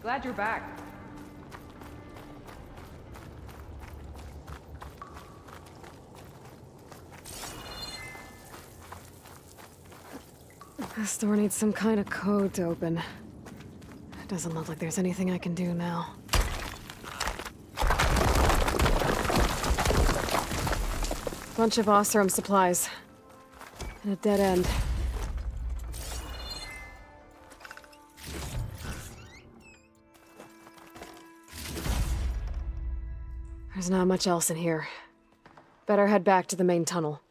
Glad you're back. This door needs some kind of code to open. It doesn't look like there's anything I can do now. Bunch of Oseram supplies. And a dead end. There's not much else in here. Better head back to the main tunnel.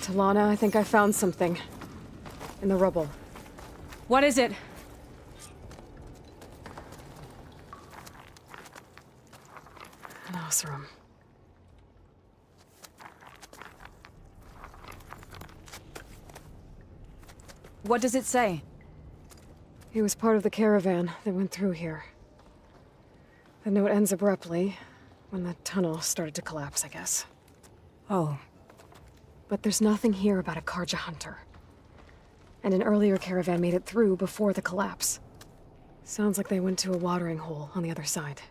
Talana, I think I found something. In the rubble. What is it? An Oseram. What does it say? He was part of the caravan that went through here. The note ends abruptly, when the tunnel started to collapse, I guess. Oh. But there's nothing here about a Karja hunter. And an earlier caravan made it through before the collapse. Sounds like they went to a watering hole on the other side.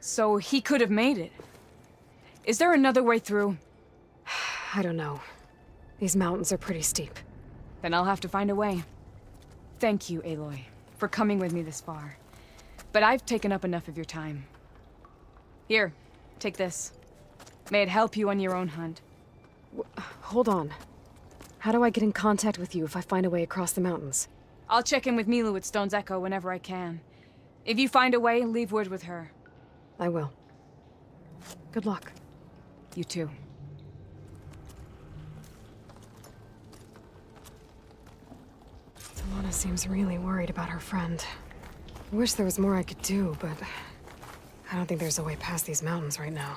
So he could have made it. Is there another way through? I don't know. These mountains are pretty steep. Then I'll have to find a way. Thank you, Aloy, for coming with me this far. But I've taken up enough of your time. Here, take this. May it help you on your own hunt. Hold on. How do I get in contact with you if I find a way across the mountains? I'll check in with Milu at Stone's Echo whenever I can. If you find a way, leave word with her. I will. Good luck. You too. Talana seems really worried about her friend. I wish there was more I could do, but I don't think there's a way past these mountains right now.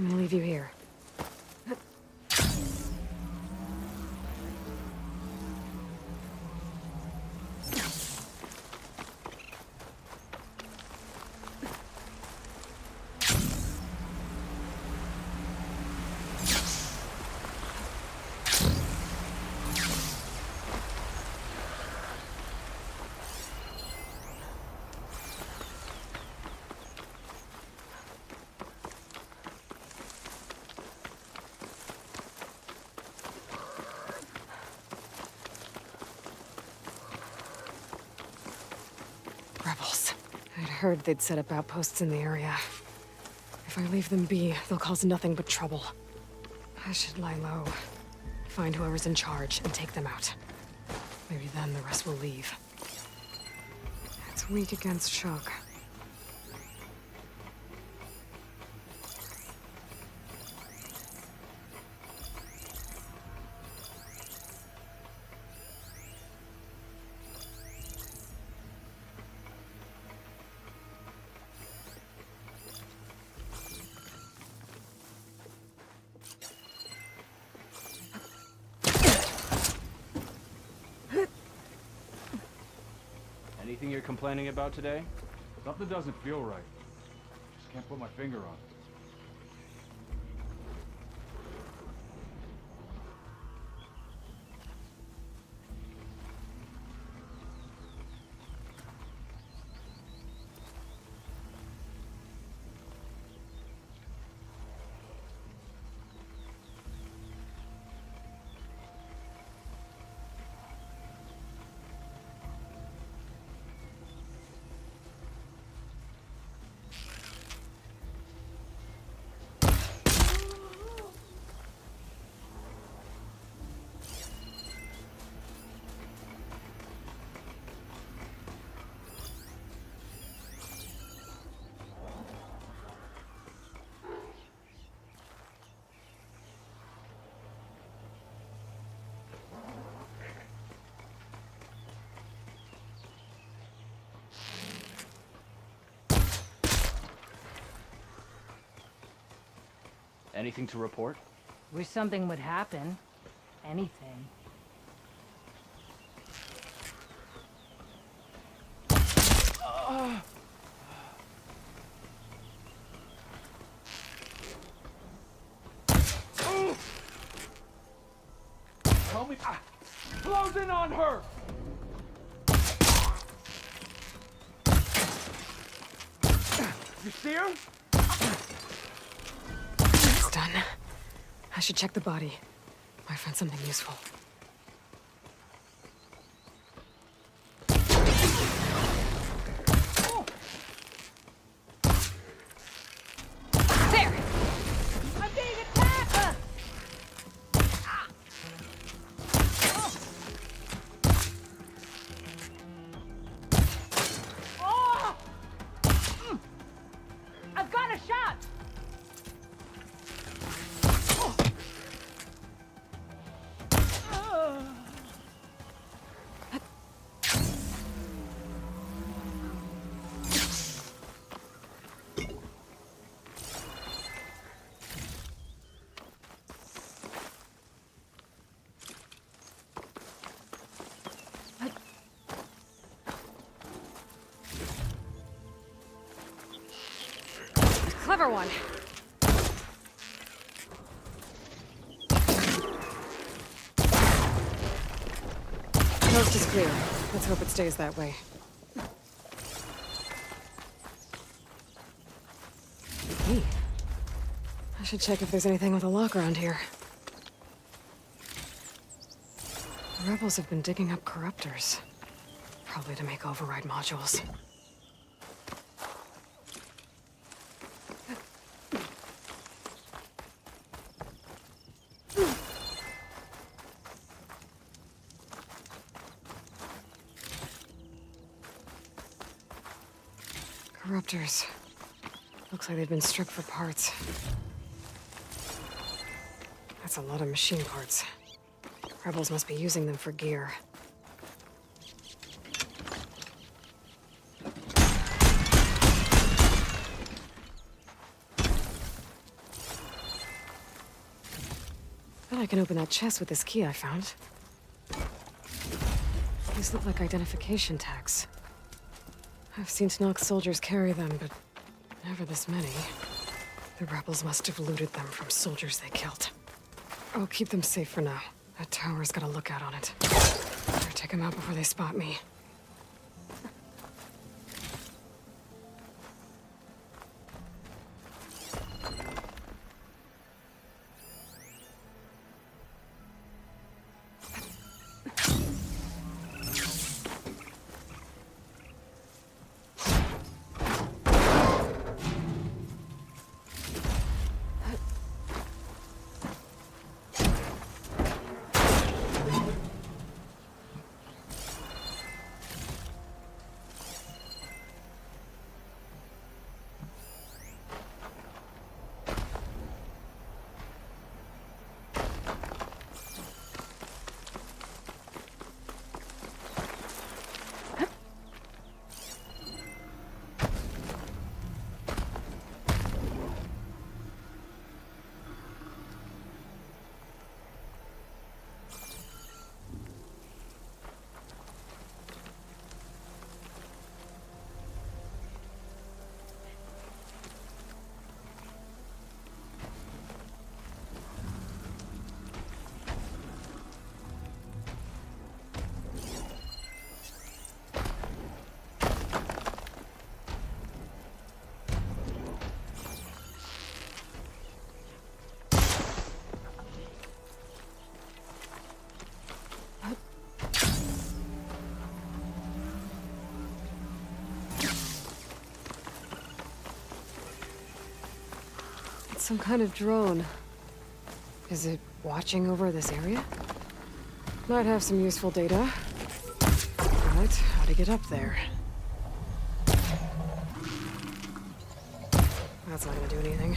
I'm gonna leave you here. Rebels. I'd heard they'd set up outposts in the area. If I leave them be, they'll cause nothing but trouble. I should lie low, find whoever's in charge, and take them out. Maybe then the rest will leave. It's weak against shock. Anything you're complaining about today? Something doesn't feel right. Just can't put my finger on it. Anything to report? Wish something would happen. Anything. Tell me. Close in on her! You see her? It's done. I should check the body. Might find something useful. There! I'm being attacked! Oh! I've got a shot! Clever one. Coast is clear. Let's hope it stays that way. Hey. I should check if there's anything with a lock around here. The rebels have been digging up corruptors. Probably to make override modules. Corruptors. Looks like they've been stripped for parts. That's a lot of machine parts. Rebels must be using them for gear. Bet I can open that chest with this key I found. These look like identification tags. I've seen Nox soldiers carry them, but never this many. The rebels must have looted them from soldiers they killed. I'll keep them safe for now. That tower's got a lookout on it. Better take them out before they spot me. Some kind of drone. Is it watching over this area? Might have some useful data. But how to get up there? That's not gonna do anything.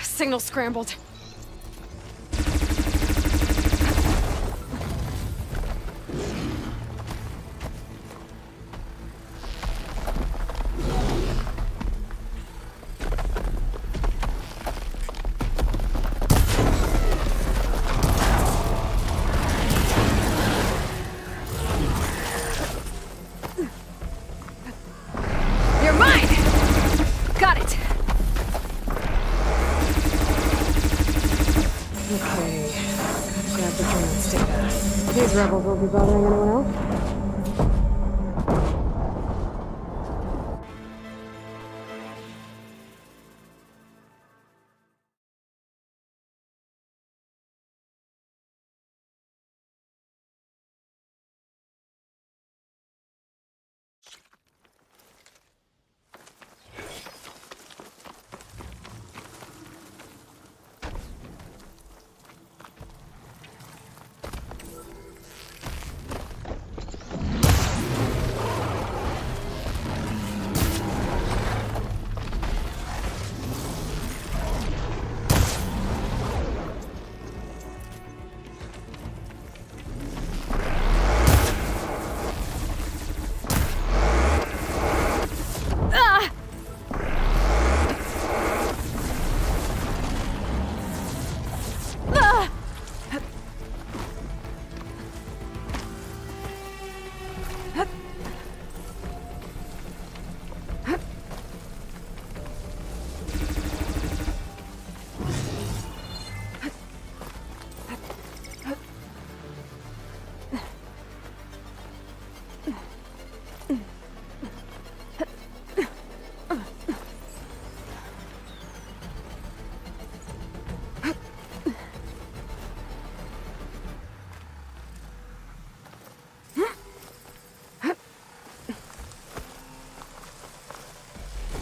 Signal scrambled. You're mine! Got it! Okay, grab the drone's data. These rebels will be bothering anyone else?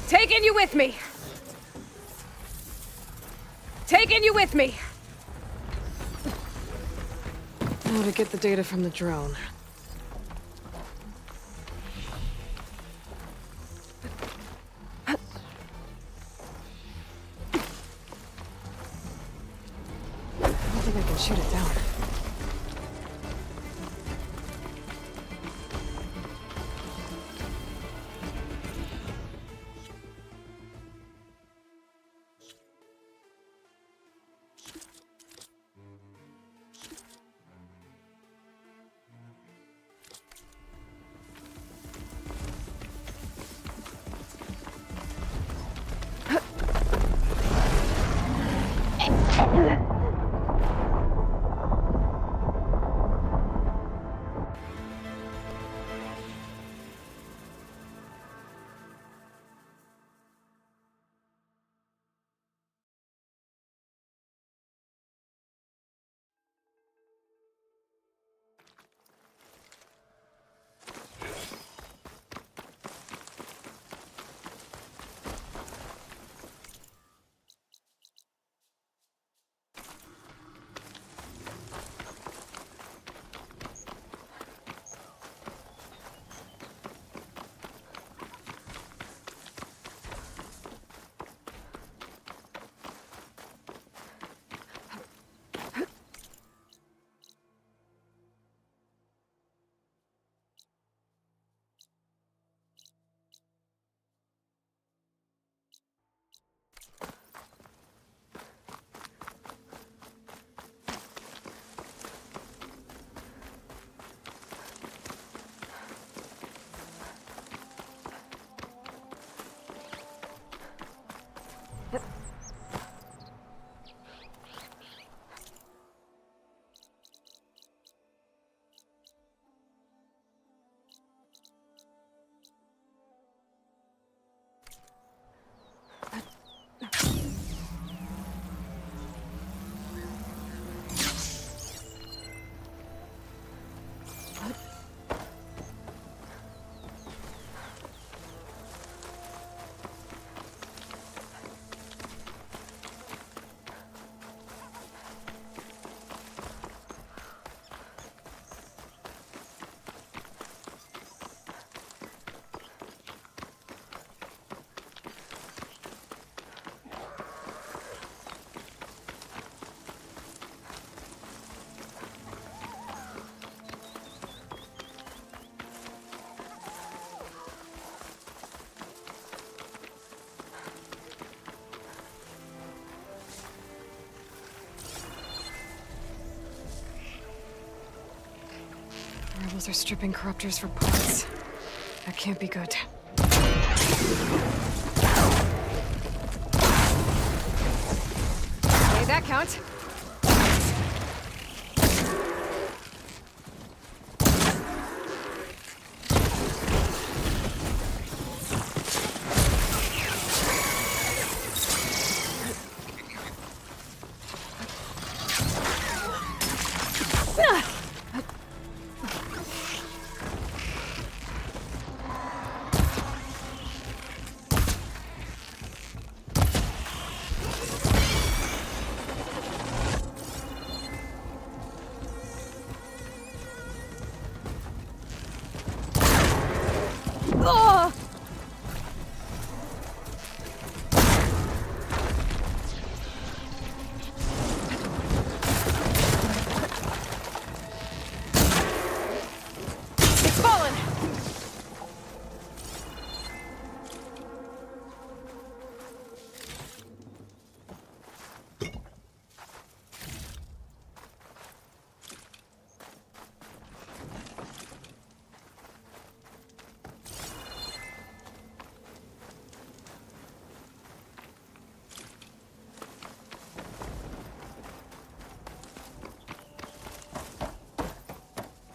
Taking you with me! Taking you with me! Now to get the data from the drone. I don't think I can shoot it down. Rebels are stripping corruptors for parts. That can't be good. Made that count.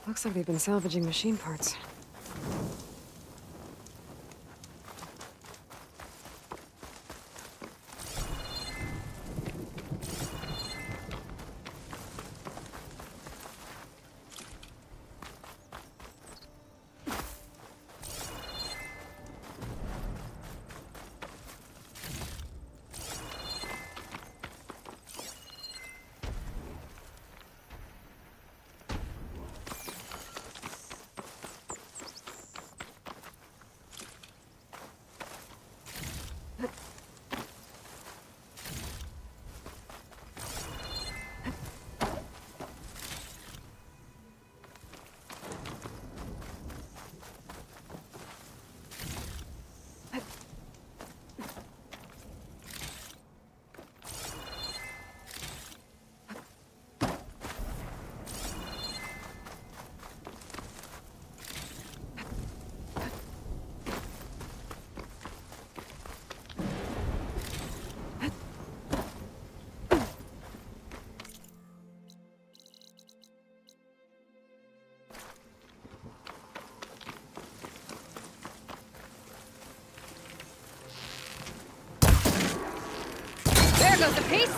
Looks like they've been salvaging machine parts. those apiece?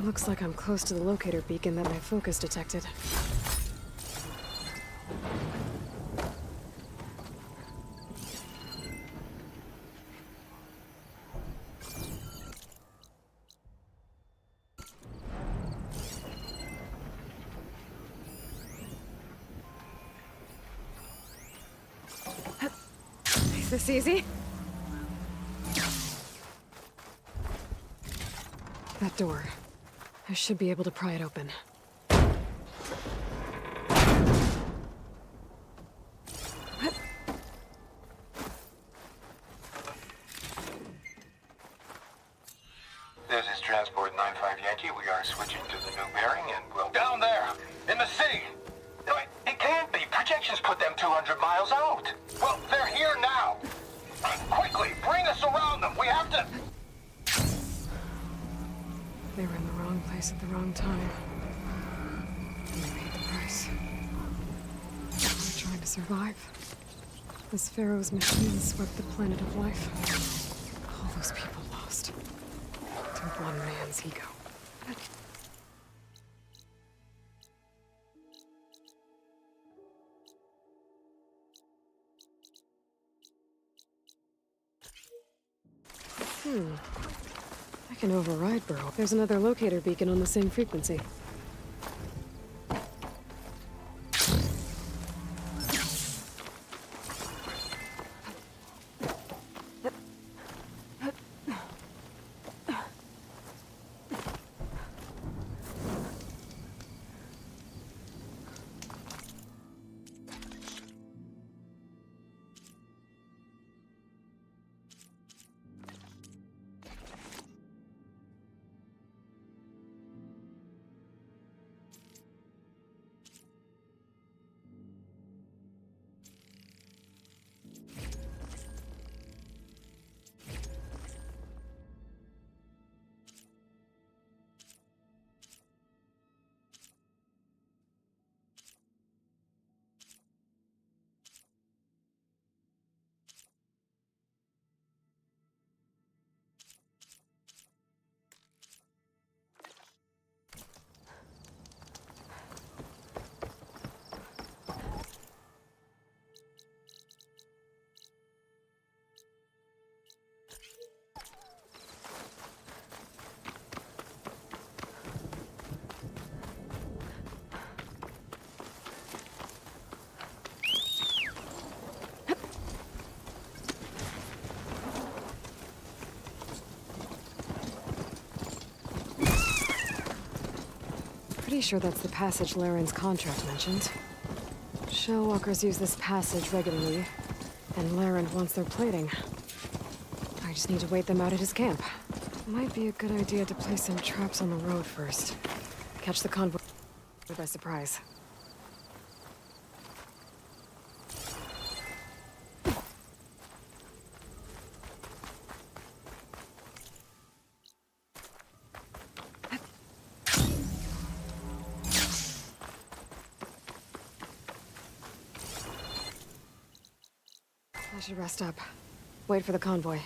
Looks like I'm close to the locator beacon that my focus detected. Is this easy? That door. I should be able to pry it open. This is Transport 95 Yankee. We are switching to the new bearing and we'll... Down there! In the sea! No, it can't be. Projections put them 200 miles out. Well, they're here now. Quickly, bring us around them. We have to... They were in the wrong place at the wrong time. And they paid the price. They're trying to survive. This Pharaoh's machine swept the planet of life. All those people lost. To one man's ego. I can override Burrow. There's another locator beacon on the same frequency. Pretty sure that's the passage Laren's contract mentioned. Shellwalkers use this passage regularly, and Laren wants their plating. I just need to wait them out at his camp. Might be a good idea to place some traps on the road first. Catch the convoy by surprise. should rest up. Wait for the convoy.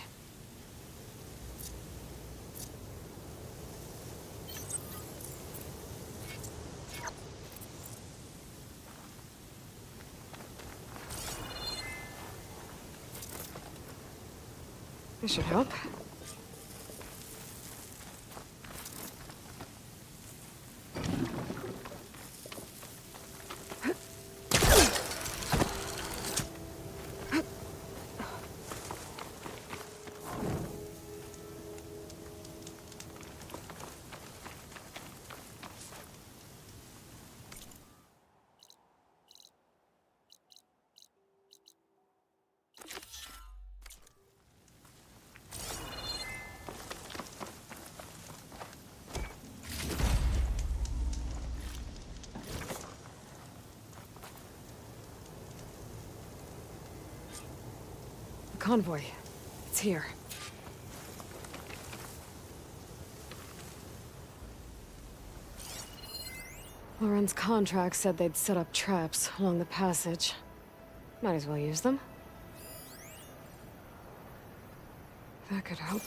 This should help. The convoy. It's here. Loren's contract said they'd set up traps along the passage. Might as well use them. That could help.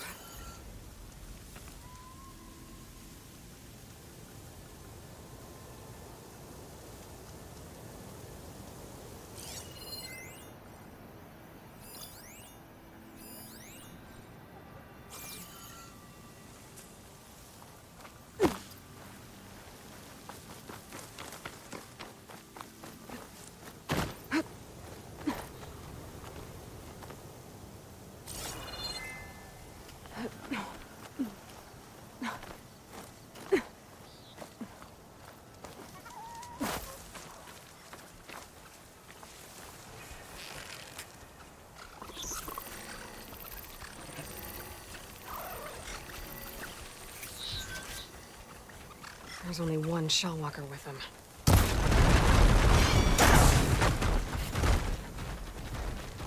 There's only one Shellwalker with him.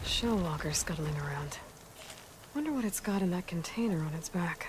Shellwalker scuttling around. Wonder what it's got in that container on its back.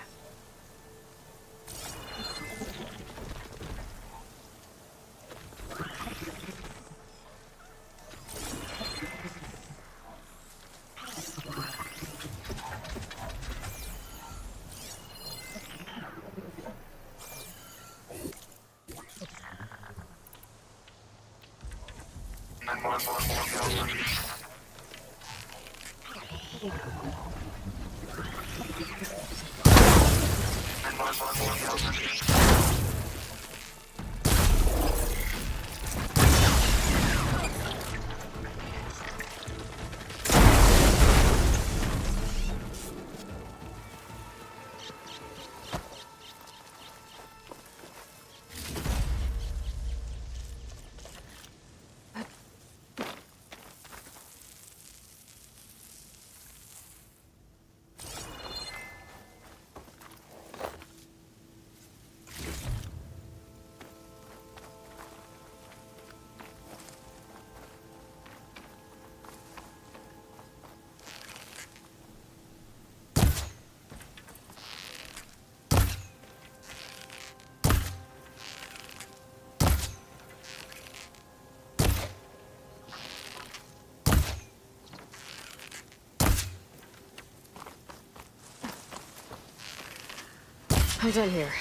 I'm done here.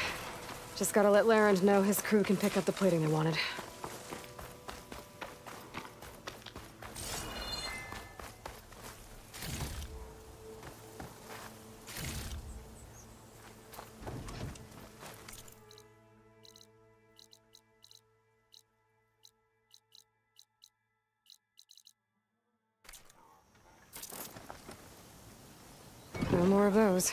Just gotta let Larend know his crew can pick up the plating they wanted. No more of those.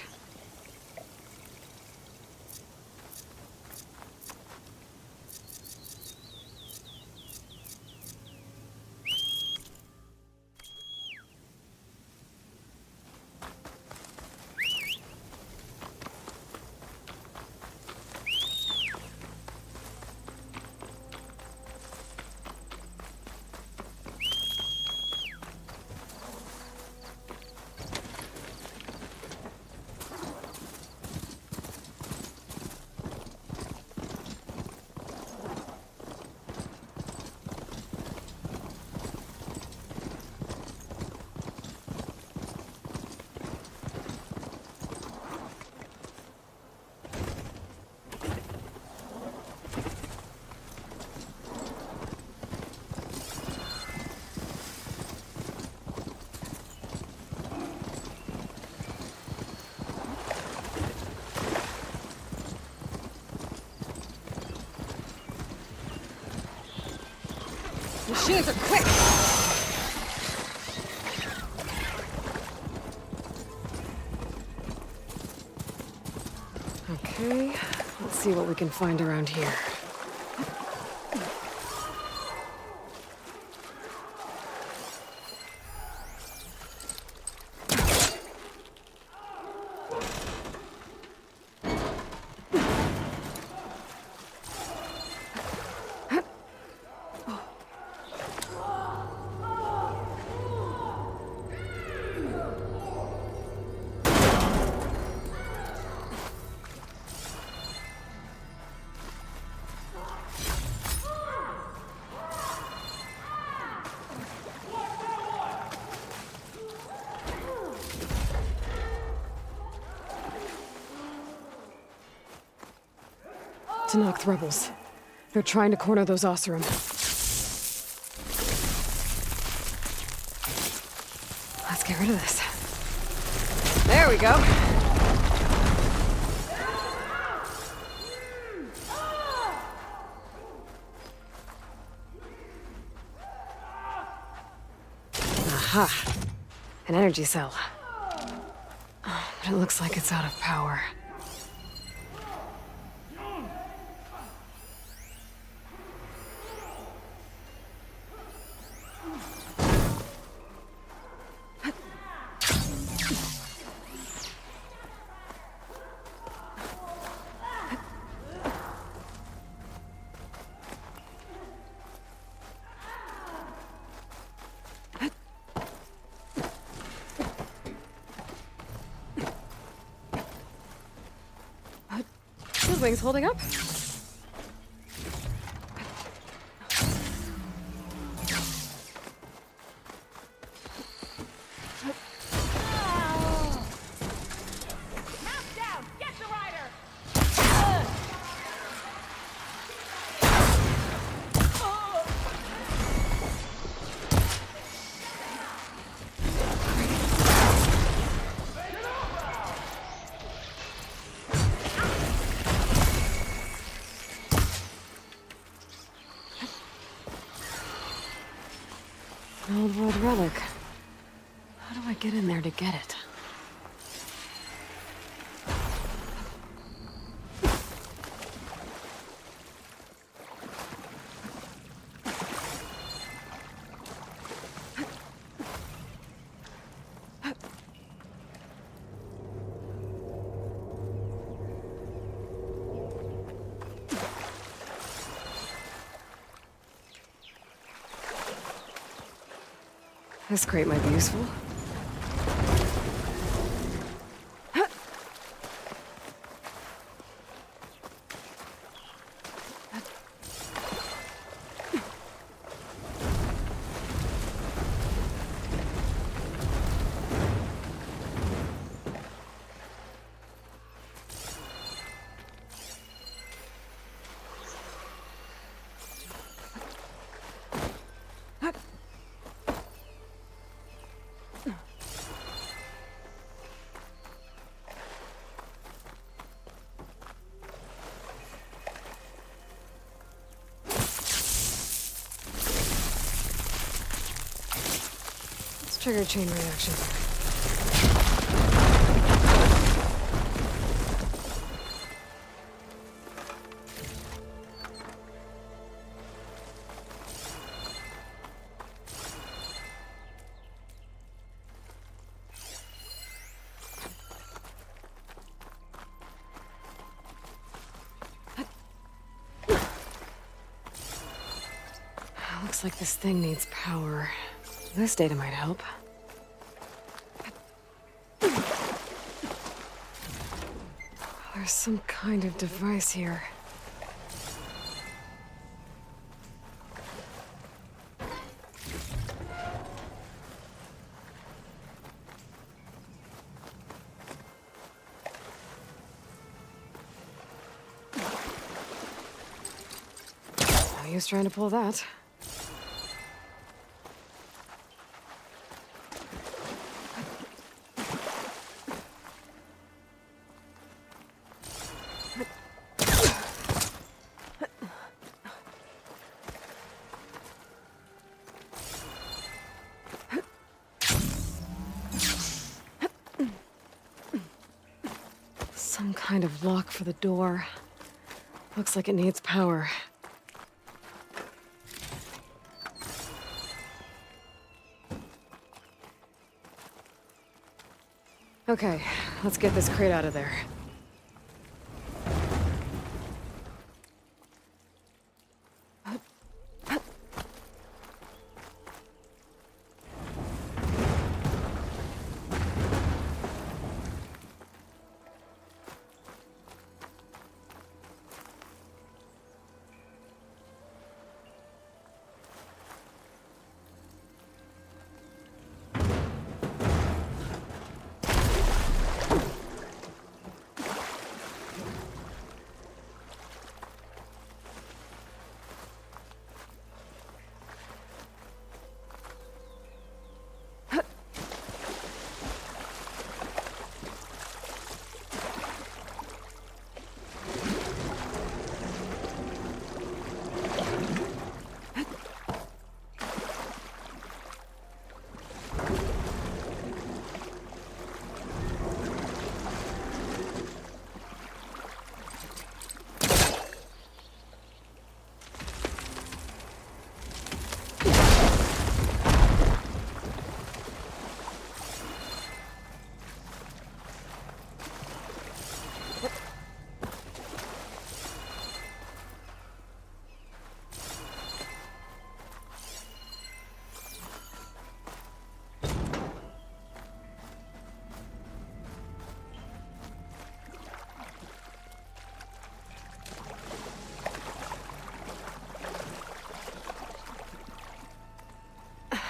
machines are quick! Okay, let's see what we can find around here. Tenakth rebels. They're trying to corner those Oseram. Let's get rid of this. There we go. Aha! An energy cell. But it looks like it's out of power. Wings holding up? An old wood relic. How do I get in there to get it? This crate might be useful. Trigger chain reaction. Looks like this thing needs power. This data might help. There's some kind of device here. No use trying to pull that. Some kind of lock for the door. Looks like it needs power. Okay, let's get this crate out of there.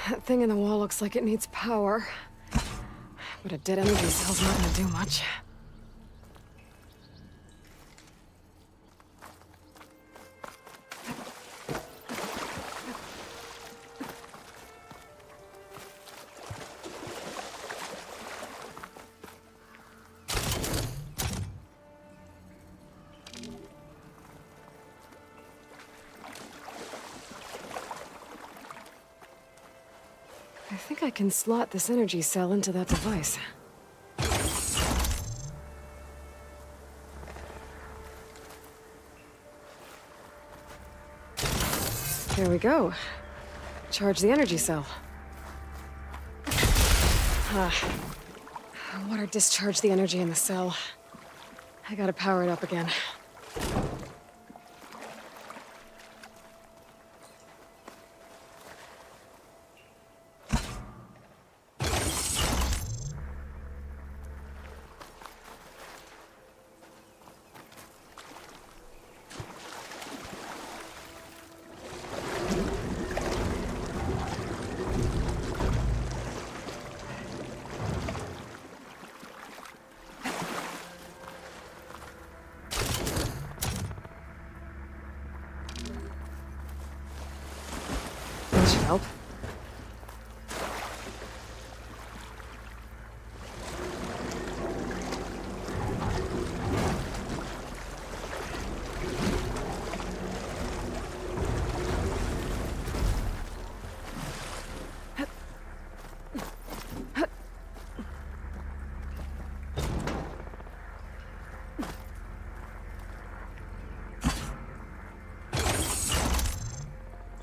That thing in the wall looks like it needs power. But a dead energy cell's not gonna do much. I think I can slot this energy cell into that device. There we go. Charge the energy cell. Water discharged the energy in the cell. I gotta power it up again. That should help.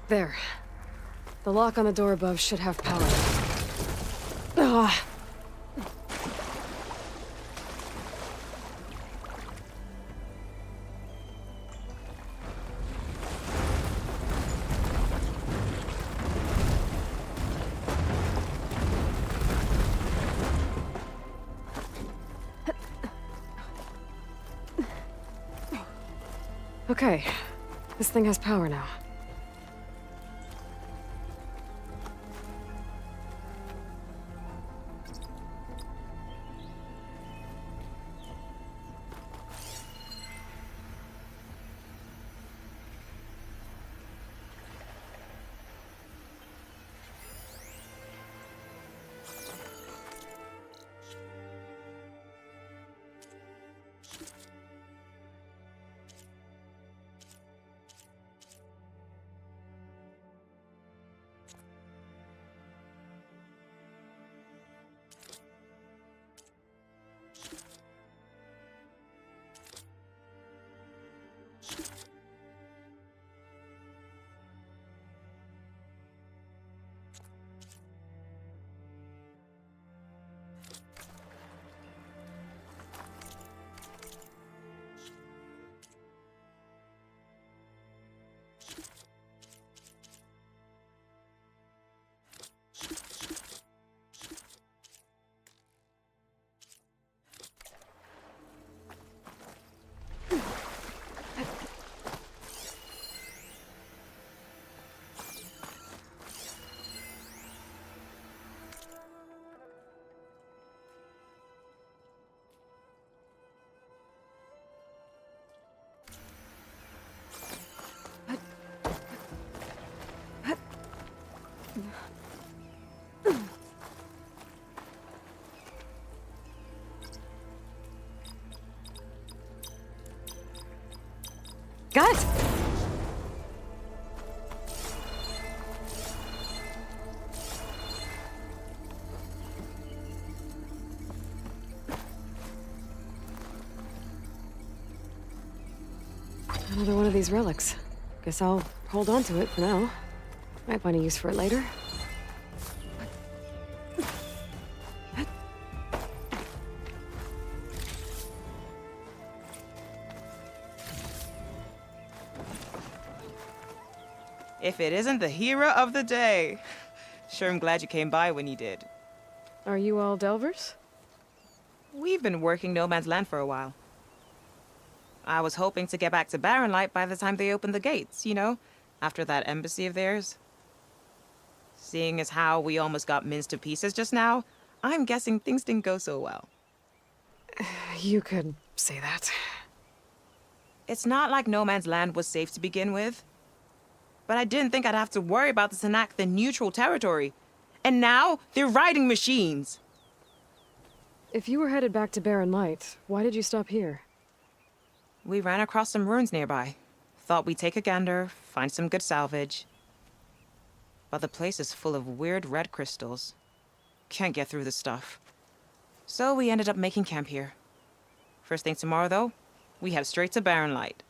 There. The lock on the door above should have power. Ah. Okay. This thing has power now. Guys! Another one of these relics. Guess I'll hold on to it for now. Might find a use for it later. If it isn't the hero of the day. Sure, I'm glad you came by when you did. Are you all Delvers? We've been working No Man's Land for a while. I was hoping to get back to Barren Light by the time they opened the gates, you know? After that embassy of theirs. Seeing as how we almost got minced to pieces just now, I'm guessing things didn't go so well. You could say that. It's not like No Man's Land was safe to begin with. But I didn't think I'd have to worry about the Sanak, the neutral territory. And now, they're riding machines. If you were headed back to Barren Light, why did you stop here? We ran across some ruins nearby. Thought we'd take a gander, find some good salvage. But the place is full of weird red crystals. Can't get through the stuff. So we ended up making camp here. First thing tomorrow, though, we head straight to Barren Light.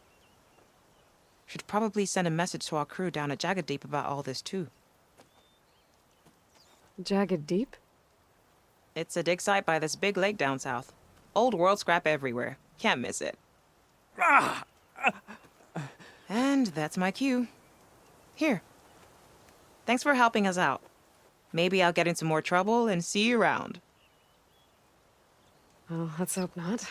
Should probably send a message to our crew down at Jagged Deep about all this, too. Jagged Deep? It's a dig site by this big lake down south. Old world scrap everywhere. Can't miss it. And that's my cue. Here. Thanks for helping us out. Maybe I'll get into more trouble and see you around. Well, let's hope not.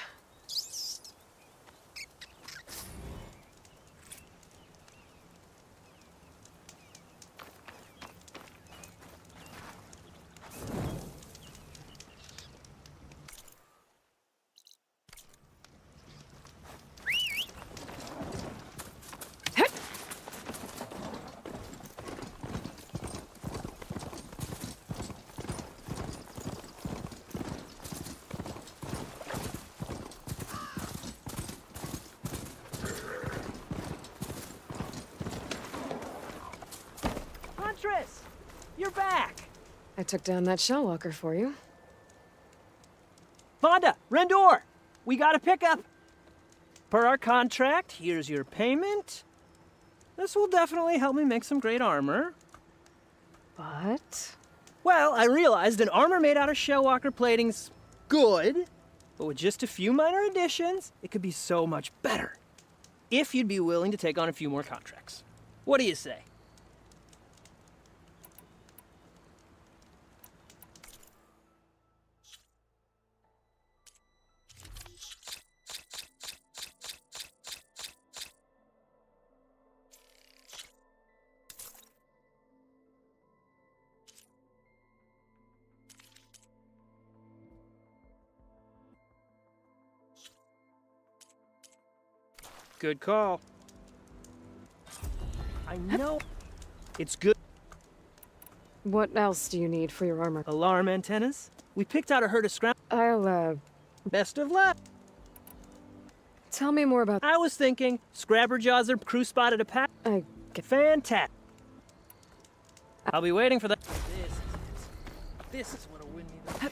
Huntress! You're back! I took down that Shellwalker for you. Vonda! Rendor! We got a pickup! Per our contract, here's your payment. This will definitely help me make some great armor. But... Well, I realized an armor made out of Shellwalker plating's good, but with just a few minor additions, it could be so much better. If you'd be willing to take on a few more contracts. What do you say? Good call. I know it's good. what else do you need for your armor? Alarm antennas. We picked out a herd of scrounds. I'll, Best of luck. tell me more about... I was thinking, Scrabberjaws or crew spotted a pack. I get... Fantastic. I'll be waiting for that. This is what'll win me the...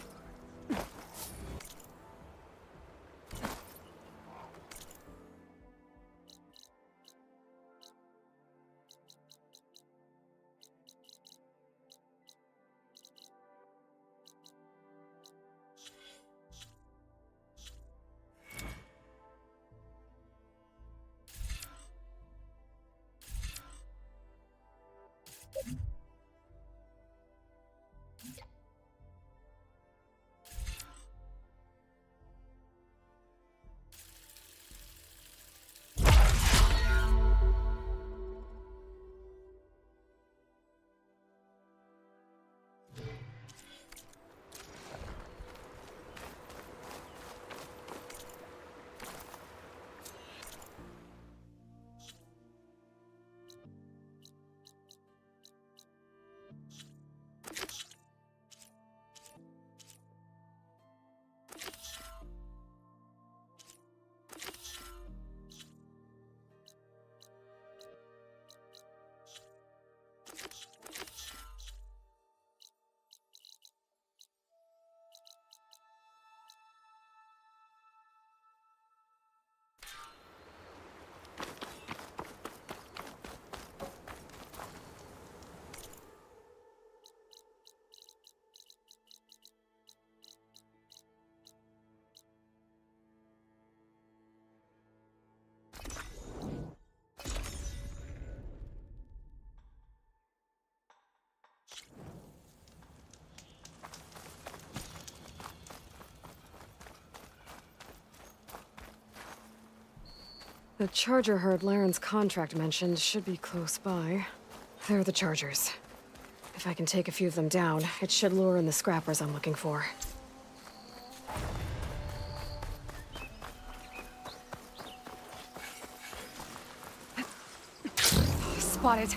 The charger herd Laren's contract mentioned should be close by. There are the chargers. If I can take a few of them down, it should lure in the scrappers I'm looking for. Spotted.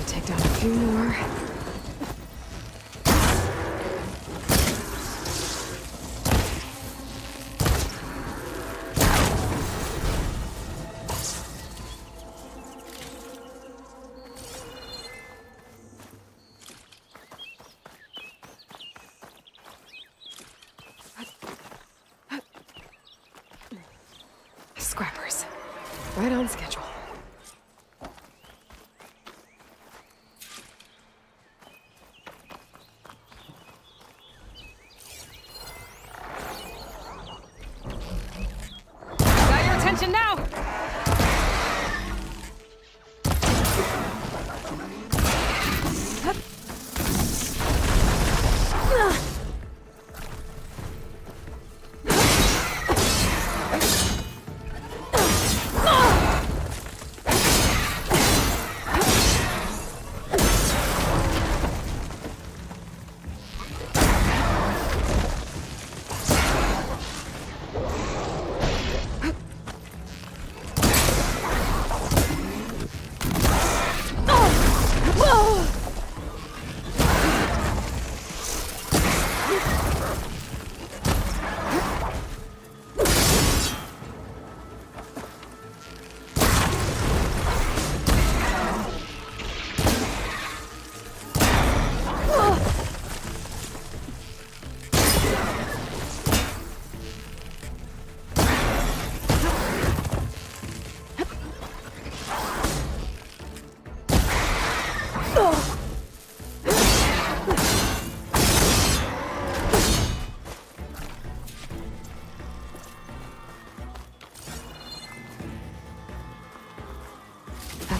Take down a few more. Scrappers. Right on schedule. Attention now!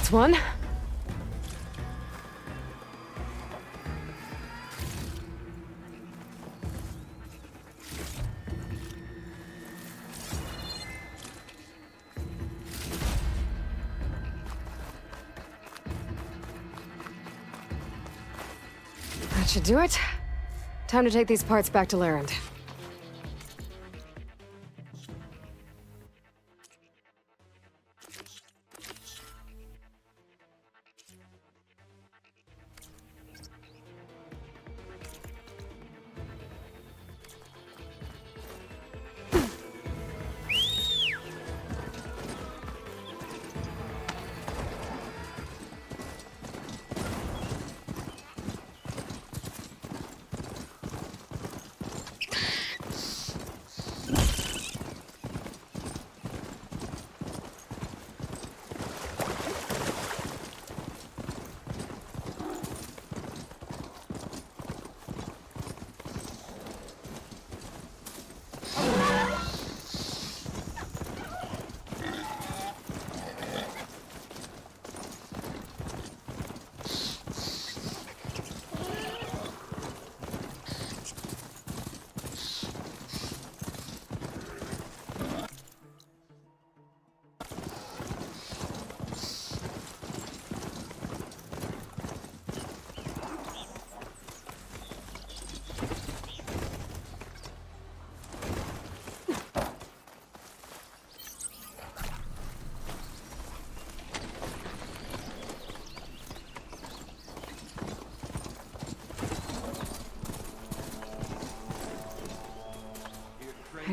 That's one. That should do it. Time to take these parts back to Larend.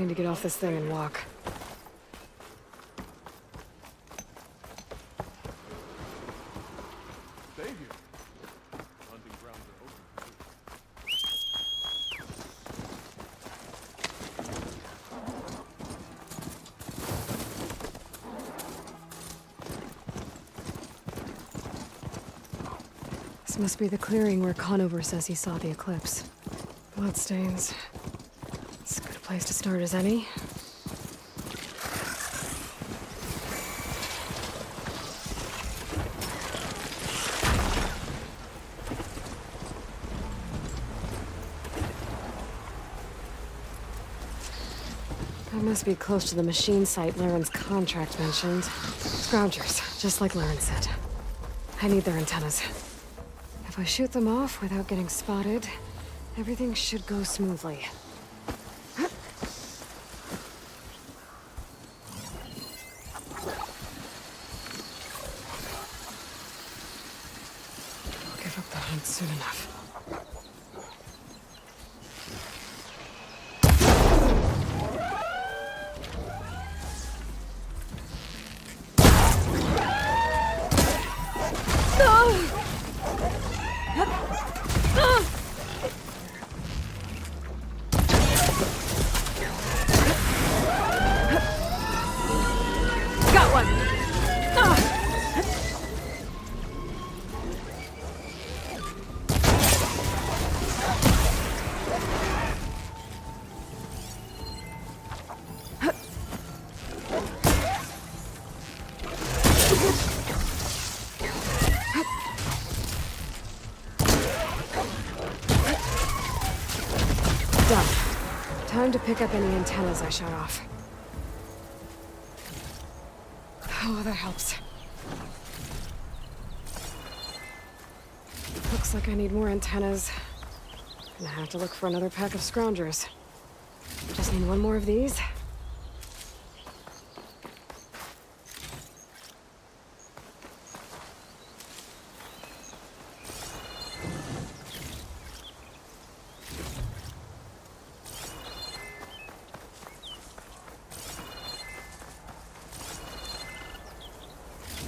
need to get off this thing and walk. Stay here. Hunting grounds are open for you. This must be the clearing where Conover says he saw the eclipse. Bloodstains. It's as good a place to start as any. That must be close to the machine site Laren's contract mentioned. Scroungers, just like Laren said. I need their antennas. If I shoot them off without getting spotted, everything should go smoothly. I'll give up the hunt soon enough. Got one! Done. Time to pick up any antennas I shot off. Oh, that helps. Looks like I need more antennas. Gonna have to look for another pack of scroungers. Just need one more of these.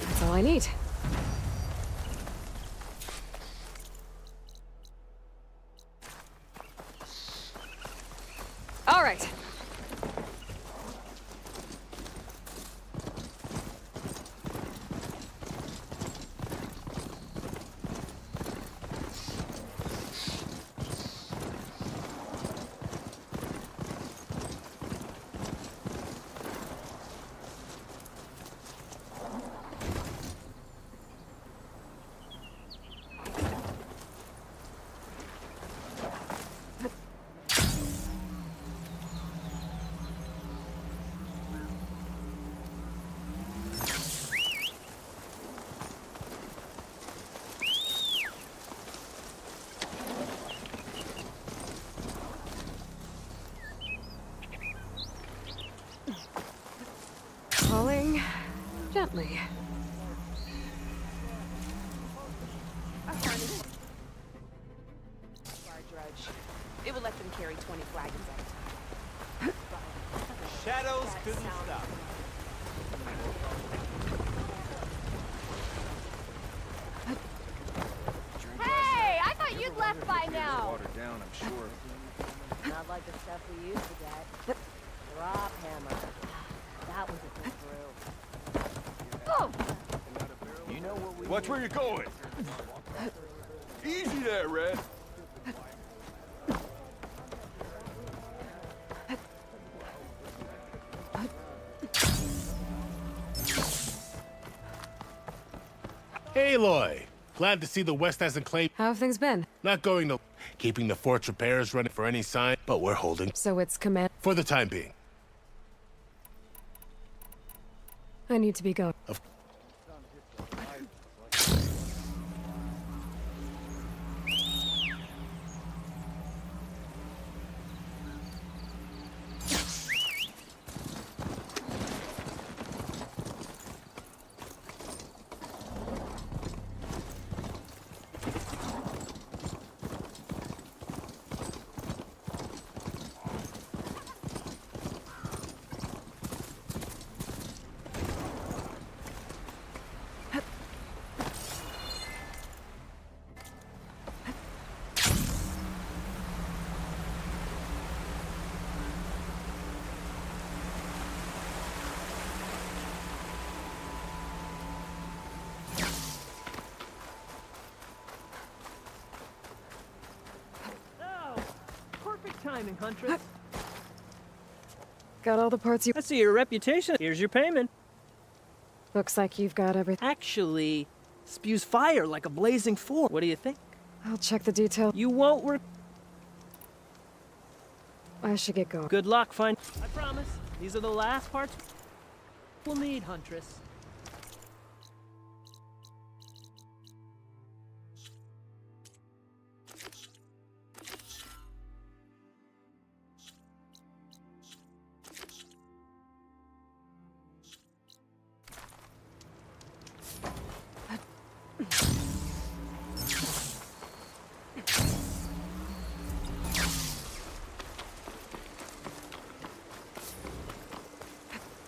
That's all I need. All right. Calling gently. Drudge. It would let them carry 20 flagons at a time. Shadows couldn't stop. Hey, I thought you'd left by now. Watered down, I'm sure. Not like the stuff we used to get. Drop hammer. That was a good brew. Oh! You know what we Watch where you're going. Easy there, Red. Aloy! Glad to see the West hasn't claimed. How have things been? Not going to. Keeping the fort's repairs running for any sign, but we're holding. So it's command. For the time being. I need to be going. Of finding Huntress? Got all the parts you... I see your reputation. Here's your payment. Looks like you've got everything. Actually, spews fire like a blazing forge. What do you think? I'll check the detail. You won't work. I should get going. Good luck, find. I promise. These are the last parts we'll need, Huntress.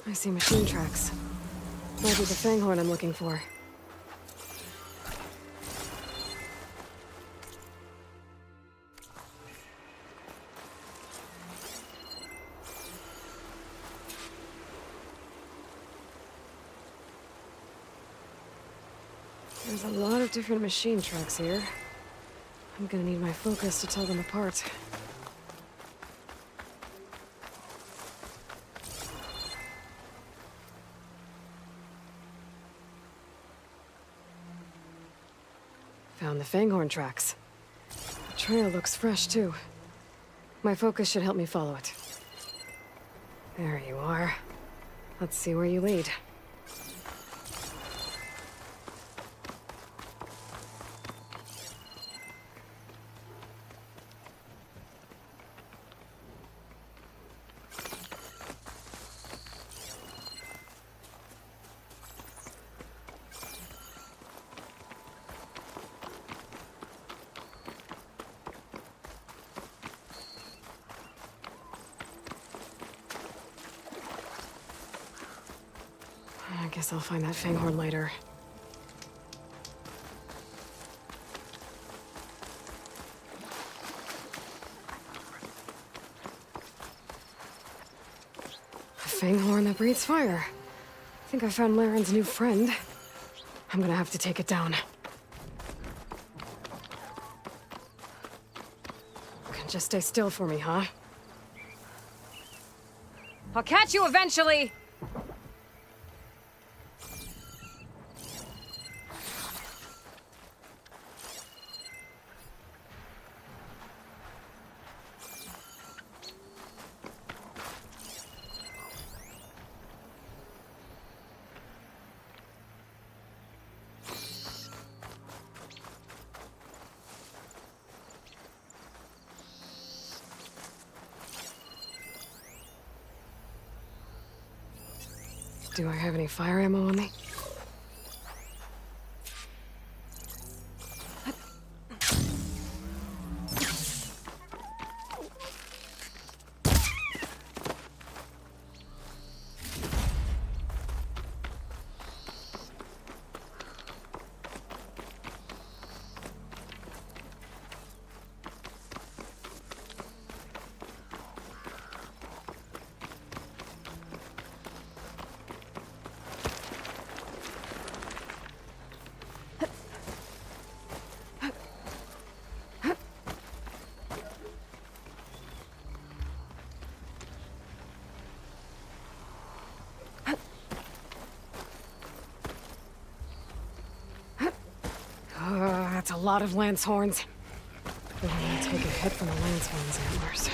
I see machine tracks. Might be the Fanghorn I'm looking for. There's a lot of different machine tracks here. I'm gonna need my focus to tell them apart. Found the Fanghorn tracks. The trail looks fresh, too. My focus should help me follow it. There you are. Let's see where you lead. I guess I'll find that Fanghorn later. A Fanghorn that breathes fire. I think I found Laren's new friend. I'm gonna have to take it down. Can just stay still for me, huh? I'll catch you eventually! Do I have any fire ammo on me? That's a lot of lance horns. I don't want to take a hit from the lance horns antlers.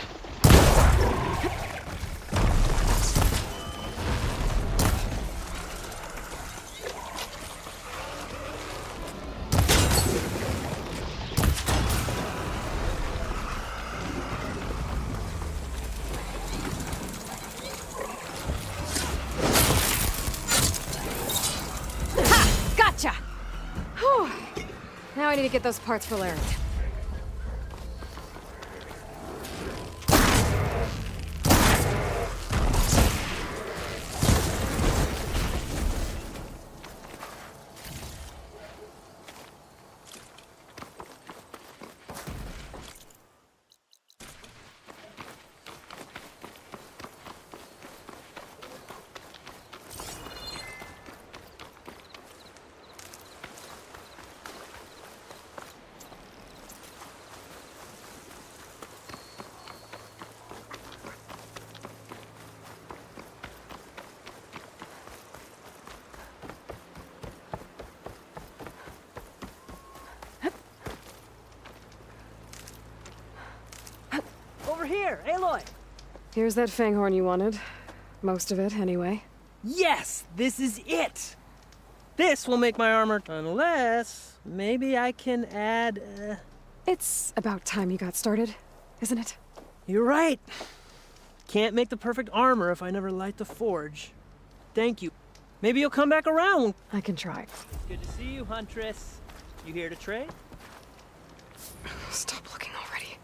Ha! Gotcha! Whew. Now I need to get those parts for Laren. Here, Aloy! Here's that fanghorn you wanted. Most of it, anyway. Yes! This is it! This will make my armor, unless maybe I can add, It's about time you got started, isn't it? You're right. Can't make the perfect armor if I never light the forge. Thank you. Maybe you'll come back around. I can try. Good to see you, Huntress. You here to trade? Stop looking already.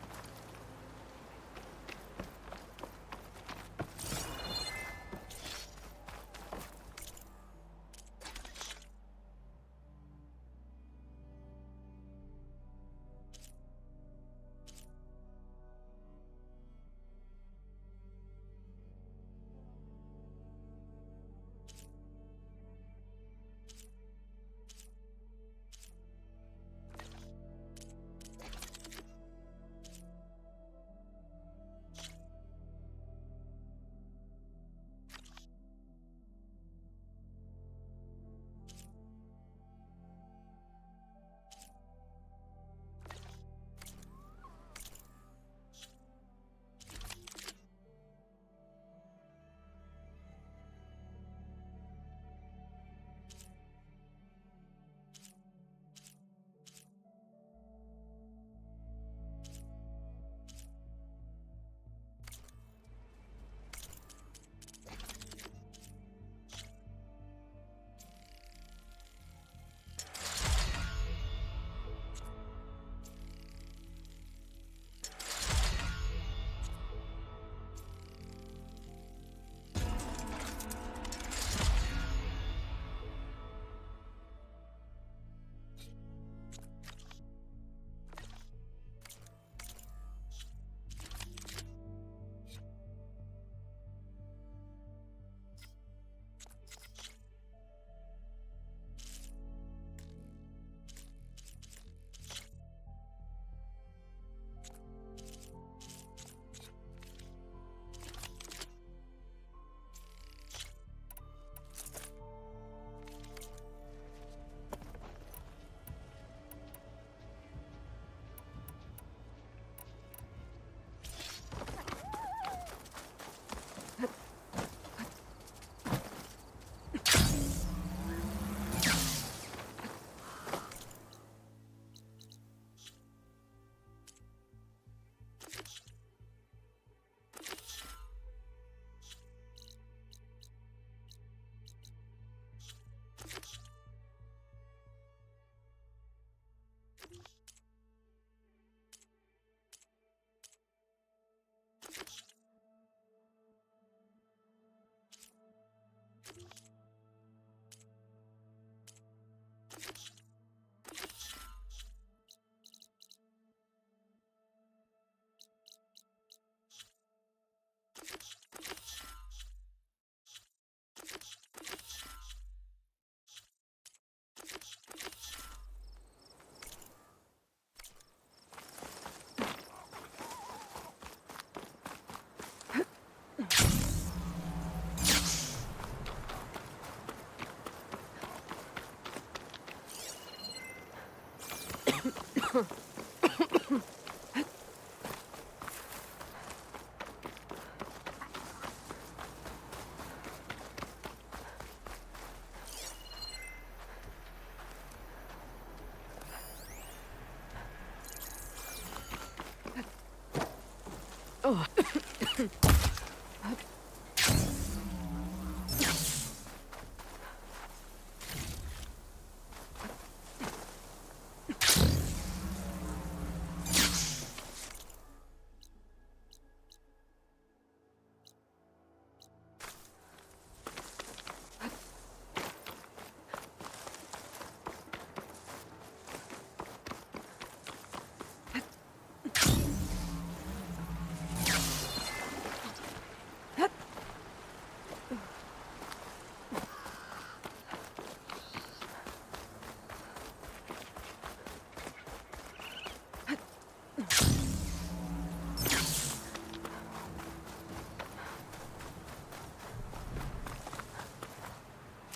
Oh.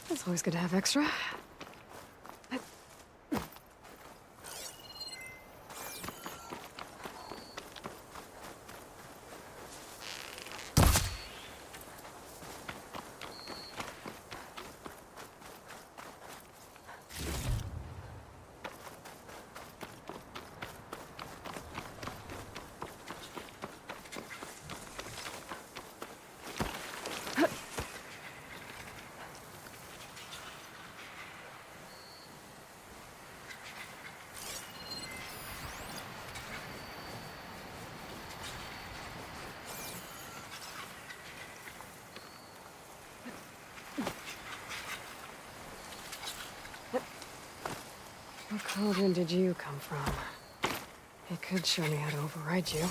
It's always good to have extra. Cauldron did you come from? It could show me how to override you.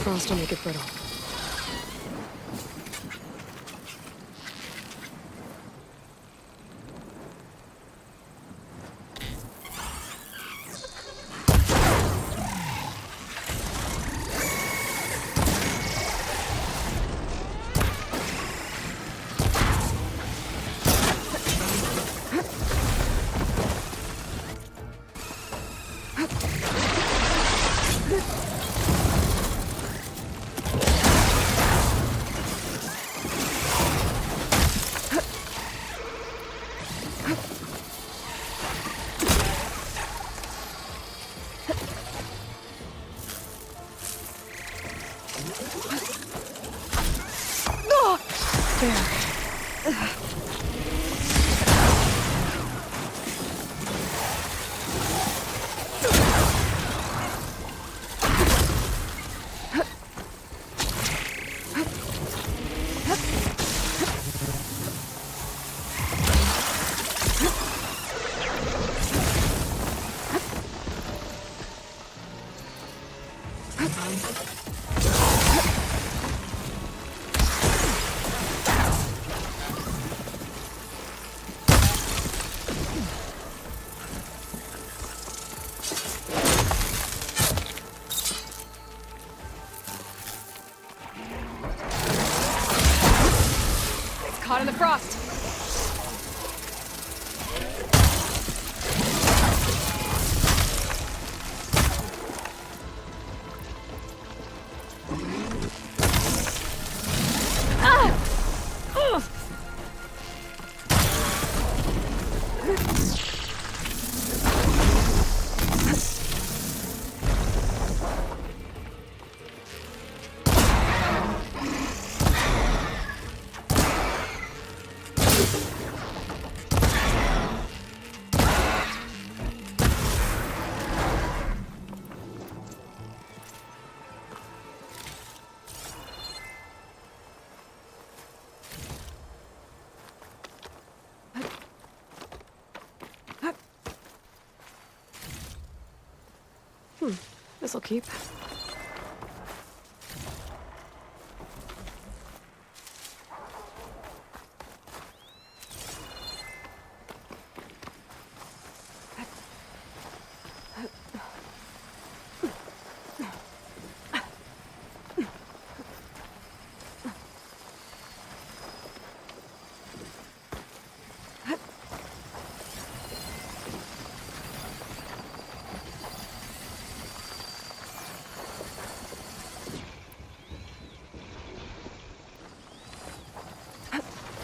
Frost will make it brittle. Caught in the frost. This'll keep.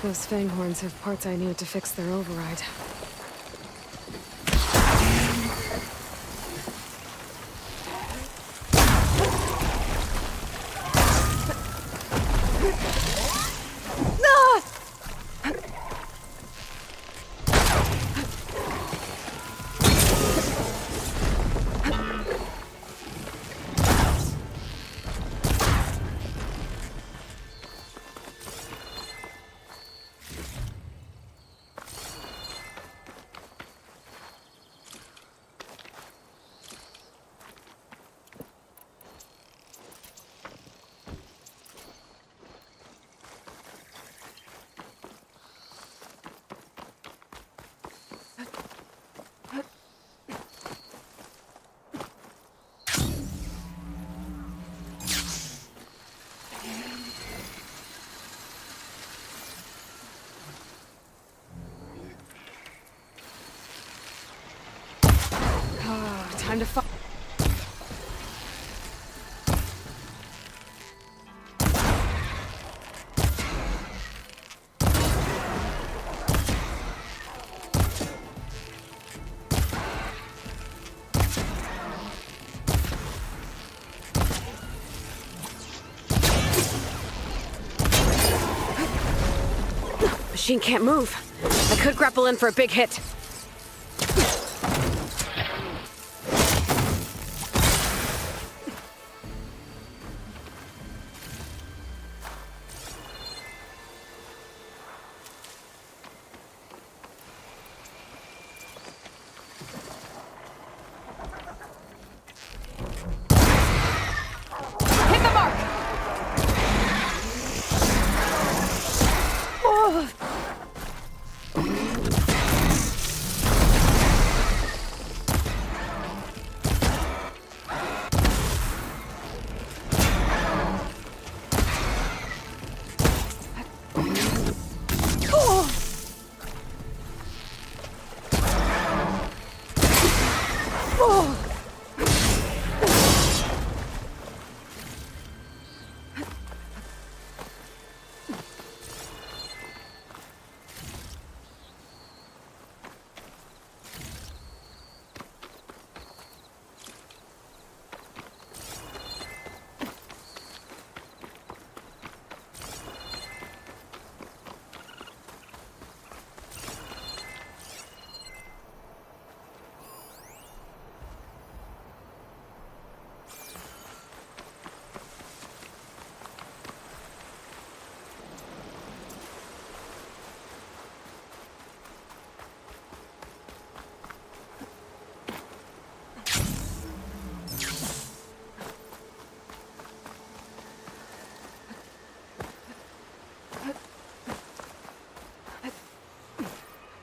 Those Fanghorns have parts I need to fix their override. to find. Machine can't move. I could grapple in for a big hit. Hit the mark! Oh.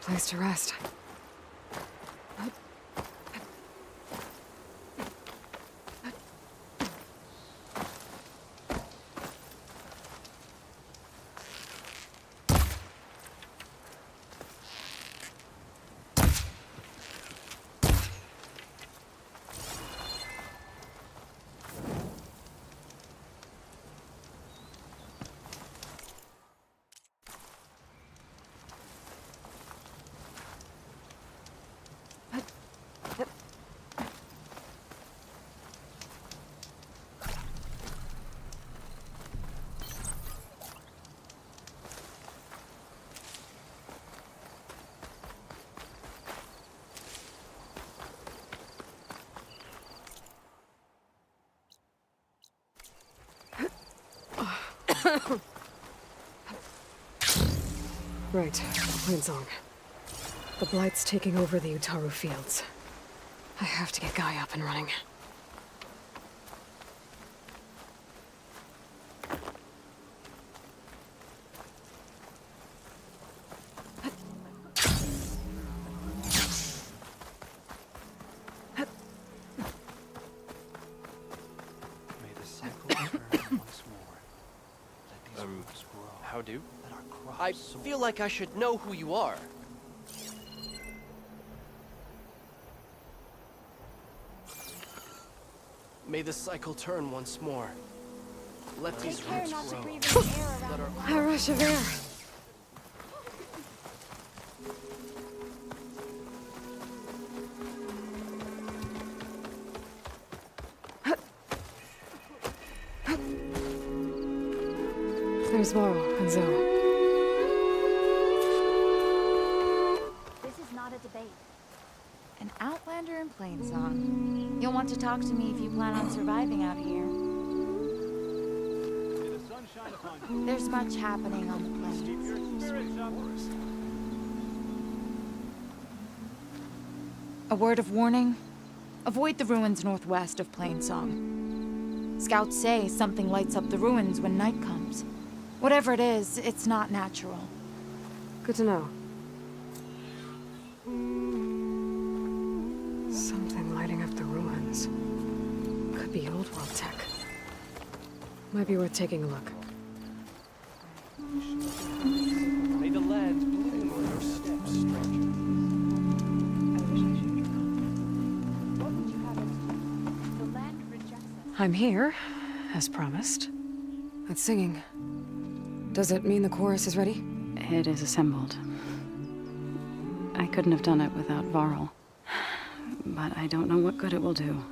Place to rest. Right, Plainsong. The Blight's taking over the Utaru fields. I have to get Guy up and running. May the cycle return once more. Let these roots grow. How do? Let our crops I soar. feel like I should know who you are. May the cycle turn once more. Let these roots grow. Let our A rush of air. There's Varl and Zoe. This is not a debate. An outlander in Plainsong. You'll want to talk to me if you plan on surviving out here. May the sun shine upon you. There's much happening on the plains. Keep your spirits up. A word of warning. Avoid the ruins northwest of Plainsong. Scouts say something lights up the ruins when night comes. Whatever it is, it's not natural. Good to know. Something lighting up the ruins. Could be old world tech. Might be worth taking a look. May the land bloom on your steps, stranger. What would you have us I'm here, as promised. That's singing. Does it mean the chorus is ready? It is assembled. I couldn't have done it without Varl. But I don't know what good it will do.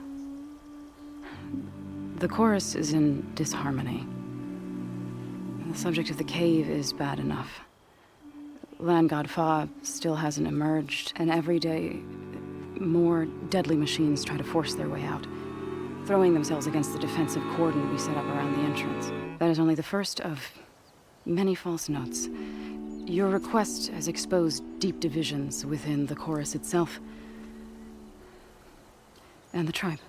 The chorus is in disharmony. The subject of the cave is bad enough. Land God Fa still hasn't emerged, and every day, more deadly machines try to force their way out, throwing themselves against the defensive cordon we set up around the entrance. That is only the first of many false notes. Your request has exposed deep divisions within the chorus itself and the tribe.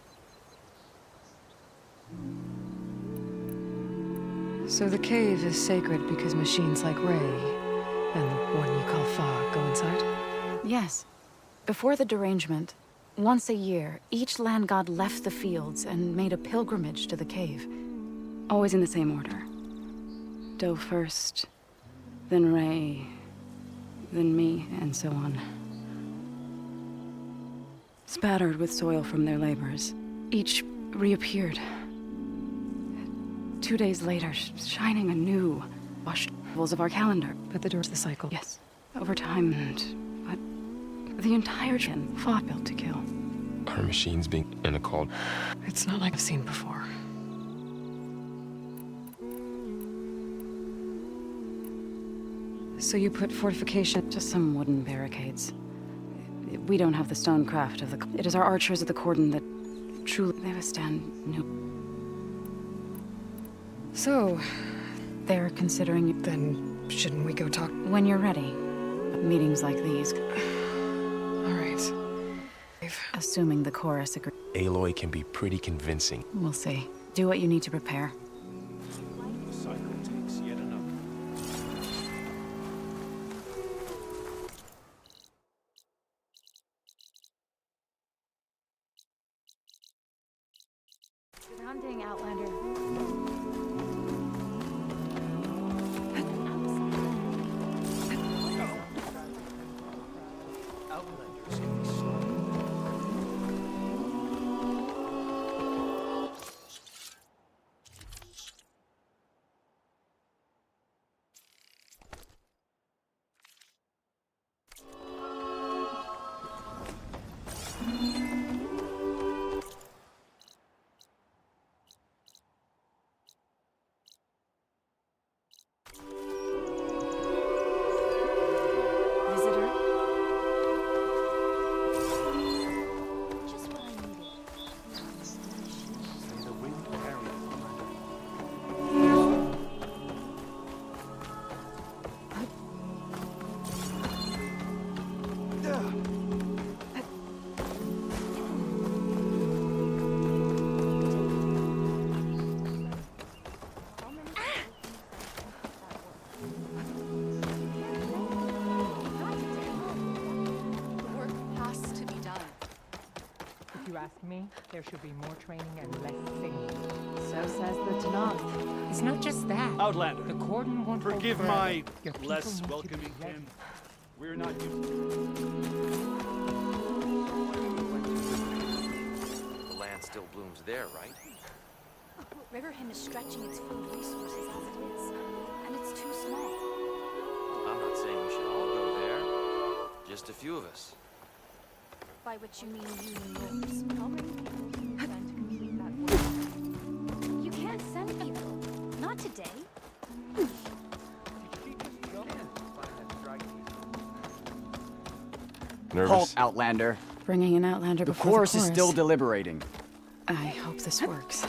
So the cave is sacred because machines like Ray and the one you call Fa go inside? Yes. Before the derangement, once a year, each land god left the fields and made a pilgrimage to the cave. Always in the same order. Do first, then Ray, then me, and so on. Spattered with soil from their labors, each reappeared. 2 days later, shining anew, washed levels of our calendar. But the door's the cycle. Yes. Over time, but the entire gen fought built to kill. Are machines being in a cult? It's not like I've seen before. So you put fortification... Just some wooden barricades. We don't have the stonecraft of the... It is our archers of the cordon that truly... They withstand new... So... They're considering... Then shouldn't we go talk... When you're ready. Meetings like these. All right. Assuming the chorus agrees. Aloy can be pretty convincing. We'll see. Do what you need to prepare. The cycle takes yet another. Good hunting, Outlander. Outlanders can be slow. Visitor? Just what I needed. May the wind carry it. The work has to be done. If you ask me, there should be more training and less singing. So says the Tanakh. It's not just that. Outlander, The cordon won't hold forgive forever. my Your people less need to be welcoming ready. pen. We're not used The land still blooms there, right? Riverham is stretching its food resources as it is, and it's too small. I'm not saying we should all go there. Just a few of us. By which you mean you and yours. Already people trying to complete that work. You can't send people. Not today. Nervous? Halt, Outlander. Bringing an Outlander The before chorus the is chorus. still deliberating. I hope this works.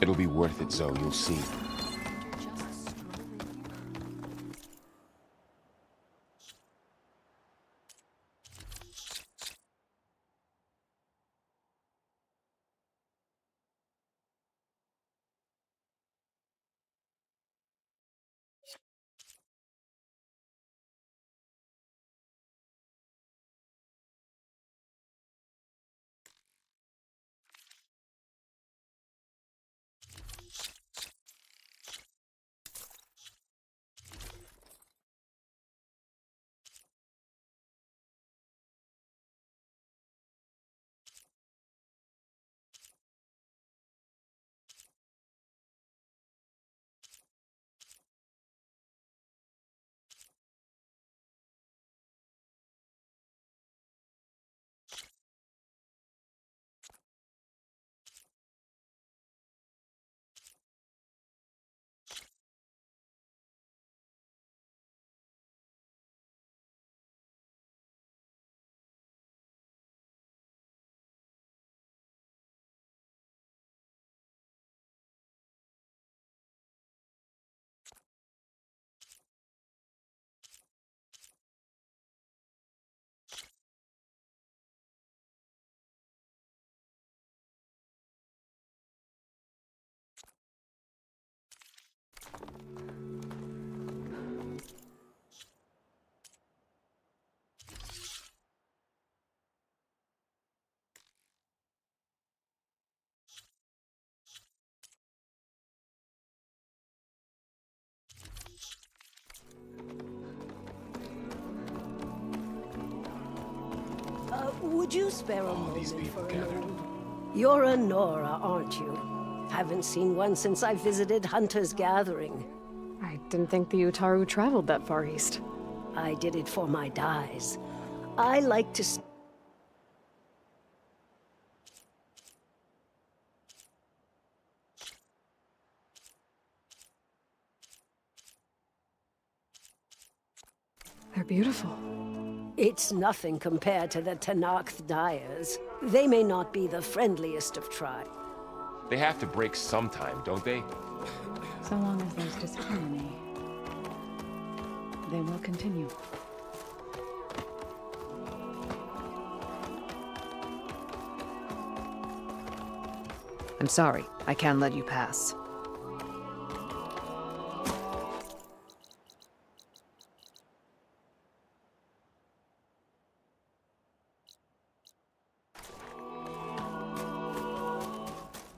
It'll be worth it, Zoe. You'll see. Could you spare a moment these people for gathered. You're a Nora, aren't you? Haven't seen one since I visited Hunter's Gathering. I didn't think the Utaru traveled that far east. I did it for my dyes. I like to... They're beautiful. It's nothing compared to the Tanakh dyers. They may not be the friendliest of tribes. They have to break sometime, don't they? So long as there's disharmony, they will continue. I'm sorry, I can't let you pass.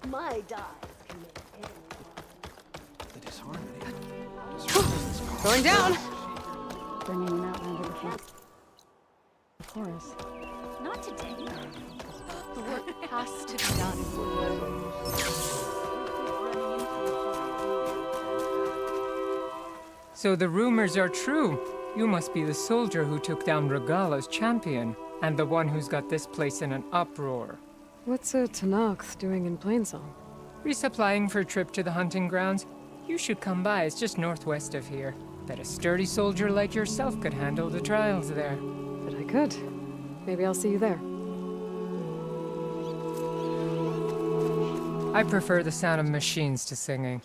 My dyes can make The disharmony. Going down! Bringing an outlander before the chorus. Not today. The work has to be done. So the rumors are true. You must be the soldier who took down Regala's champion, and the one who's got this place in an uproar. What's a Tanakh doing in Plainsong? Resupplying for a trip to the hunting grounds? You should come by, it's just northwest of here. Bet a sturdy soldier like yourself could handle the trials there. But I could. Maybe I'll see you there. I prefer the sound of machines to singing.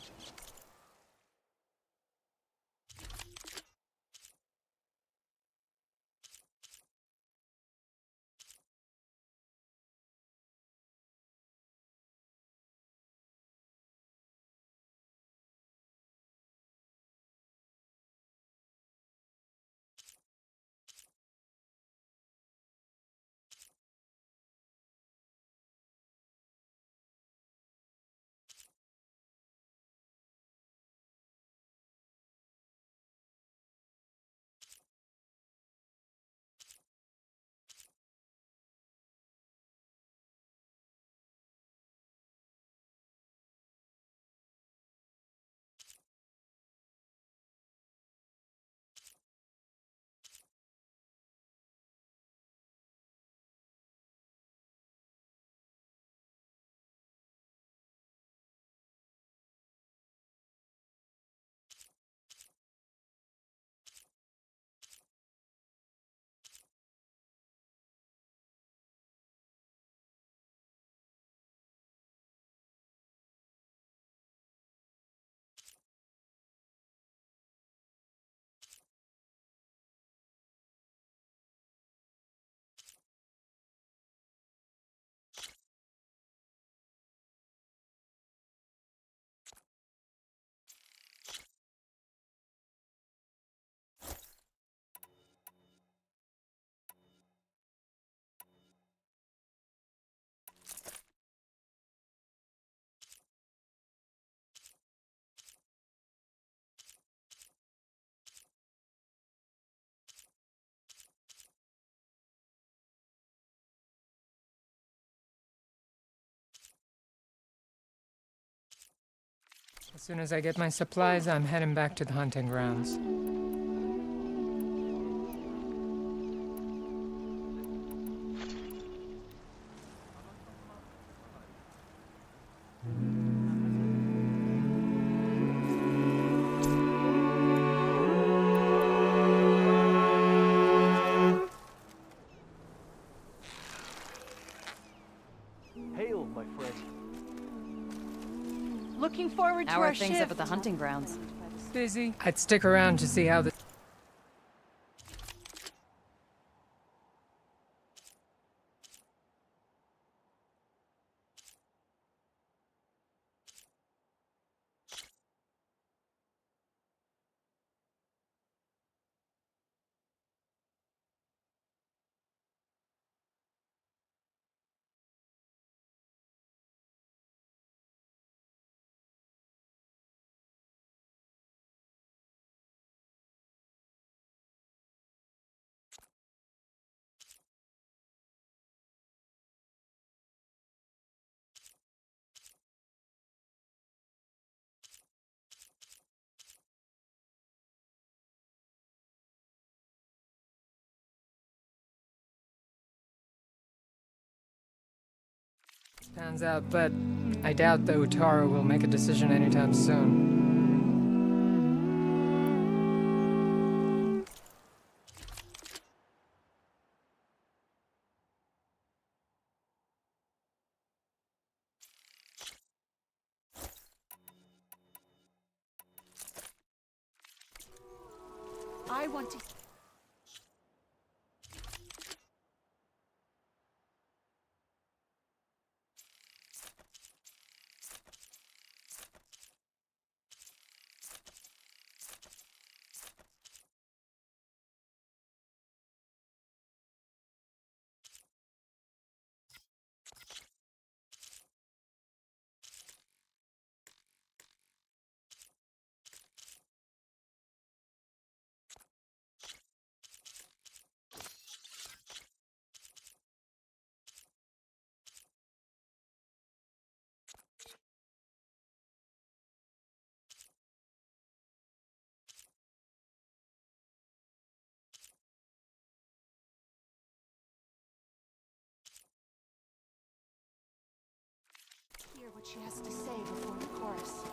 As soon as I get my supplies, I'm heading back to the hunting grounds. Hail, my friend. Looking forward to How our are things shift. up at the hunting grounds? Busy. I'd stick around to see how the pans out, but I doubt the Utaru will make a decision anytime soon. I want to... hear what she has to say before the chorus.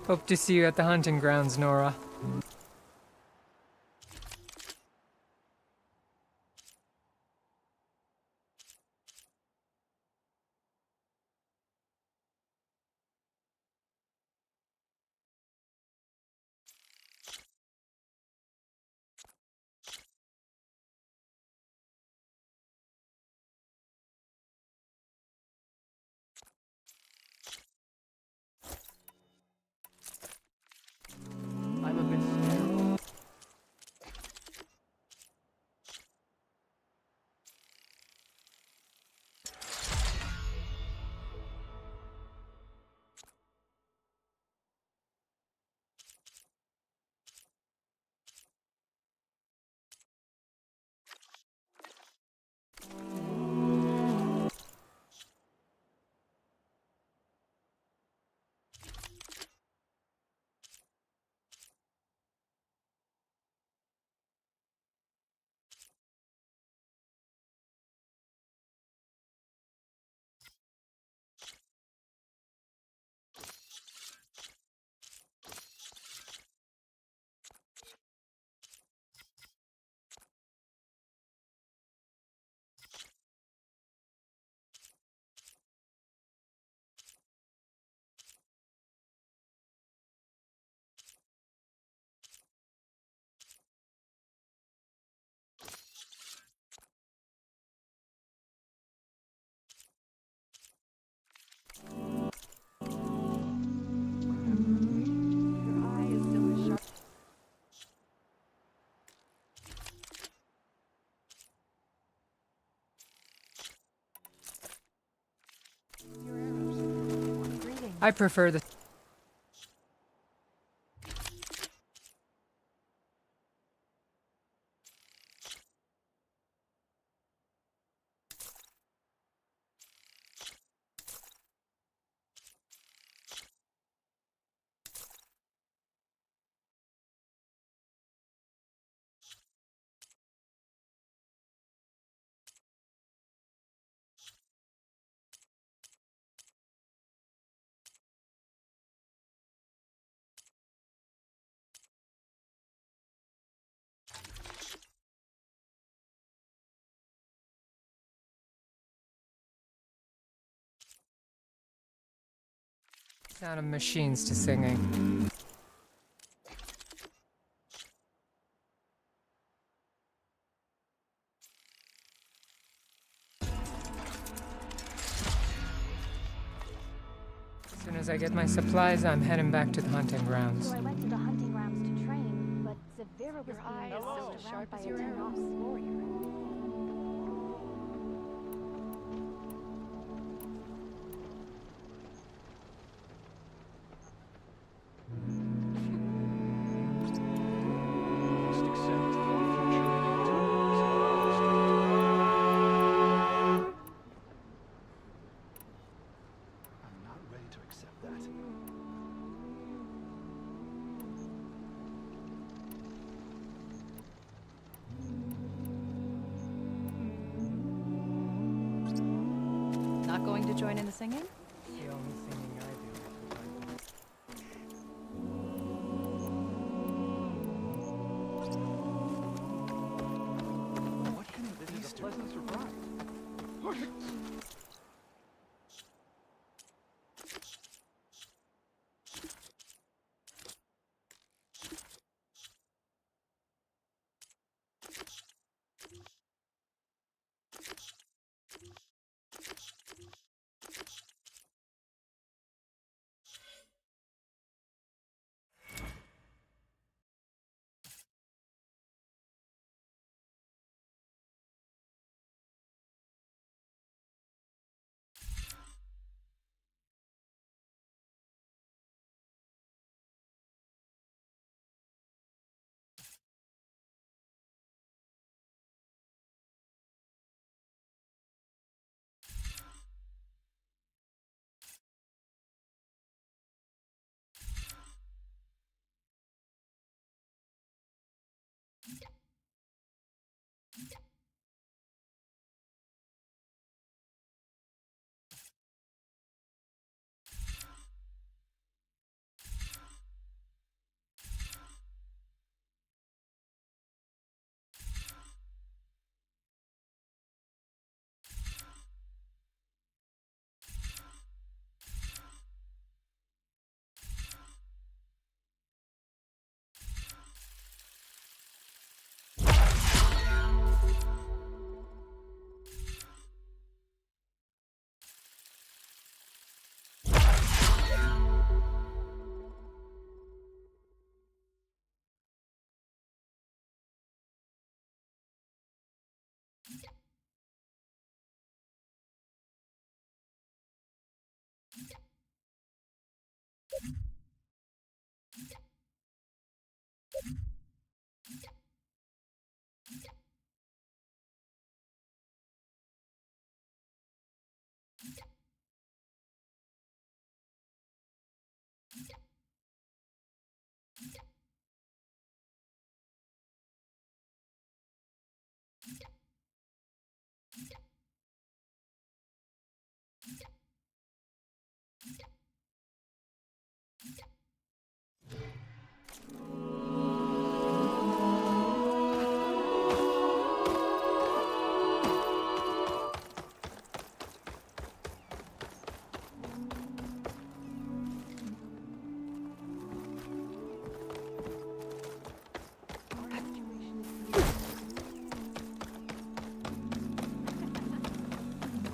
Hope to see you at the hunting grounds, Nora. I'm a bit scared. I prefer the... sound of machines to singing. As soon as I get my supplies, I'm heading back to the hunting grounds. So I went to the hunting grounds to train, but Severa was being bossed around by a Tanox warrior. Must accept for future returns. I'm not ready to accept that. Not going to join in the singing? The only singing I do is What kind of this is a pleasant surprise?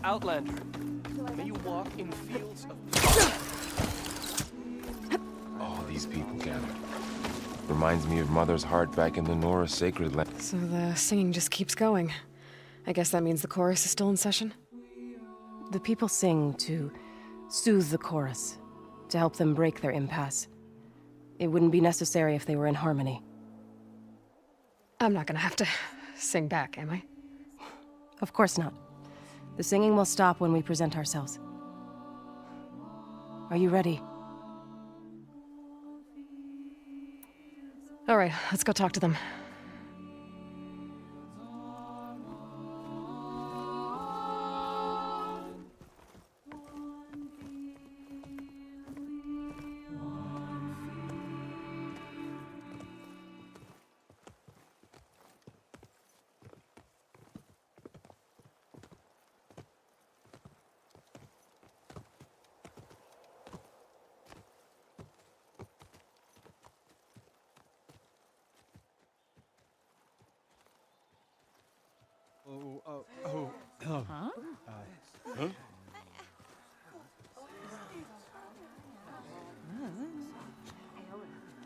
Outlander, may you walk in fields of... All these people gathered. Reminds me of Mother's heart back in the Nora sacred land. So the singing just keeps going. I guess that means the chorus is still in session? The people sing to soothe the chorus, to help them break their impasse. It wouldn't be necessary if they were in harmony. I'm not gonna have to sing back, am I? Of course not. The singing will stop when we present ourselves. Are you ready? All right, let's go talk to them.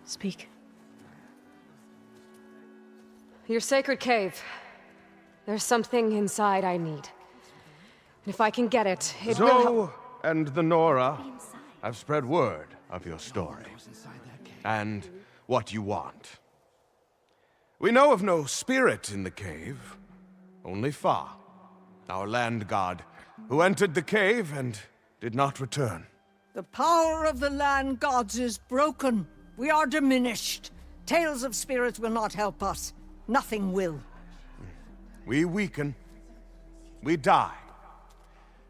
Speak. Your sacred cave. There's something inside I need. And if I can get it, it will help. Zoe and the Nora have spread word of your story. And what you want. We know of no spirit in the cave. Only Fa, our land god, who entered the cave and did not return. The power of the land gods is broken. We are diminished. Tales of spirits will not help us. Nothing will. We weaken. We die.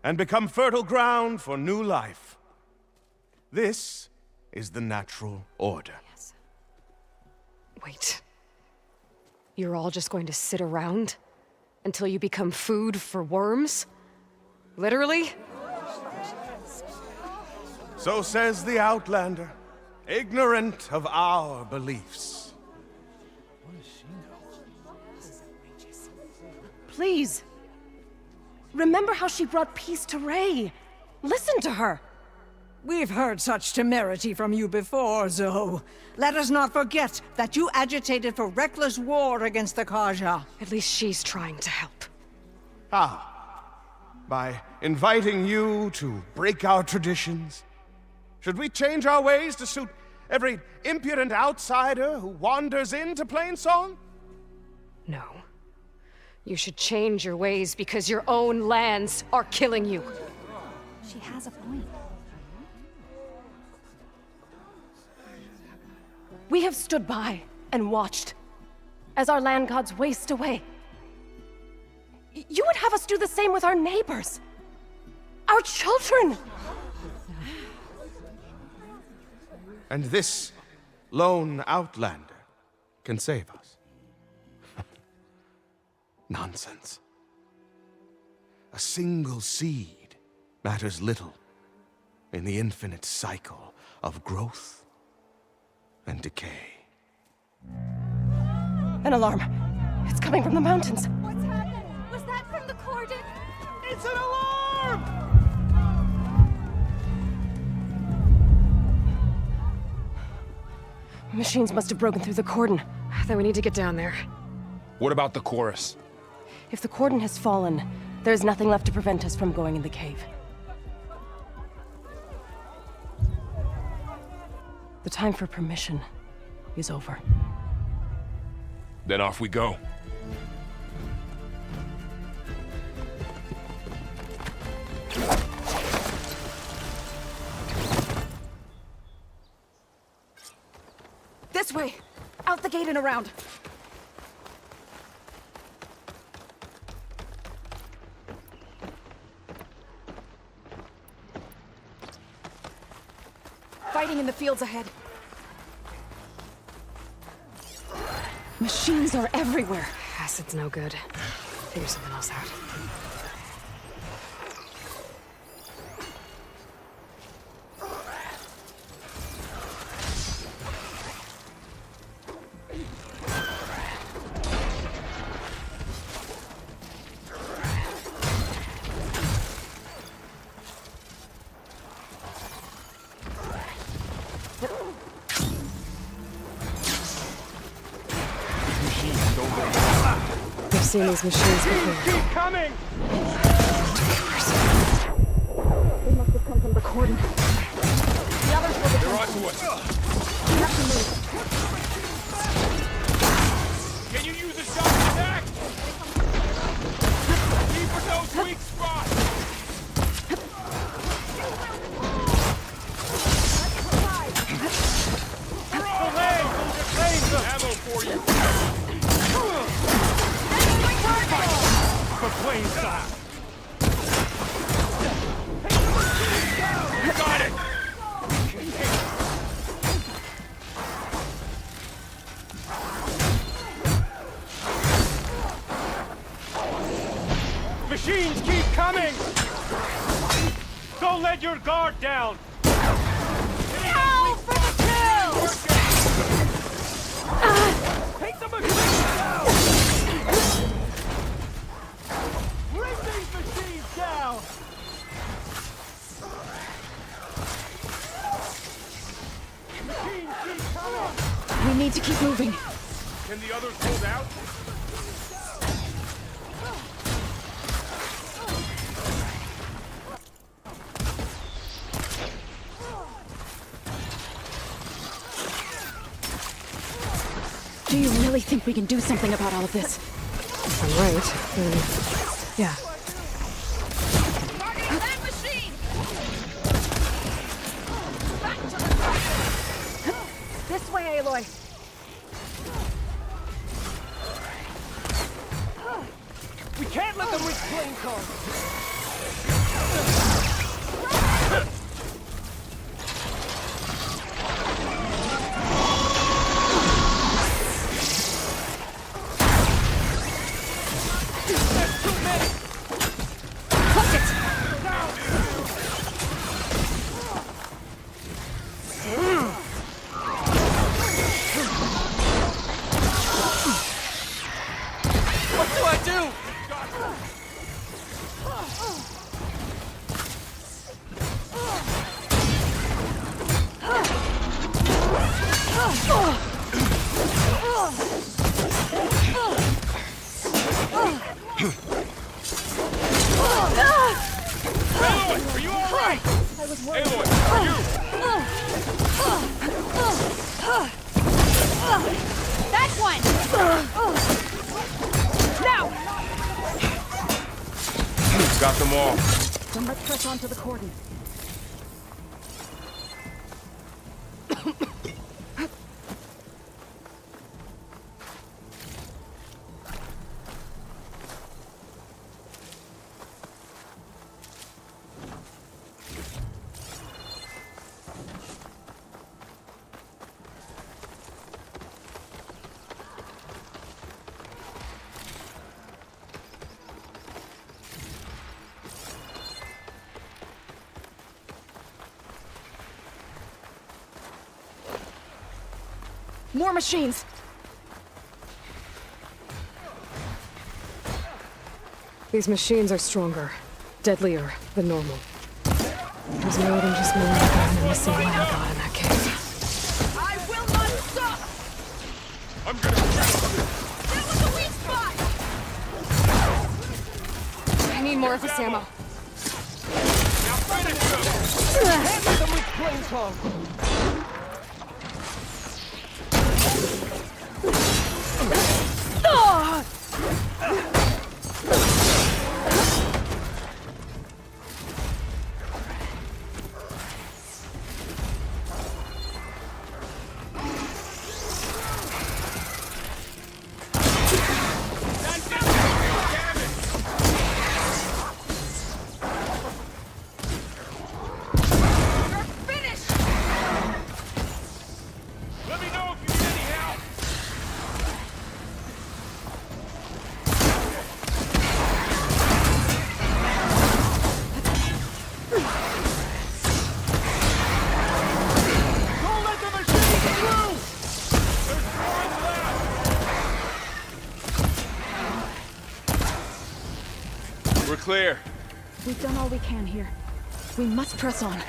And become fertile ground for new life. This is the natural order. Yes. Wait. You're all just going to sit around until you become food for worms? Literally? So says the Outlander, ignorant of our beliefs. Please. Remember how she brought peace to Ray. Listen to her. We've heard such temerity from you before, Zoe. Let us not forget that you agitated for reckless war against the Kaja. At least she's trying to help. How? By inviting you to break our traditions? Should we change our ways to suit every impudent outsider who wanders into Plainsong? No. You should change your ways because your own lands are killing you. She has a point. We have stood by and watched as our land gods waste away. You would have us do the same with our neighbors, our children. And this lone Outlander can save us. Nonsense. A single seed matters little in the infinite cycle of growth and decay. An alarm. It's coming from the mountains. What's happened? Was that from the cordon? It's an alarm! Machines must have broken through the cordon. Then we need to get down there. What about the chorus? If the cordon has fallen, there's nothing left to prevent us from going in the cave. The time for permission is over. Then off we go. This way! Out the gate and around! Fighting in the fields ahead. Machines are everywhere. Acid's no good. Figure something else out. seen these machines before. Keep coming! They must have come from the cordon. The others will They're onto us. We have to move. Can you use a shock attack? Keep with those weak spots! Ammo for you! For plain style! Got it! Machines keep coming! Don't let your guard down! Now for the kills! Take the machines down! Bring these machines down! Machines keep coming! We need to keep moving. Can the others hold out? Do you really think we can do something about all of this? If I'm right, then... yeah. This way, Aloy. We can't let them reach plane cars! Aloy, are you all right? I was worried. Aloy, are you? That one! Now! Got them all. Then let's press on to the cordon. More machines! These machines are stronger, deadlier than normal. There's more than just more gun and the same way I got in that cave. I will not stop! I'm gonna... That was a weak spot! I need more of this ammo. Now finish them! Can't let them reach plane cars! Let me know if you need any help! Don't let the machines through! There's one left! We're clear. We've done all we can here. We must press on.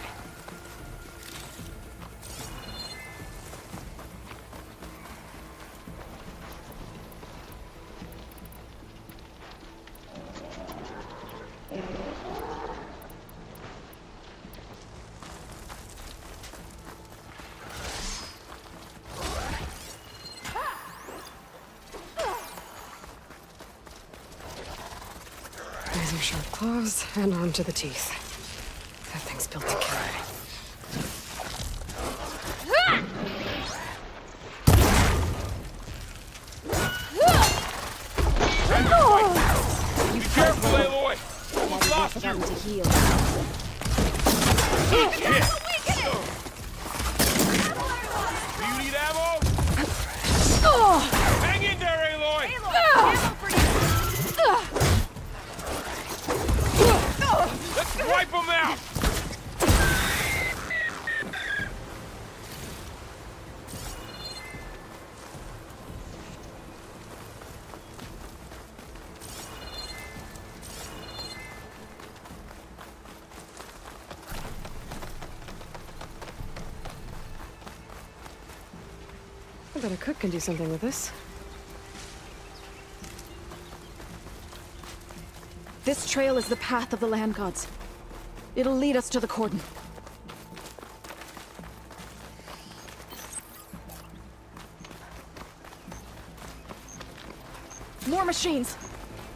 Razor-sharp claws and armed to the teeth. That thing's built to kill. Be careful, Aloy! We've lost you! To heal. Do you need ammo? Hang in there, Aloy! Let's wipe them out! I bet a cook can do something with this. This trail is the path of the land gods. It'll lead us to the cordon. More machines!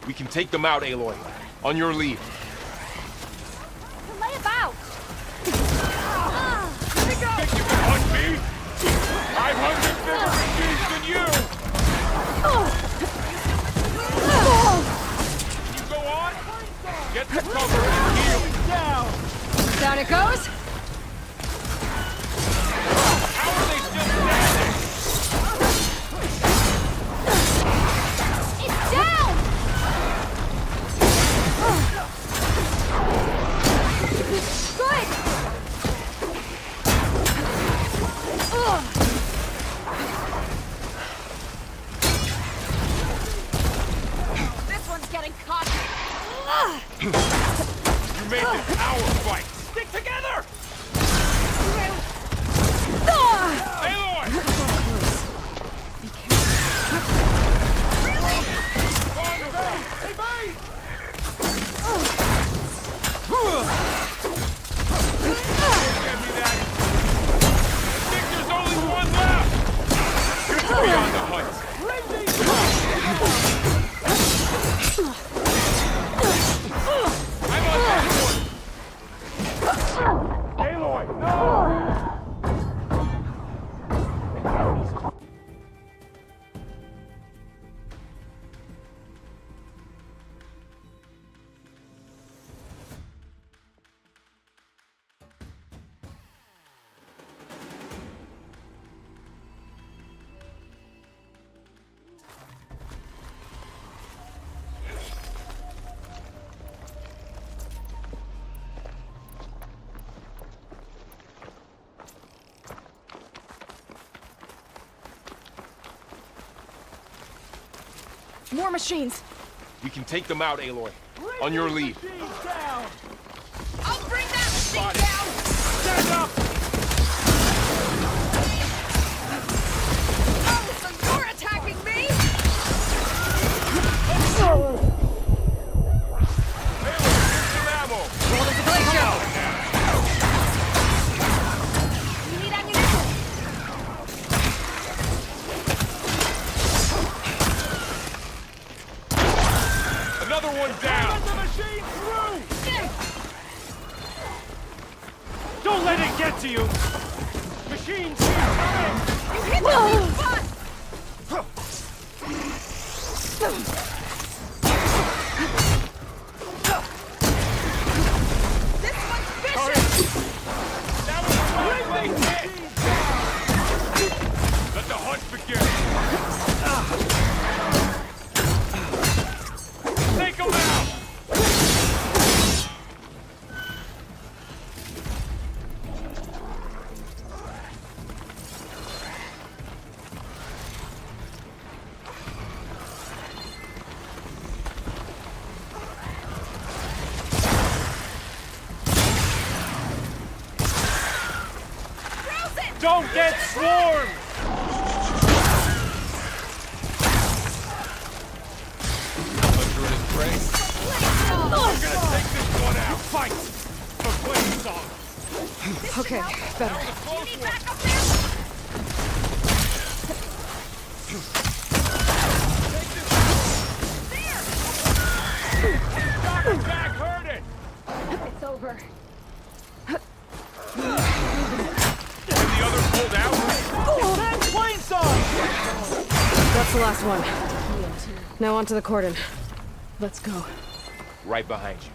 We can take them out, Aloy. On your lead. Lay about! Think you can hunt me? 500 bigger machines than you! You go on? Get the cover and heal! Down! Down it goes! How are they still standing? It's down! Good! This one's getting caught. You made this our fight! Stick together! Aloy! Hey, mate! Get me that! I think there's only one left! Good to be on the hunt! I'm on that one! Aloy, no! More machines! We can take them out, Aloy. On your lead. I'll bring that machine down! Stand up! Oh, so you're attacking me? Aloy, here's some ammo! You need ammunition? Another one down! Let the machine through! Don't let it get to you! Machines here! You hit the weak spot! This one's vicious! That was a right hit! Let the hunt begin! Take him out! Don't get swarmed! Under his brace. We're gonna take this one out! Fight! For Plain Song! Okay, better. You need backup there? That back hurt it! It's over. And the other pulled out? Plain song! That's the last one. Now onto the cordon. Let's go. Right behind you.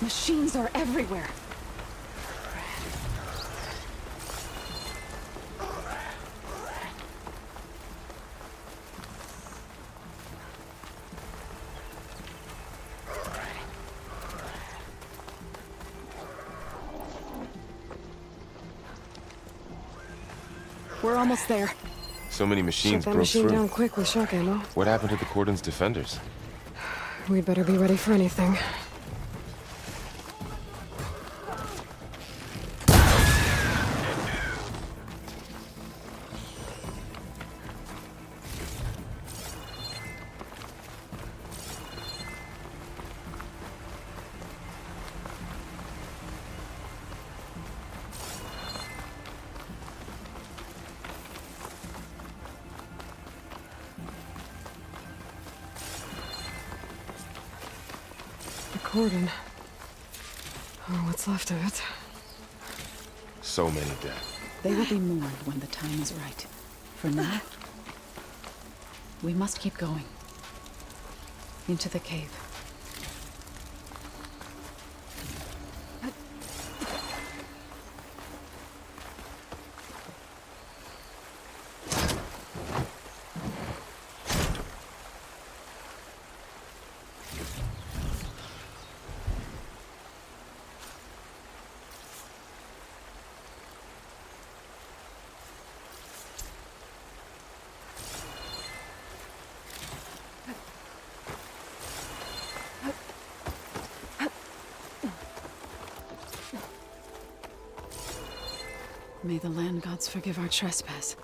Machines are everywhere. We're almost there. So many machines Shut that broke machine through. down quick with shock ammo. What happened to the cordon's defenders? We'd better be ready for anything. Cordon. Oh, what's left of it? So many dead. They will be mourned when the time is right. For now, we must keep going. Into the cave. May the land gods forgive our trespass.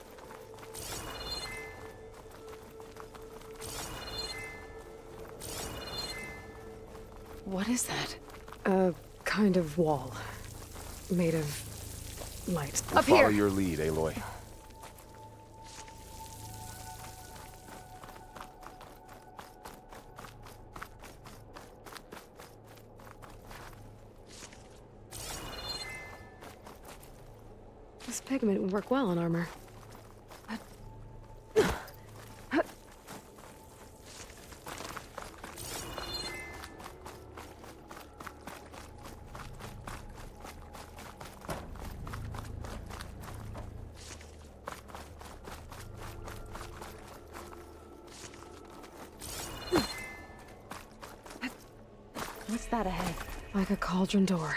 What is that? A kind of wall. Made of light. We'll Up follow here! your lead, Aloy. This pigment would work well on armor. What's that ahead? Like a cauldron door.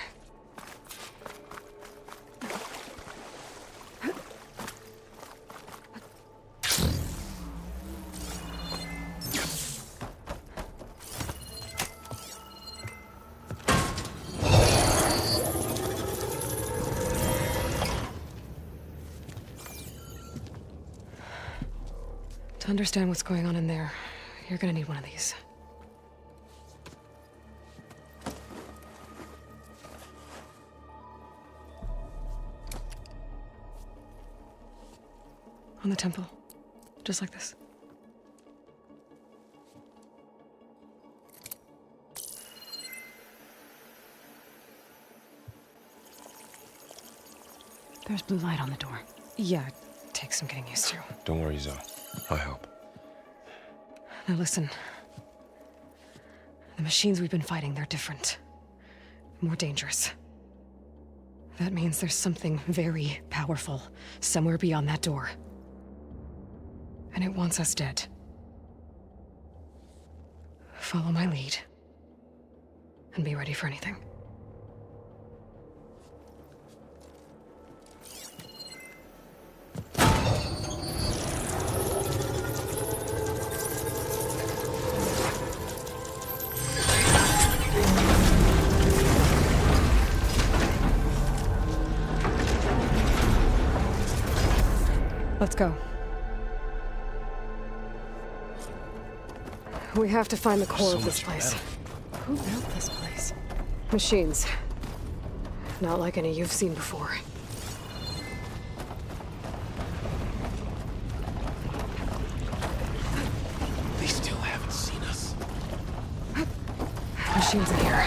To understand what's going on in there, you're gonna need one of these. On the temple. Just like this. There's blue light on the door. Yeah, it takes some getting used to. Don't worry, Zoe. I'll help. Now listen. The machines we've been fighting, they're different. More dangerous. That means there's something very powerful somewhere beyond that door. And it wants us dead. Follow my lead. And be ready for anything. Let's go. We have to find the core of this place. Who built this place? Machines. Not like any you've seen before. They still haven't seen us. Machines in here.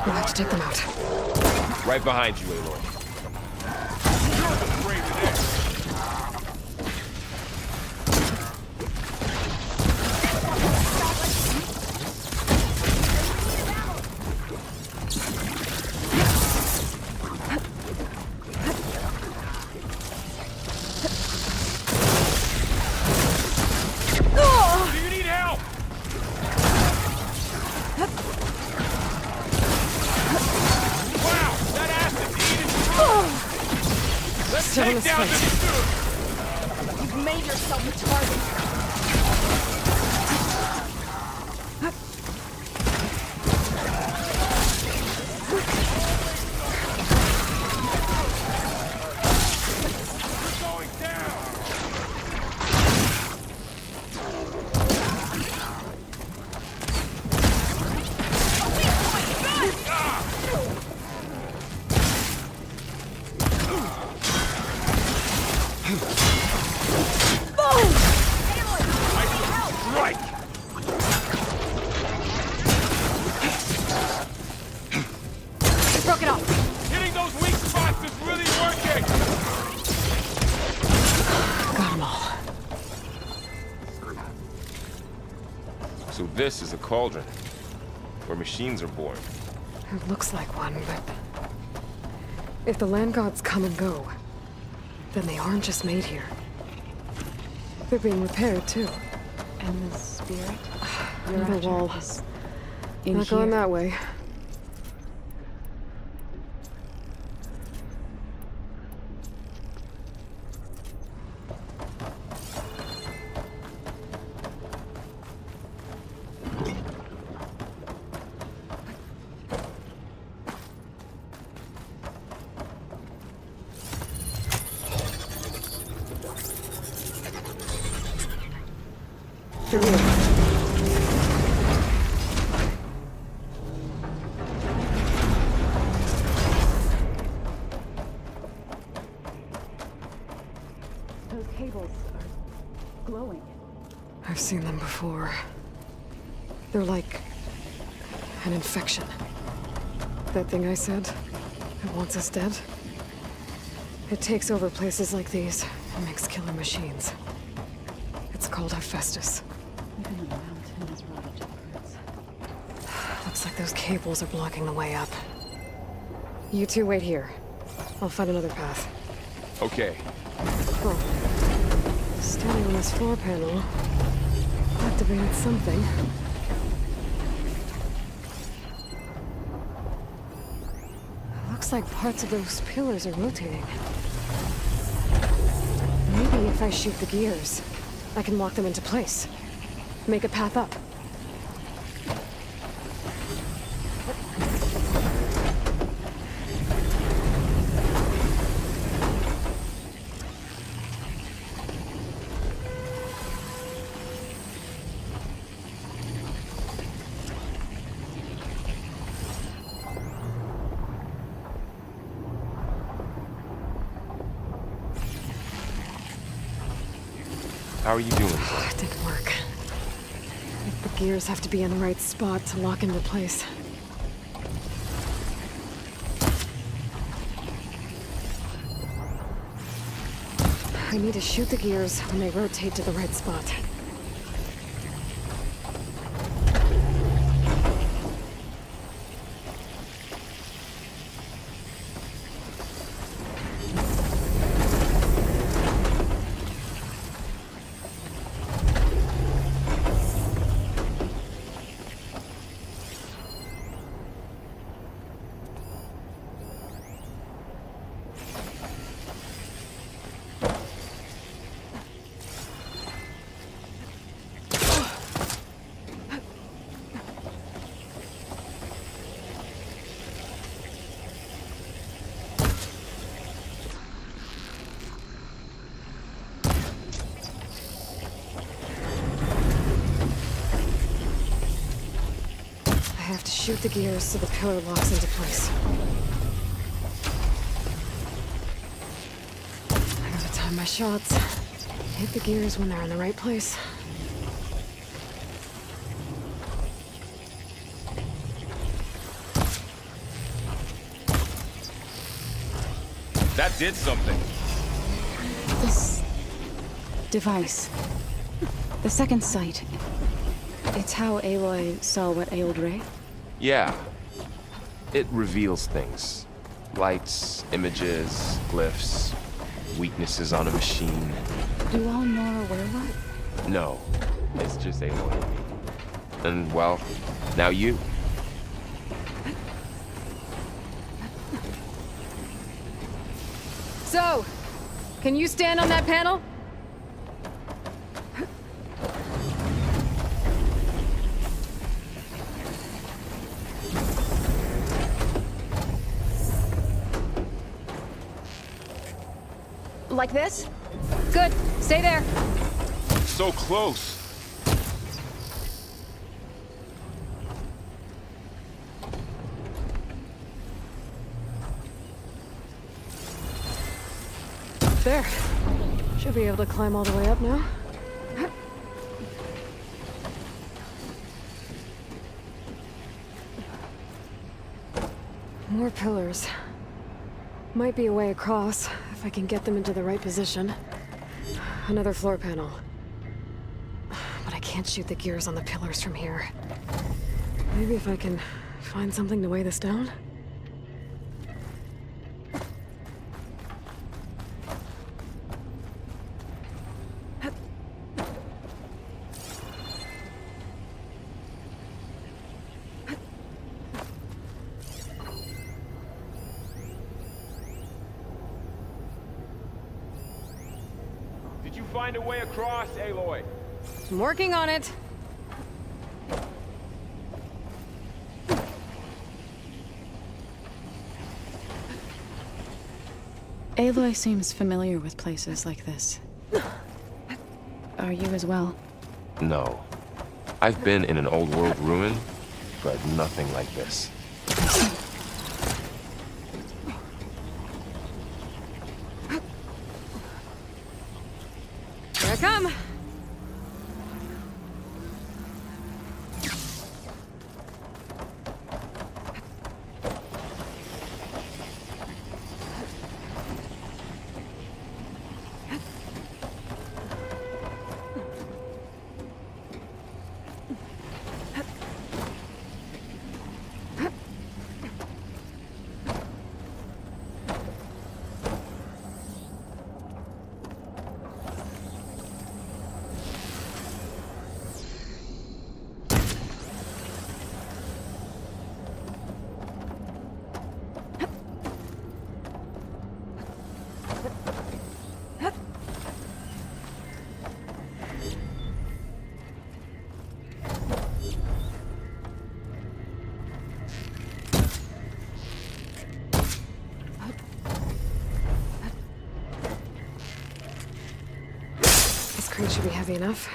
We'll have to take them out. Right behind you, Aloy. Do you need help? Wow, that acid heat is strong. Let's Still in take this down fight. this dude. You've made yourself a target. Going down. Right. Broke it off. Hitting those weak spots is really working. Got them all. So this is a cauldron, where machines are born. It looks like one, but... if the land gods come and go, then they aren't just made here. They're being repaired, too. And the spirit? Another wall. In Not going here. that way. Through here. Those cables are glowing. I've seen them before. They're like an infection. That thing I said, it wants us dead. It takes over places like these and makes killer machines. It's called Hephaestus. Even the mountain is rotted to the roots. Looks like those cables are blocking the way up. You two wait here. I'll find another path. Okay. Oh. Standing on this floor panel activated something. Looks like parts of those pillars are rotating. Maybe if I shoot the gears, I can lock them into place. Make a path up. How are you doing? It didn't work. The gears have to be in the right spot to lock into place. I need to shoot the gears when they rotate to the right spot. to shoot the gears so the pillar locks into place. I gotta time my shots. Hit the gears when they're in the right place. That did something. This device. The second sight. It's how Aloy saw what ailed Ray? Yeah. It reveals things. Lights, images, glyphs, weaknesses on a machine. Do all Nora wear that? No. It's just Aloy. And, well, now you. So, can you stand on that panel? Like this? Good. Stay there. So close. There. Should be able to climb all the way up now. More pillars. Might be a way across, if I can get them into the right position. Another floor panel. But I can't shoot the gears on the pillars from here. Maybe if I can find something to weigh this down? Did you find a way across, Aloy? I'm working on it. Aloy seems familiar with places like this. Are you as well? No. I've been in an old world ruin, but nothing like this. Here I come. This crate should be heavy enough.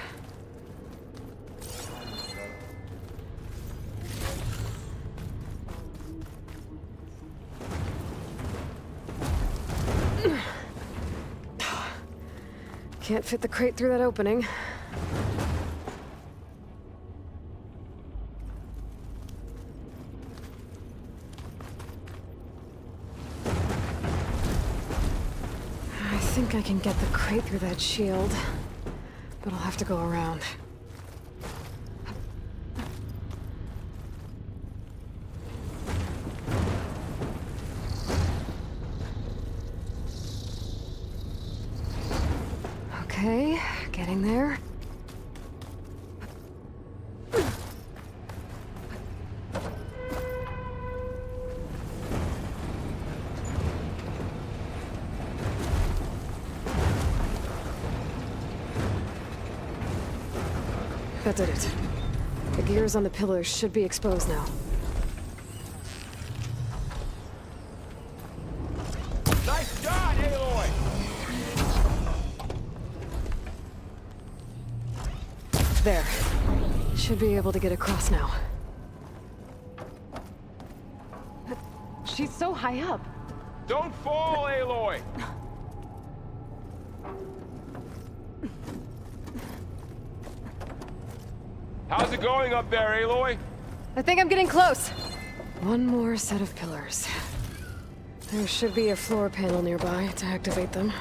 Can't fit the crate through that opening. I think I can get the crate through that shield, but I'll have to go around. Okay, getting there. That did it. The gears on the pillars should be exposed now. Nice shot, Aloy! There. Should be able to get across now. She's so high up. Don't fall, Aloy! How's it going up there, Aloy? I think I'm getting close. One more set of pillars. There should be a floor panel nearby to activate them.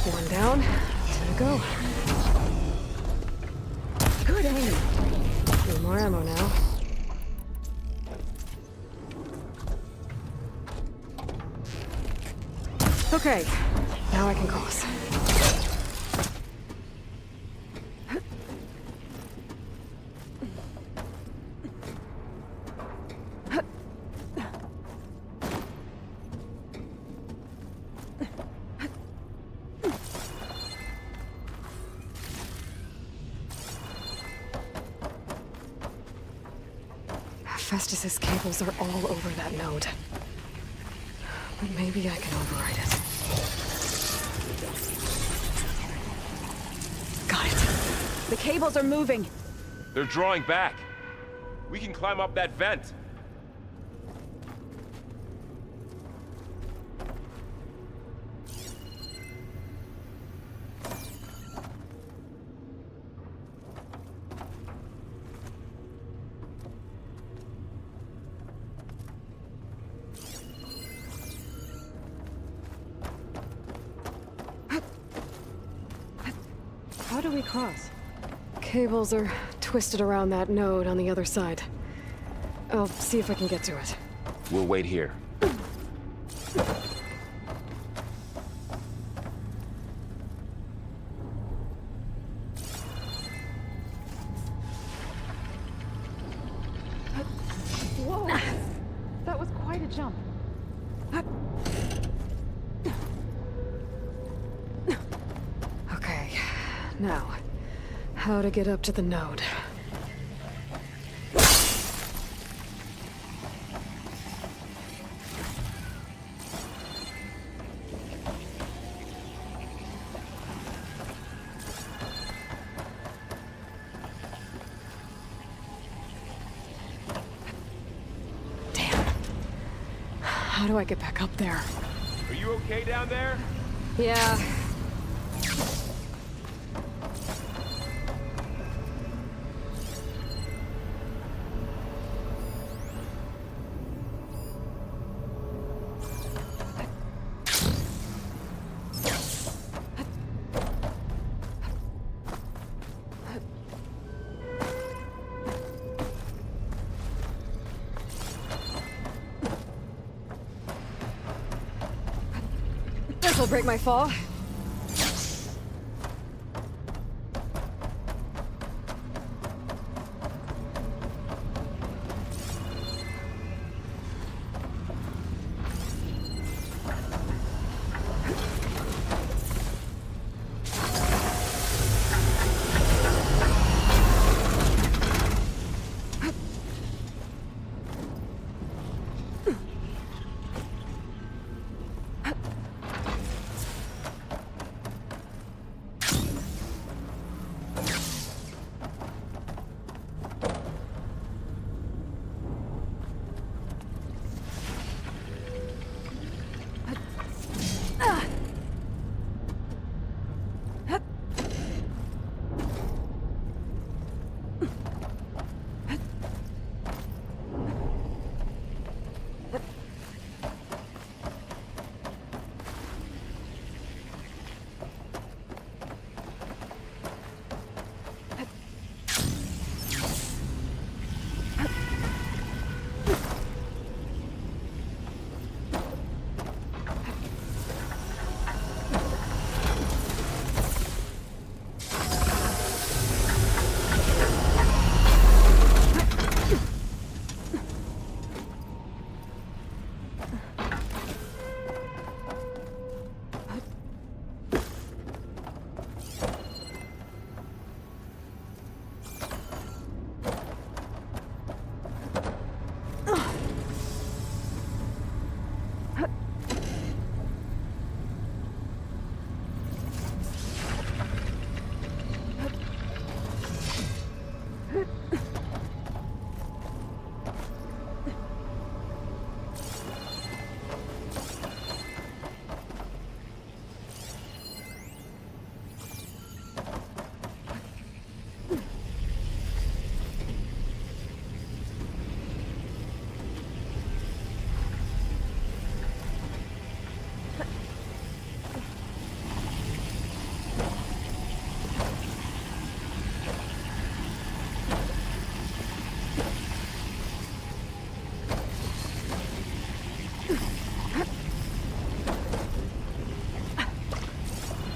One down, two to go. Good aim. Need more ammo now. Okay, now I can cross. Festus's cables are all over that node. But maybe I can override it. Got it. The cables are moving. They're drawing back. We can climb up that vent. How do we cross? Cables are twisted around that node on the other side. I'll see if I can get to it. We'll wait here. Whoa! That was quite a jump. Okay, now, how to get up to the node. How do I get back up there? Are you okay down there? Yeah. This'll break my fall.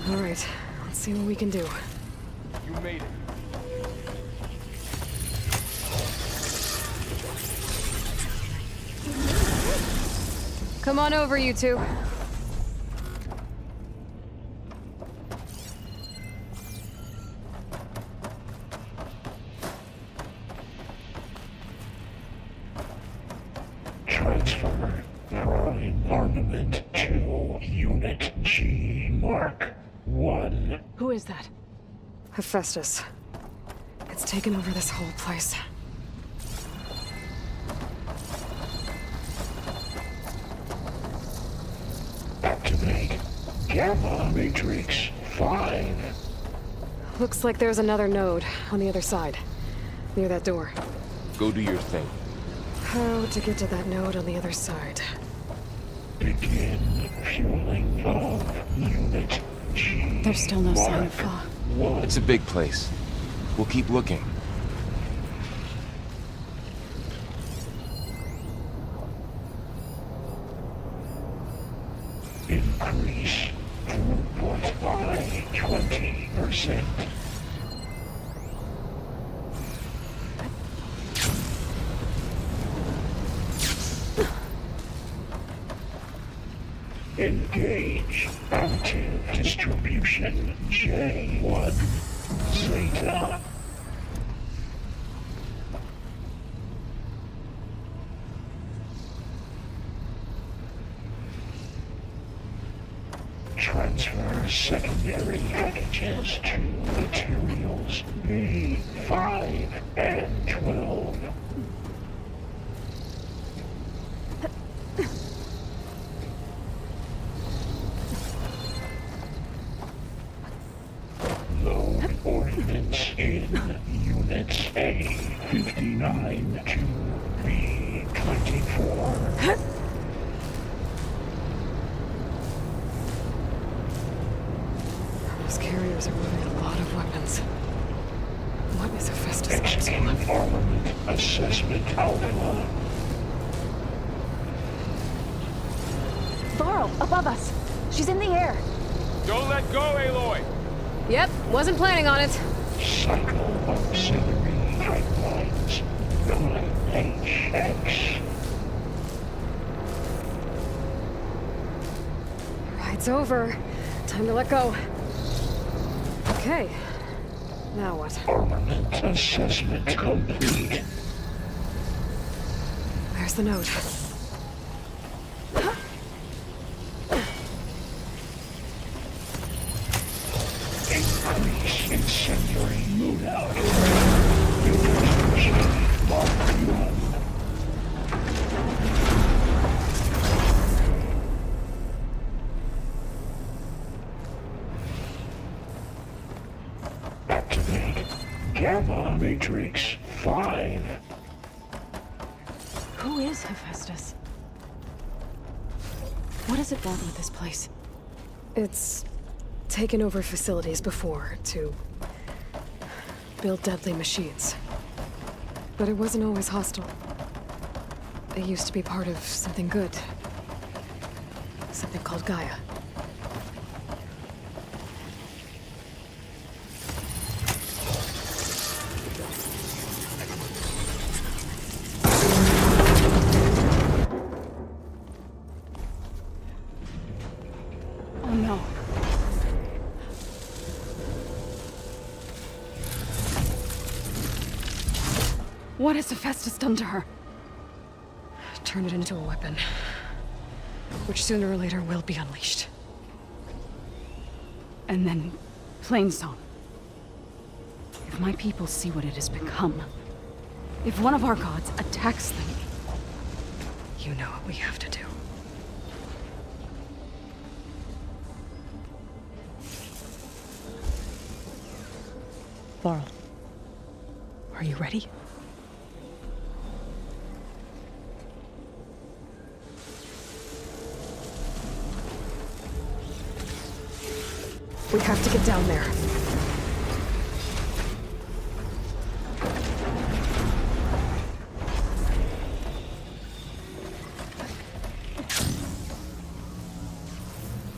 All right, let's see what we can do. You made it. Come on over, you two. Transfer prime armament to Unit G Mark 1. Who is that? Hephaestus. It's taken over this whole place. Activate Gamma Matrix 5. Looks like there's another node on the other side, near that door. Go do your thing. How to get to that node on the other side? Begin fueling of Unit G. There's still no sign of Fa. It's a big place. We'll keep looking. Increase throughput by 20%. Engage active distribution J1 Zeta. Transfer secondary packages to materials B5 and 12. Load ordnance in Units A59 to B24. Those carriers are moving a lot of weapons. What is Hephaestus up to? Execute armament assessment alpha. Varl, above us. She's in the air. Don't let go, Aloy! Yep, wasn't planning on it. Cycle auxiliary pipelines 9HX. Ride's over. Time to let go. Okay. Now what? Armament assessment complete. There's the node. Increase incendiary loadout. Unit G Mark 1. Activate Gamma Matrix 5. Who is Hephaestus? What does it want with this place? It's taken over facilities before to build deadly machines. But it wasn't always hostile. It used to be part of something good. Something called Gaia. Oh no. What has Hephaestus done to her? Turn it into a weapon. which sooner or later will be unleashed. And then Plainsong. If my people see what it has become, if one of our gods attacks them, you know what we have to do. Laurel. Are you ready? We have to get down there.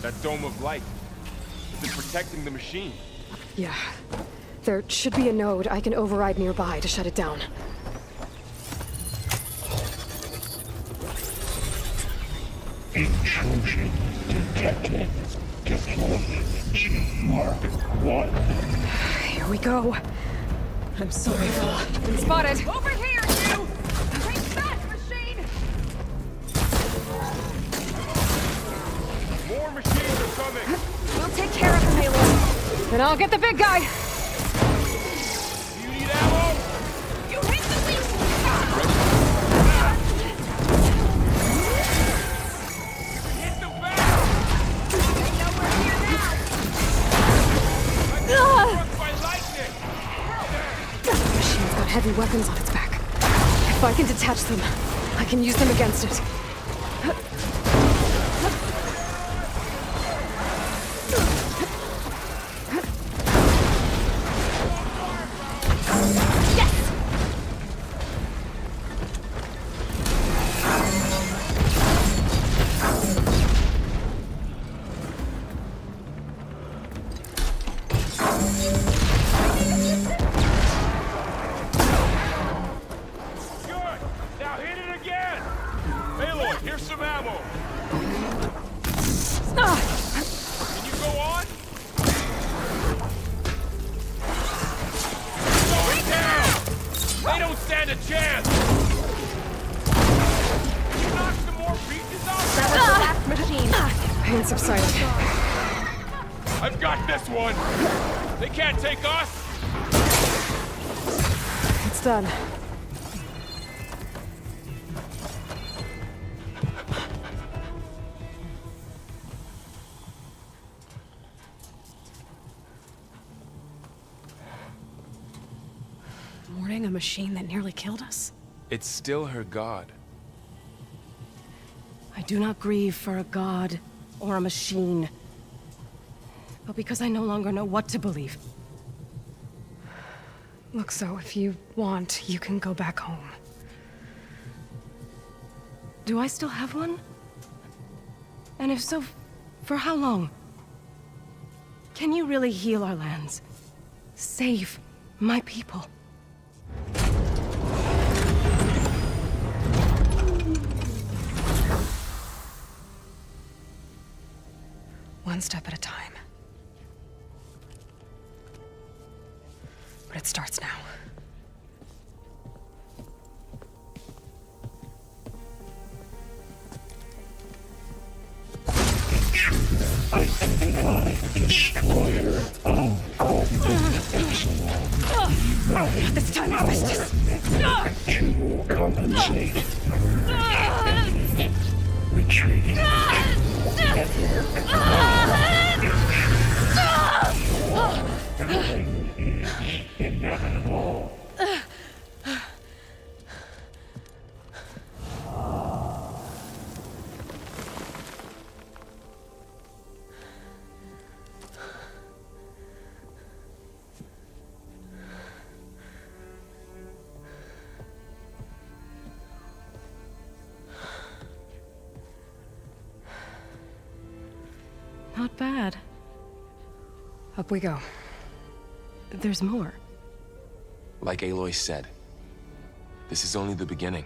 That dome of light. Is it protecting the machine? Yeah. There should be a node I can override nearby to shut it down. Intrusion detected. Deployment Mark 1. Here we go. I'm sorry, Vala. Been spotted. Over here, you! Take that, machine! More machines are coming! We'll take care of him, Aloy. Then I'll get the big guy! You need ammo? You hit the wheel! Hit the back! They know we're here now! Struck by lightning! The machine's got heavy weapons on its back. If I can detach them, I can use them against it. Good! Now hit it again! Aloy, here's some ammo! Can you go on? Going down! They don't stand a chance! Can you knock some more pieces off? That was the last machine. Pain subsided. I've got this one! They can't take us! It's done. Mourning a machine that nearly killed us? It's still her god. I do not grieve for a god or a machine, but because I no longer know what to believe. Look, so if you want, you can go back home. Do I still have one? And if so, for how long? Can you really heal our lands? Save my people? One step at a time. But it starts now. Destroyer of Epsilon. This time it's business. To compensate. Retreating. Everything is inevitable. Not bad. Up we go. There's more. Like Aloy said, this is only the beginning.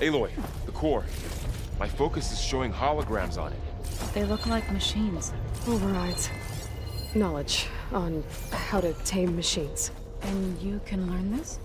Aloy, the core. My focus is showing holograms on it. They look like machines. Overrides. Knowledge on how to tame machines. And you can learn this?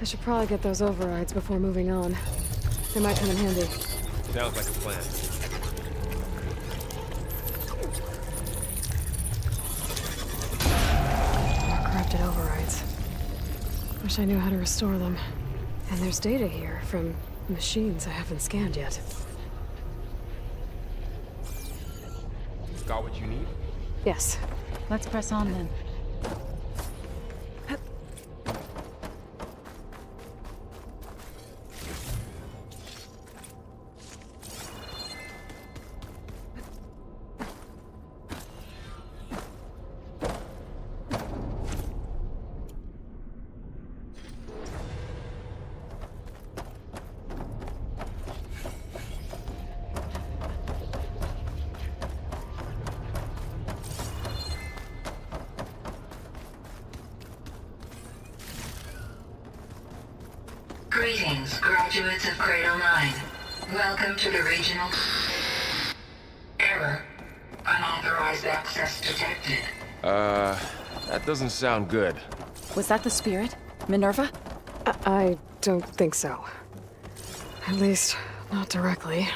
I should probably get those overrides before moving on. They might come in handy. Sounds like a plan. More corrupted overrides. Wish I knew how to restore them. And there's data here from machines I haven't scanned yet. Got what you need? Yes. Let's press on then. Greetings, graduates of Cradle 9. Welcome to the regional... Error. Unauthorized access detected. That doesn't sound good. Was that the spirit? Minerva? I don't think so. At least, not directly.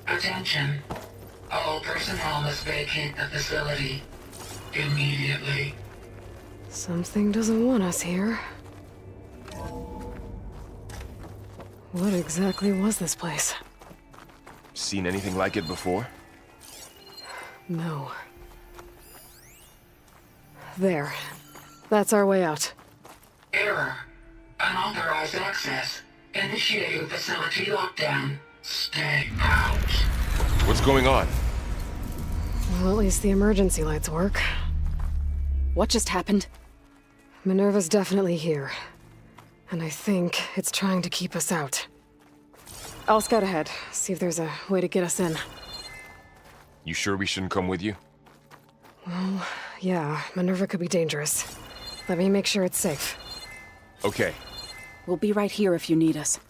Attention. All personnel must vacate the facility. Immediately. Something doesn't want us here. What exactly was this place? Seen anything like it before? No. There. That's our way out. Error. Unauthorized access. Initiating facility lockdown. Stay out. What's going on? Well, at least the emergency lights work. What just happened? Minerva's definitely here. And I think it's trying to keep us out. I'll scout ahead, see if there's a way to get us in. You sure we shouldn't come with you? Well, yeah, Minerva could be dangerous. Let me make sure it's safe. Okay. We'll be right here if you need us.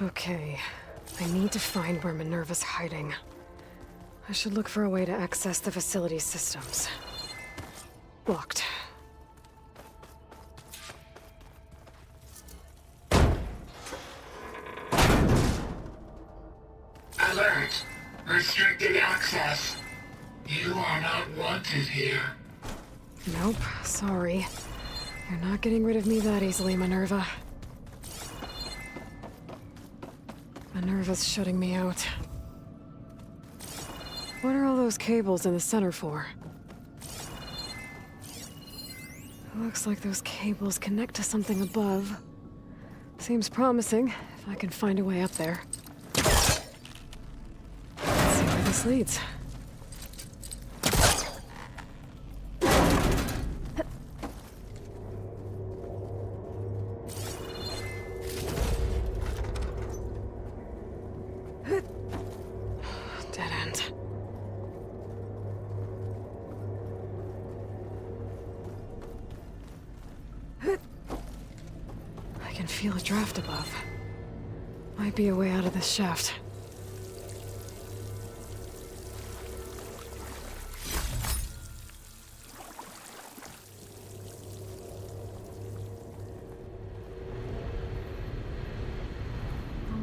Okay, I need to find where Minerva's hiding. I should look for a way to access the facility's systems. Locked. Alert. Restricted access. You are not wanted here. Nope, sorry. You're not getting rid of me that easily, Minerva. Minerva's shutting me out. What are all those cables in the center for? Looks like those cables connect to something above. Seems promising, if I can find a way up there. Let's see where this leads. Dead end. I can feel a draft above. Might be a way out of this shaft.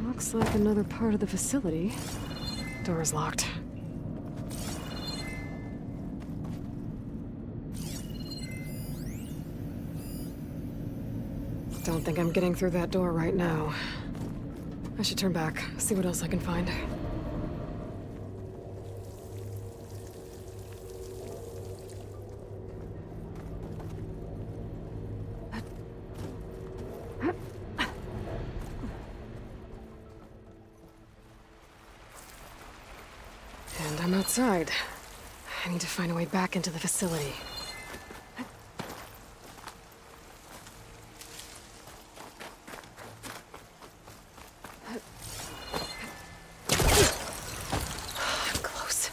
Looks like another part of the facility. Door's locked. Don't think I'm getting through that door right now. I should turn back, see what else I can find. And I'm outside. I need to find a way back into the facility. Close.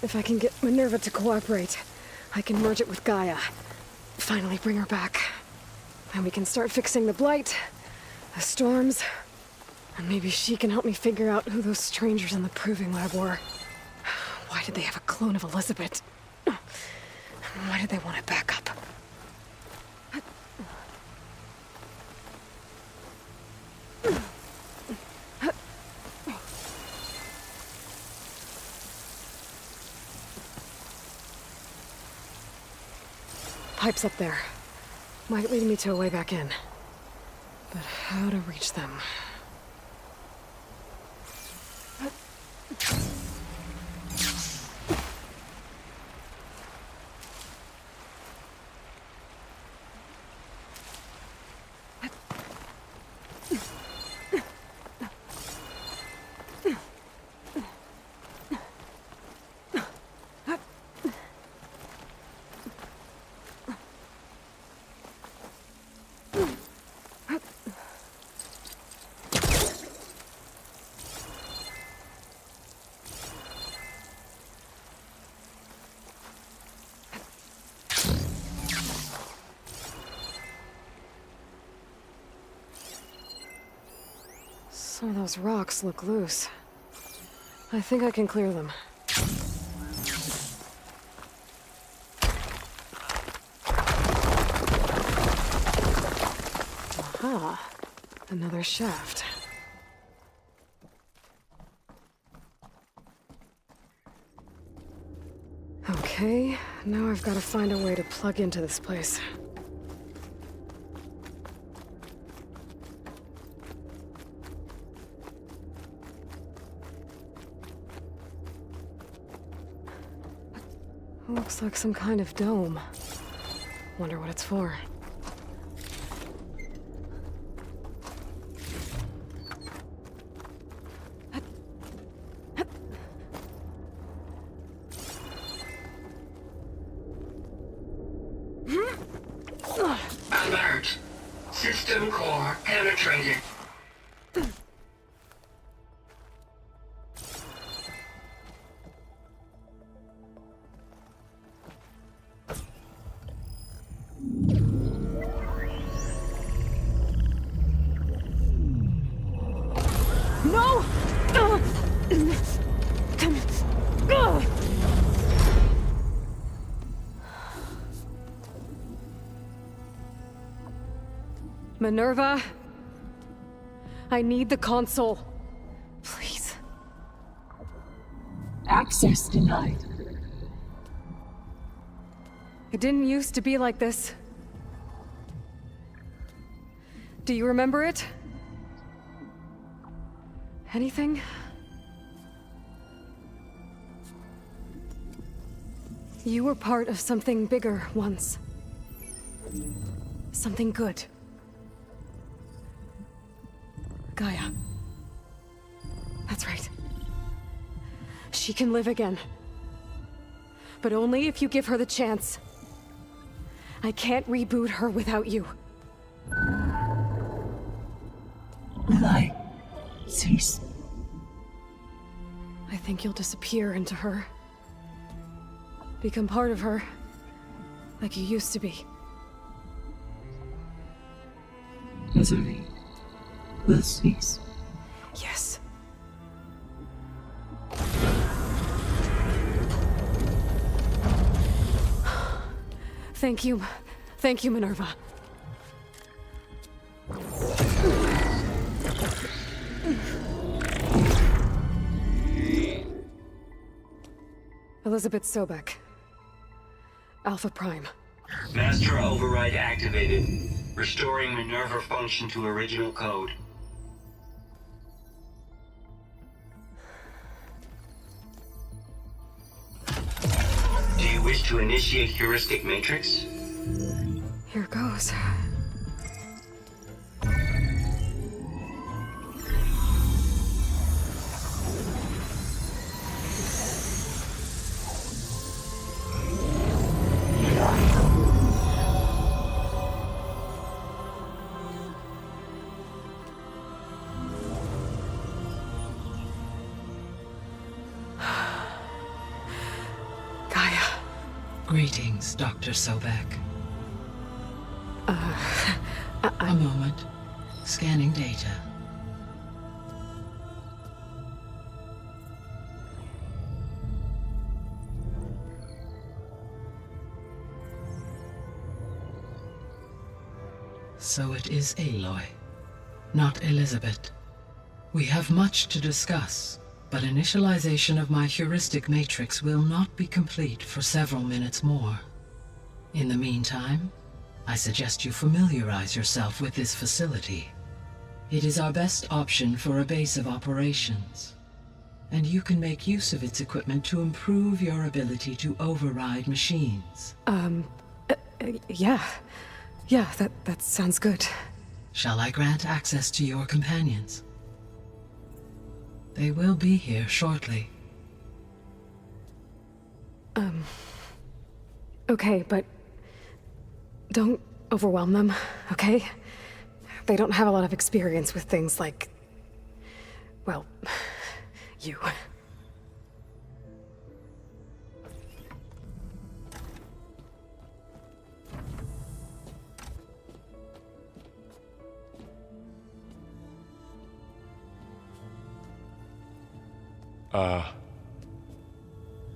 If I can get Minerva to cooperate, I can merge it with Gaia. Finally bring her back. Then we can start fixing the Blight, the storms, and maybe she can help me figure out who those strangers in the Proving Lab were. Why did they have a clone of Elizabeth? And why did they want it back up? Pipes up there. Might lead me to a way back in. But how to reach them? Some of those rocks look loose. I think I can clear them. Aha! Another shaft. Okay, now I've got to find a way to plug into this place. Looks like some kind of dome. Wonder what it's for. Alert. System core penetrated. No! Minerva, I need the console. Please. Access denied. It didn't used to be like this. Do you remember it? Anything? You were part of something bigger once. Something good. Gaia. That's right. She can live again. But only if you give her the chance. I can't reboot her without you. Light. Cease. I think you'll disappear into her. Become part of her. Like you used to be. Azuri. will cease. Yes. Thank you. Thank you, Minerva. Elizabeth Sobek. Alpha Prime. Master override activated. Restoring Minerva function to original code. Do you wish to initiate heuristic matrix? Here goes. Greetings, Dr. Sobek. A moment. Scanning data. So it is Aloy, not Elizabeth. We have much to discuss. But initialization of my heuristic matrix will not be complete for several minutes more. In the meantime, I suggest you familiarize yourself with this facility. It is our best option for a base of operations, and you can make use of its equipment to improve your ability to override machines. Yeah. Yeah, that sounds good. Shall I grant access to your companions? They will be here shortly. Okay, but don't overwhelm them, okay? They don't have a lot of experience with things like, well, you.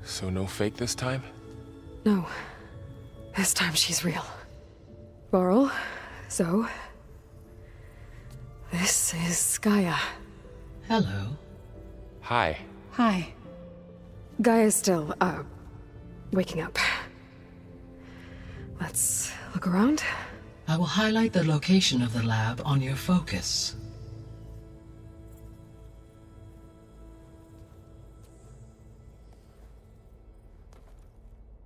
So no fake this time? No. This time she's real. Varl, Zoe. This is Gaia. Hello. Hi. Hi. Gaia's still, waking up. Let's look around. I will highlight the location of the lab on your focus.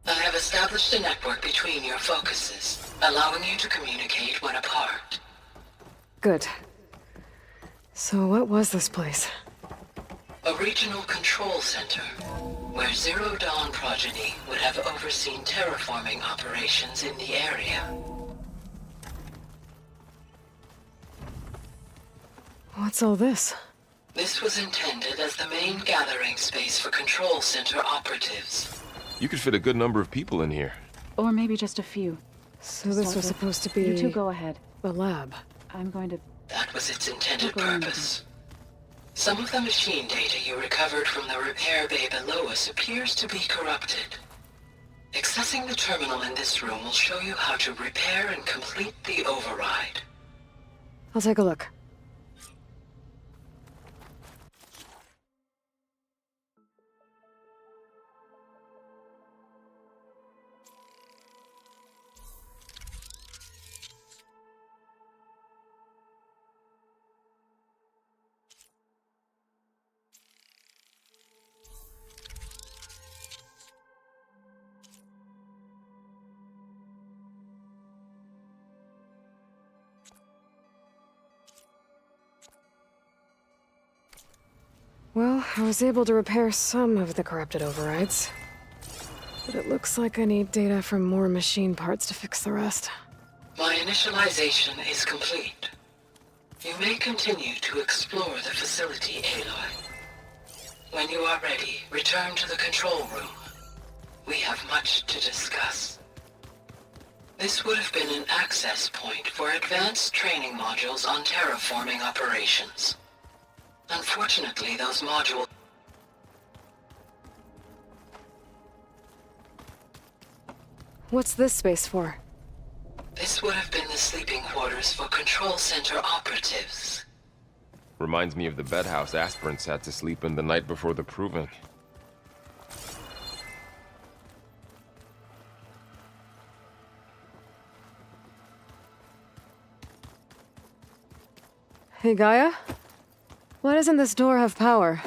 I have established a network between your focuses, allowing you to communicate when apart. Good. So what was this place? A regional control center, where Zero Dawn progeny would have overseen terraforming operations in the area. What's all this? This was intended as the main gathering space for control center operatives. You could fit a good number of people in here. Or maybe just a few. So this was supposed to be... You two go ahead. The lab. I'm going to... That was its intended purpose. Some of the machine data you recovered from the repair bay below us appears to be corrupted. Accessing the terminal in this room will show you how to repair and complete the override. I'll take a look. Well, I was able to repair some of the corrupted overrides. But it looks like I need data from more machine parts to fix the rest. My initialization is complete. You may continue to explore the facility, Aloy. When you are ready, return to the control room. We have much to discuss. This would have been an access point for advanced training modules on terraforming operations. Unfortunately, those modules... What's this space for? This would have been the sleeping quarters for control center operatives. Reminds me of the bedhouse aspirants had to sleep in the night before the proving. Hey, Gaia? Why doesn't this door have power?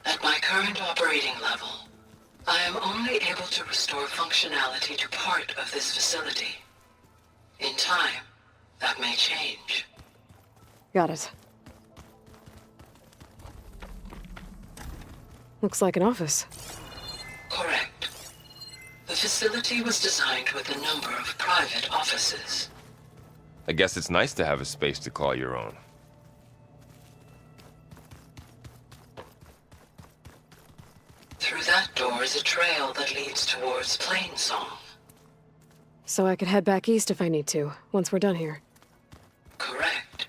At my current operating level, I am only able to restore functionality to part of this facility. In time, that may change. Got it. Looks like an office. Correct. The facility was designed with a number of private offices. I guess it's nice to have a space to call your own. Through that door is a trail that leads towards Plainsong. So I could head back east if I need to, once we're done here. Correct.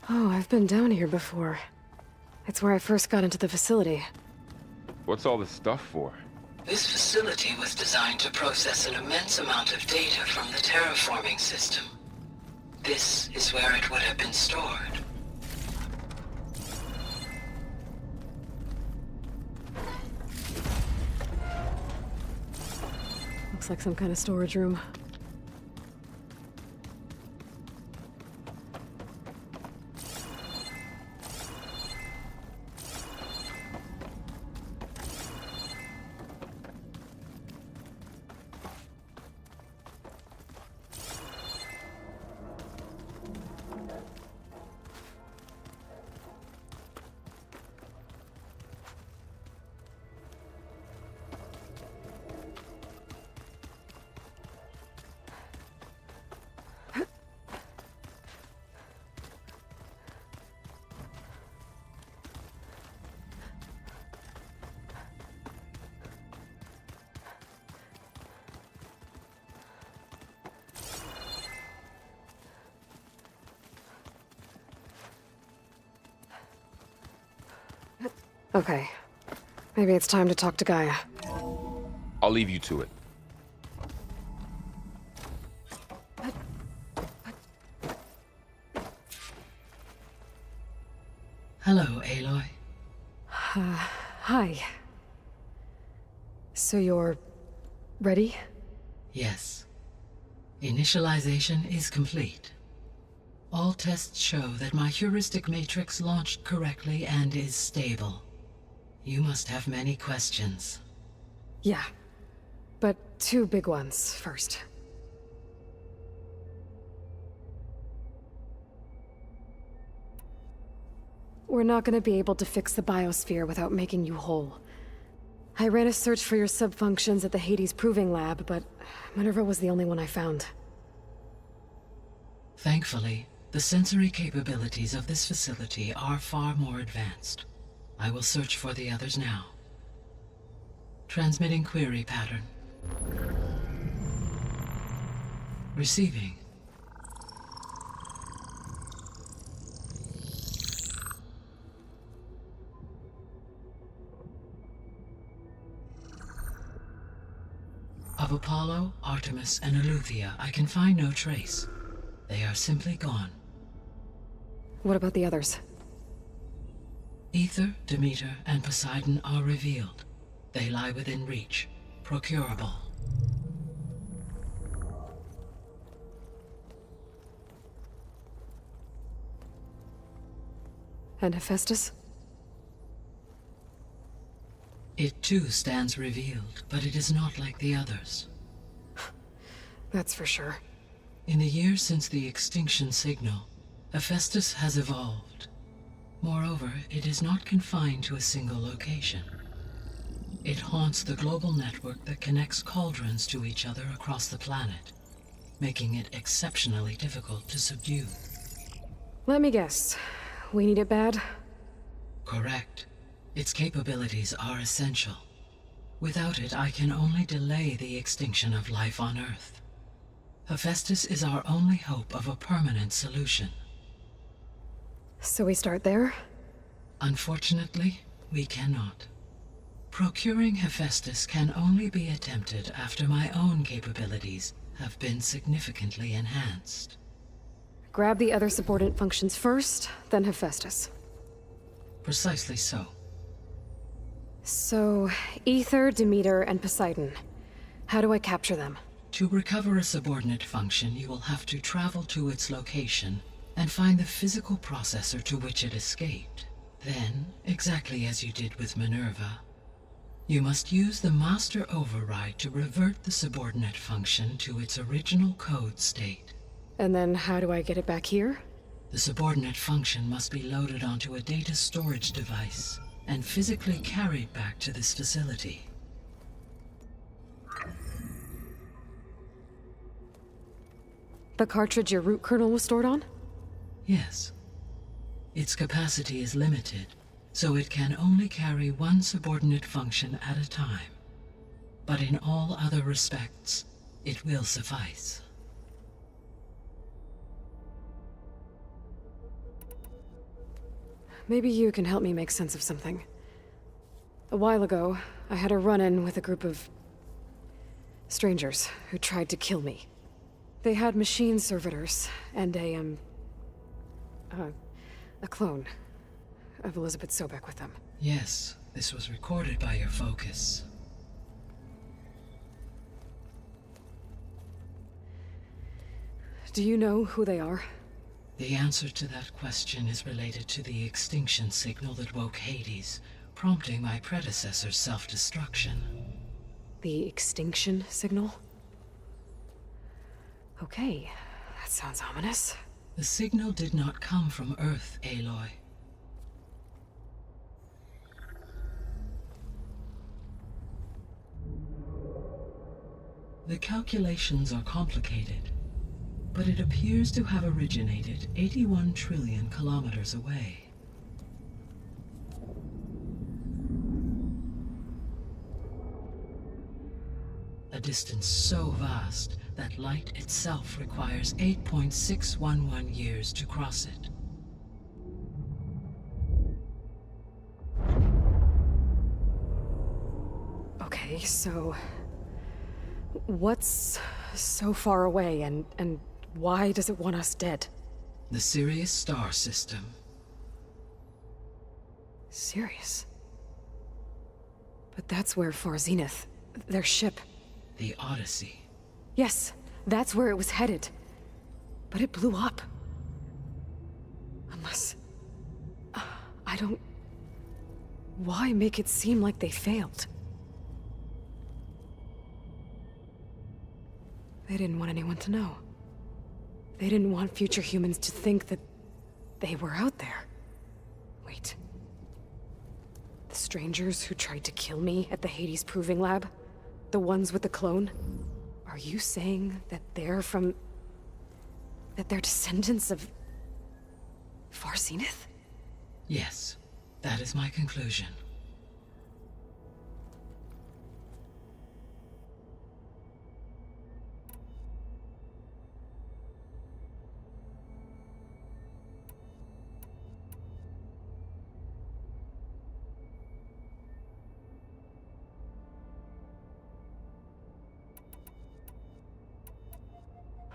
Oh, I've been down here before. It's where I first got into the facility. What's all this stuff for? This facility was designed to process an immense amount of data from the terraforming system. This is where it would have been stored. Looks like some kind of storage room. Okay. Maybe it's time to talk to Gaia. I'll leave you to it. Hello, Aloy. Hi. So you're... ready? Yes. Initialization is complete. All tests show that my heuristic matrix launched correctly and is stable. You must have many questions. Yeah. But two big ones first. We're not gonna be able to fix the biosphere without making you whole. I ran a search for your subfunctions at the Hades Proving Lab, but Minerva was the only one I found. Thankfully, the sensory capabilities of this facility are far more advanced. I will search for the others now. Transmitting query pattern. Receiving. Of Apollo, Artemis, and Eleuthia, I can find no trace. They are simply gone. What about the others? Ether, Demeter, and Poseidon are revealed. They lie within reach, procurable. And Hephaestus? It too stands revealed, but it is not like the others. That's for sure. In the years since the extinction signal, Hephaestus has evolved. Moreover, it is not confined to a single location. It haunts the global network that connects cauldrons to each other across the planet, making it exceptionally difficult to subdue. Let me guess. We need it bad? Correct. Its capabilities are essential. Without it, I can only delay the extinction of life on Earth. Hephaestus is our only hope of a permanent solution. So we start there? Unfortunately, we cannot. Procuring Hephaestus can only be attempted after my own capabilities have been significantly enhanced. Grab the other subordinate functions first, then Hephaestus. Precisely so. So, Aether, Demeter, and Poseidon. How do I capture them? To recover a subordinate function, you will have to travel to its location and find the physical processor to which it escaped. Then, exactly as you did with Minerva, you must use the master override to revert the subordinate function to its original code state. And then how do I get it back here? The subordinate function must be loaded onto a data storage device and physically carried back to this facility. The cartridge your root kernel was stored on? Yes. Its capacity is limited, so it can only carry one subordinate function at a time. But in all other respects, it will suffice. Maybe you can help me make sense of something. A while ago, I had a run-in with a group of strangers who tried to kill me. They had machine servitors and a clone of Elizabeth Sobek with them. Yes, this was recorded by your focus. Do you know who they are? The answer to that question is related to the extinction signal that woke Hades, prompting my predecessor's self-destruction. The extinction signal? Okay, that sounds ominous. The signal did not come from Earth, Aloy. The calculations are complicated, but it appears to have originated 81 trillion kilometers away. A distance so vast that light itself requires 8.611 years to cross it. Okay, so what's so far away and why does it want us dead? The Sirius star system. Sirius? But that's where Far Zenith, their ship... The Odyssey. Yes, that's where it was headed. But it blew up. Unless... I don't... Why make it seem like they failed? They didn't want anyone to know. They didn't want future humans to think that they were out there. Wait. The strangers who tried to kill me at the Hades Proving Lab? The ones with the clone? Are you saying that they're from... that they're descendants of... Far Zenith? Yes, that is my conclusion.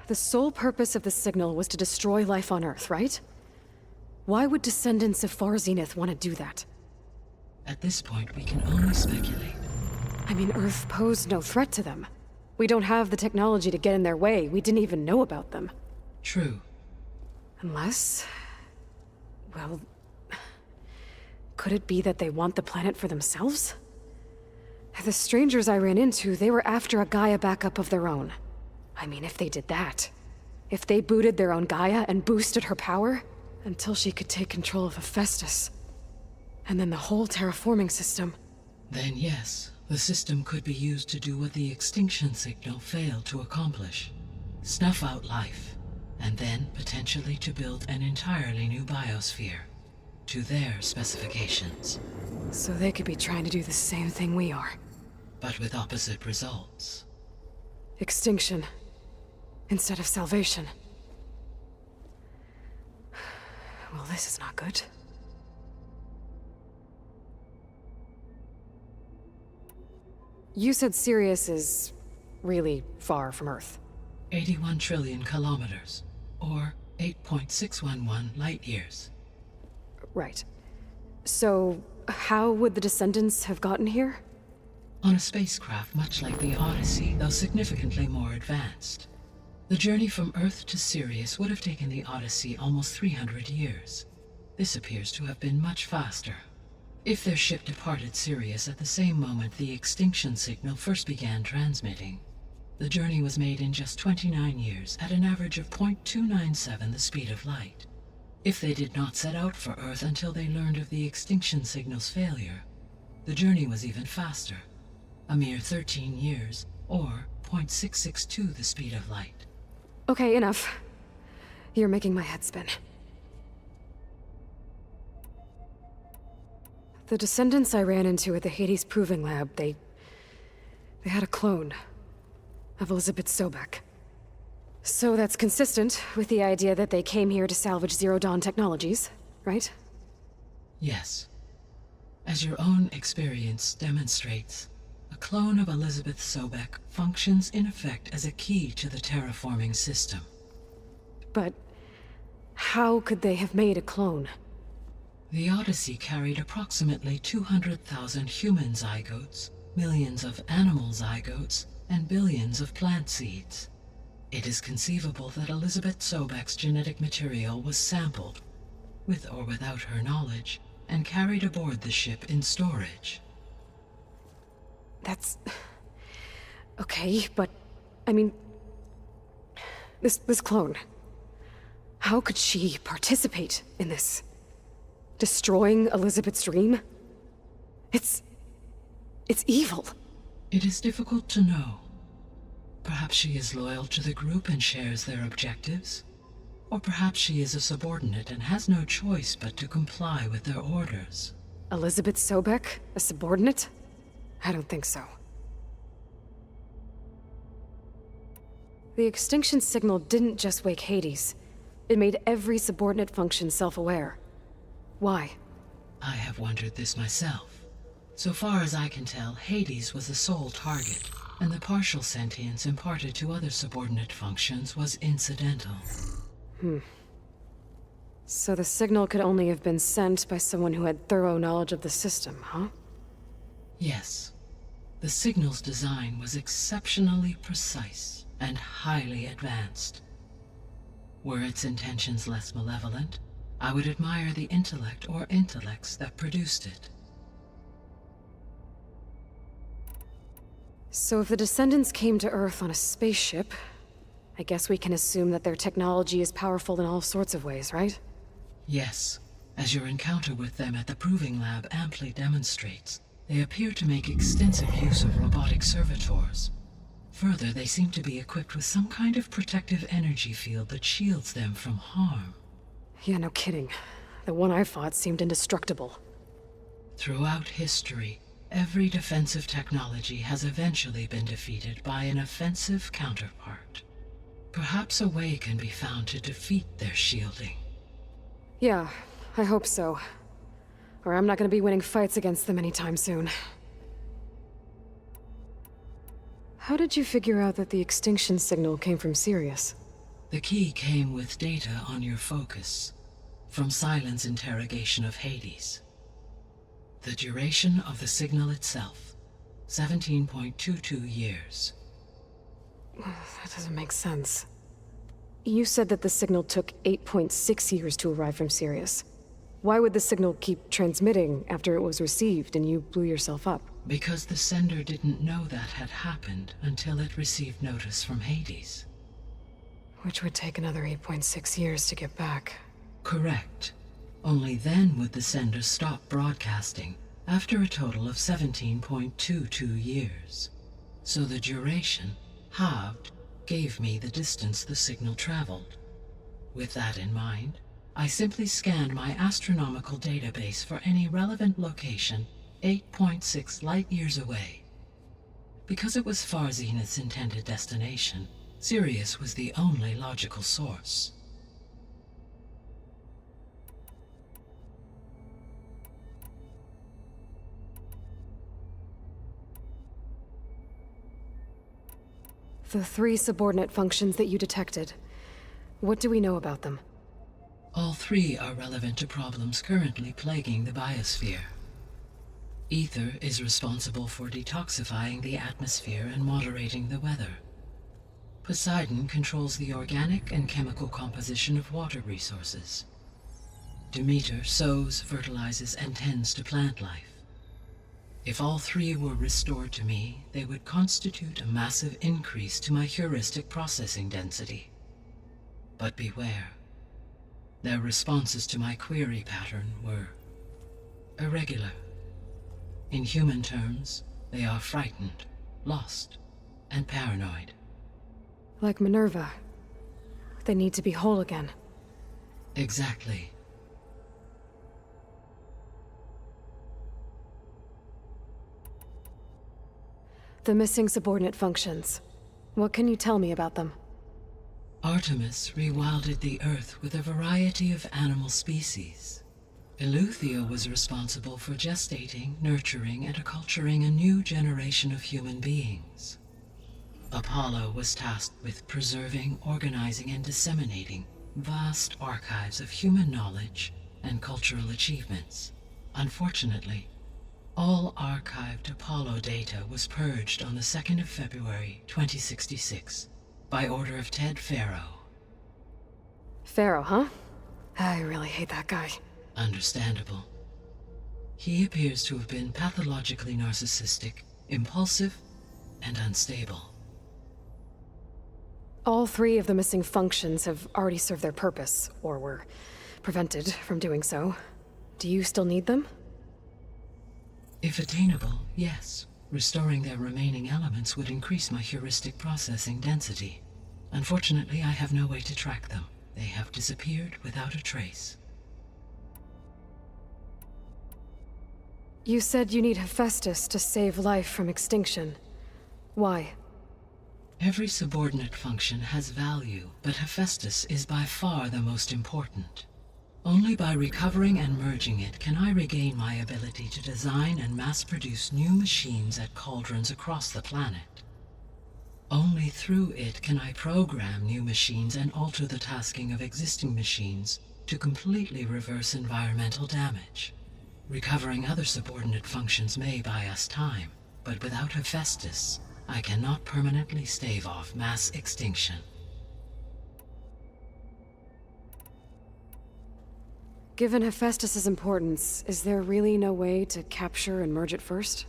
The sole purpose of the signal was to destroy life on Earth, right? Why would descendants of Far Zenith want to do that? At this point, we can only speculate. I mean, Earth posed no threat to them. We don't have the technology to get in their way. We didn't even know about them. True. Unless... well... could it be that they want the planet for themselves? The strangers I ran into, they were after a Gaia backup of their own. I mean, if they did that... if they booted their own Gaia and boosted her power... until she could take control of Hephaestus. And then the whole terraforming system. Then yes, the system could be used to do what the extinction signal failed to accomplish. Snuff out life, and then potentially to build an entirely new biosphere, to their specifications. So they could be trying to do the same thing we are. But with opposite results. Extinction instead of salvation. Well, this is not good. You said Sirius is really far from Earth. 81 trillion kilometers, or 8.611 light years. Right. So, how would the Descendants have gotten here? On a spacecraft much like the Odyssey, though significantly more advanced. The journey from Earth to Sirius would have taken the Odyssey almost 300 years. This appears to have been much faster. If their ship departed Sirius at the same moment the extinction signal first began transmitting, the journey was made in just 29 years at an average of 0.297 the speed of light. If they did not set out for Earth until they learned of the extinction signal's failure, the journey was even faster, a mere 13 years, or 0.662 the speed of light. Okay, enough. You're making my head spin. The Descendants I ran into at the Hades Proving Lab, they had a clone of Elizabeth Sobek. So that's consistent with the idea that they came here to salvage Zero Dawn technologies, right? Yes. As your own experience demonstrates, a clone of Elizabeth Sobek functions in effect as a key to the terraforming system. But how could they have made a clone? The Odyssey carried approximately 200,000 human zygotes, millions of animal zygotes, and billions of plant seeds. It is conceivable that Elizabeth Sobek's genetic material was sampled, with or without her knowledge, and carried aboard the ship in storage. That's... okay, but... I mean... This clone... How could she participate in this? Destroying Elizabeth's dream? It's evil. It is difficult to know. Perhaps she is loyal to the group and shares their objectives. Or perhaps she is a subordinate and has no choice but to comply with their orders. Elizabeth Sobek? A subordinate? I don't think so. The extinction signal didn't just wake Hades. It made every subordinate function self-aware. Why? I have wondered this myself. So far as I can tell, Hades was the sole target, and the partial sentience imparted to other subordinate functions was incidental. So the signal could only have been sent by someone who had thorough knowledge of the system, huh? Yes. The signal's design was exceptionally precise and highly advanced. Were its intentions less malevolent, I would admire the intellect or intellects that produced it. So if the Descendants came to Earth on a spaceship, I guess we can assume that their technology is powerful in all sorts of ways, right? Yes. As your encounter with them at the Proving Lab amply demonstrates, they appear to make extensive use of robotic servitors. Further, they seem to be equipped with some kind of protective energy field that shields them from harm. Yeah, no kidding. The one I fought seemed indestructible. Throughout history, every defensive technology has eventually been defeated by an offensive counterpart. Perhaps a way can be found to defeat their shielding. Yeah, I hope so. Or I'm not gonna be winning fights against them anytime soon. How did you figure out that the extinction signal came from Sirius? The key came with data on your focus, from Silent's interrogation of Hades. The duration of the signal itself, 17.22 years. That doesn't make sense. You said that the signal took 8.6 years to arrive from Sirius. Why would the signal keep transmitting after it was received and you blew yourself up? Because the sender didn't know that had happened until it received notice from Hades. Which would take another 8.6 years to get back. Correct. Only then would the sender stop broadcasting, after a total of 17.22 years. So the duration, halved, gave me the distance the signal traveled. With that in mind, I simply scanned my astronomical database for any relevant location 8.6 light-years away. Because it was far Zenith's intended destination, Sirius was the only logical source. The 3 subordinate functions that you detected. What do we know about them? All 3 are relevant to problems currently plaguing the biosphere. Ether is responsible for detoxifying the atmosphere and moderating the weather. Poseidon controls the organic and chemical composition of water resources. Demeter sows, fertilizes, and tends to plant life. If all 3 were restored to me, they would constitute a massive increase to my heuristic processing density. But beware. Their responses to my query pattern were irregular. In human terms, they are frightened, lost, and paranoid. Like Minerva. They need to be whole again. Exactly. The missing subordinate functions. What can you tell me about them? Artemis rewilded the Earth with a variety of animal species. Eleuthia was responsible for gestating, nurturing, and acculturating a new generation of human beings. Apollo was tasked with preserving, organizing, and disseminating vast archives of human knowledge and cultural achievements. Unfortunately, all archived Apollo data was purged on the 2nd of February, 2066, by order of Ted Faro. Faro, huh? I really hate that guy. Understandable. He appears to have been pathologically narcissistic, impulsive, and unstable. All 3 of the missing functions have already served their purpose, or were prevented from doing so. Do you still need them? If attainable, yes. Restoring their remaining elements would increase my heuristic processing density. Unfortunately, I have no way to track them. They have disappeared without a trace. You said you need Hephaestus to save life from extinction. Why? Every subordinate function has value, but Hephaestus is by far the most important. Only by recovering and merging it can I regain my ability to design and mass-produce new machines at cauldrons across the planet. Only through it can I program new machines and alter the tasking of existing machines to completely reverse environmental damage. Recovering other subordinate functions may buy us time, but without Hephaestus, I cannot permanently stave off mass extinction. Given Hephaestus's importance, is there really no way to capture and merge it first?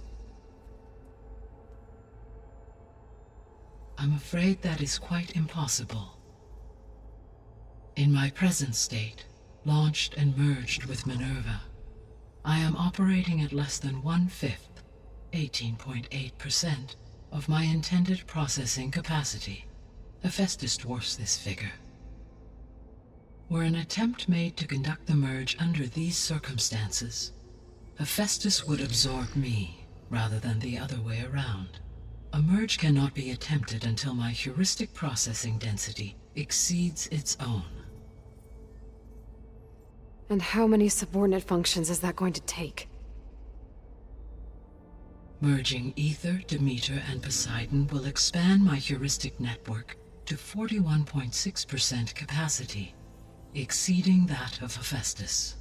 I'm afraid that is quite impossible. In my present state, launched and merged with Minerva, I am operating at less than 1/5, 18.8%, of my intended processing capacity. Hephaestus dwarfs this figure. Were an attempt made to conduct the merge under these circumstances, Hephaestus would absorb me, rather than the other way around. A merge cannot be attempted until my heuristic processing density exceeds its own. And how many subordinate functions is that going to take? Merging Ether, Demeter, and Poseidon will expand my heuristic network to 41.6% capacity, exceeding that of Hephaestus.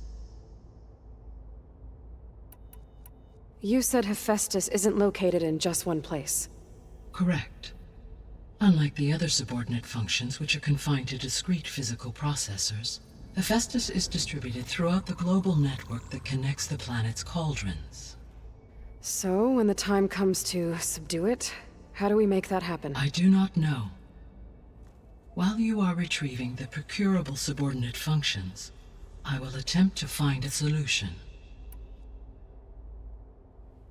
You said Hephaestus isn't located in just one place. Correct. Unlike the other subordinate functions, which are confined to discrete physical processors, Hephaestus is distributed throughout the global network that connects the planet's cauldrons. So, when the time comes to subdue it, how do we make that happen? I do not know. While you are retrieving the procurable subordinate functions, I will attempt to find a solution.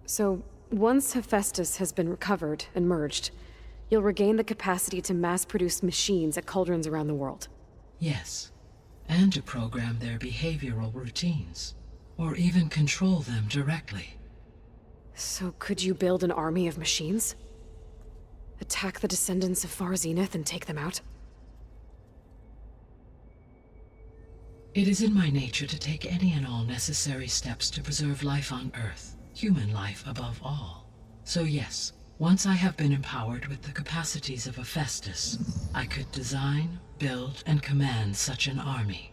So, once Hephaestus has been recovered and merged, you'll regain the capacity to mass-produce machines at cauldrons around the world. Yes, and to program their behavioral routines, or even control them directly. So could you build an army of machines? Attack the descendants of Far Zenith and take them out? It is in my nature to take any and all necessary steps to preserve life on Earth, human life above all. So yes, once I have been empowered with the capacities of a Festus, I could design, build, and command such an army.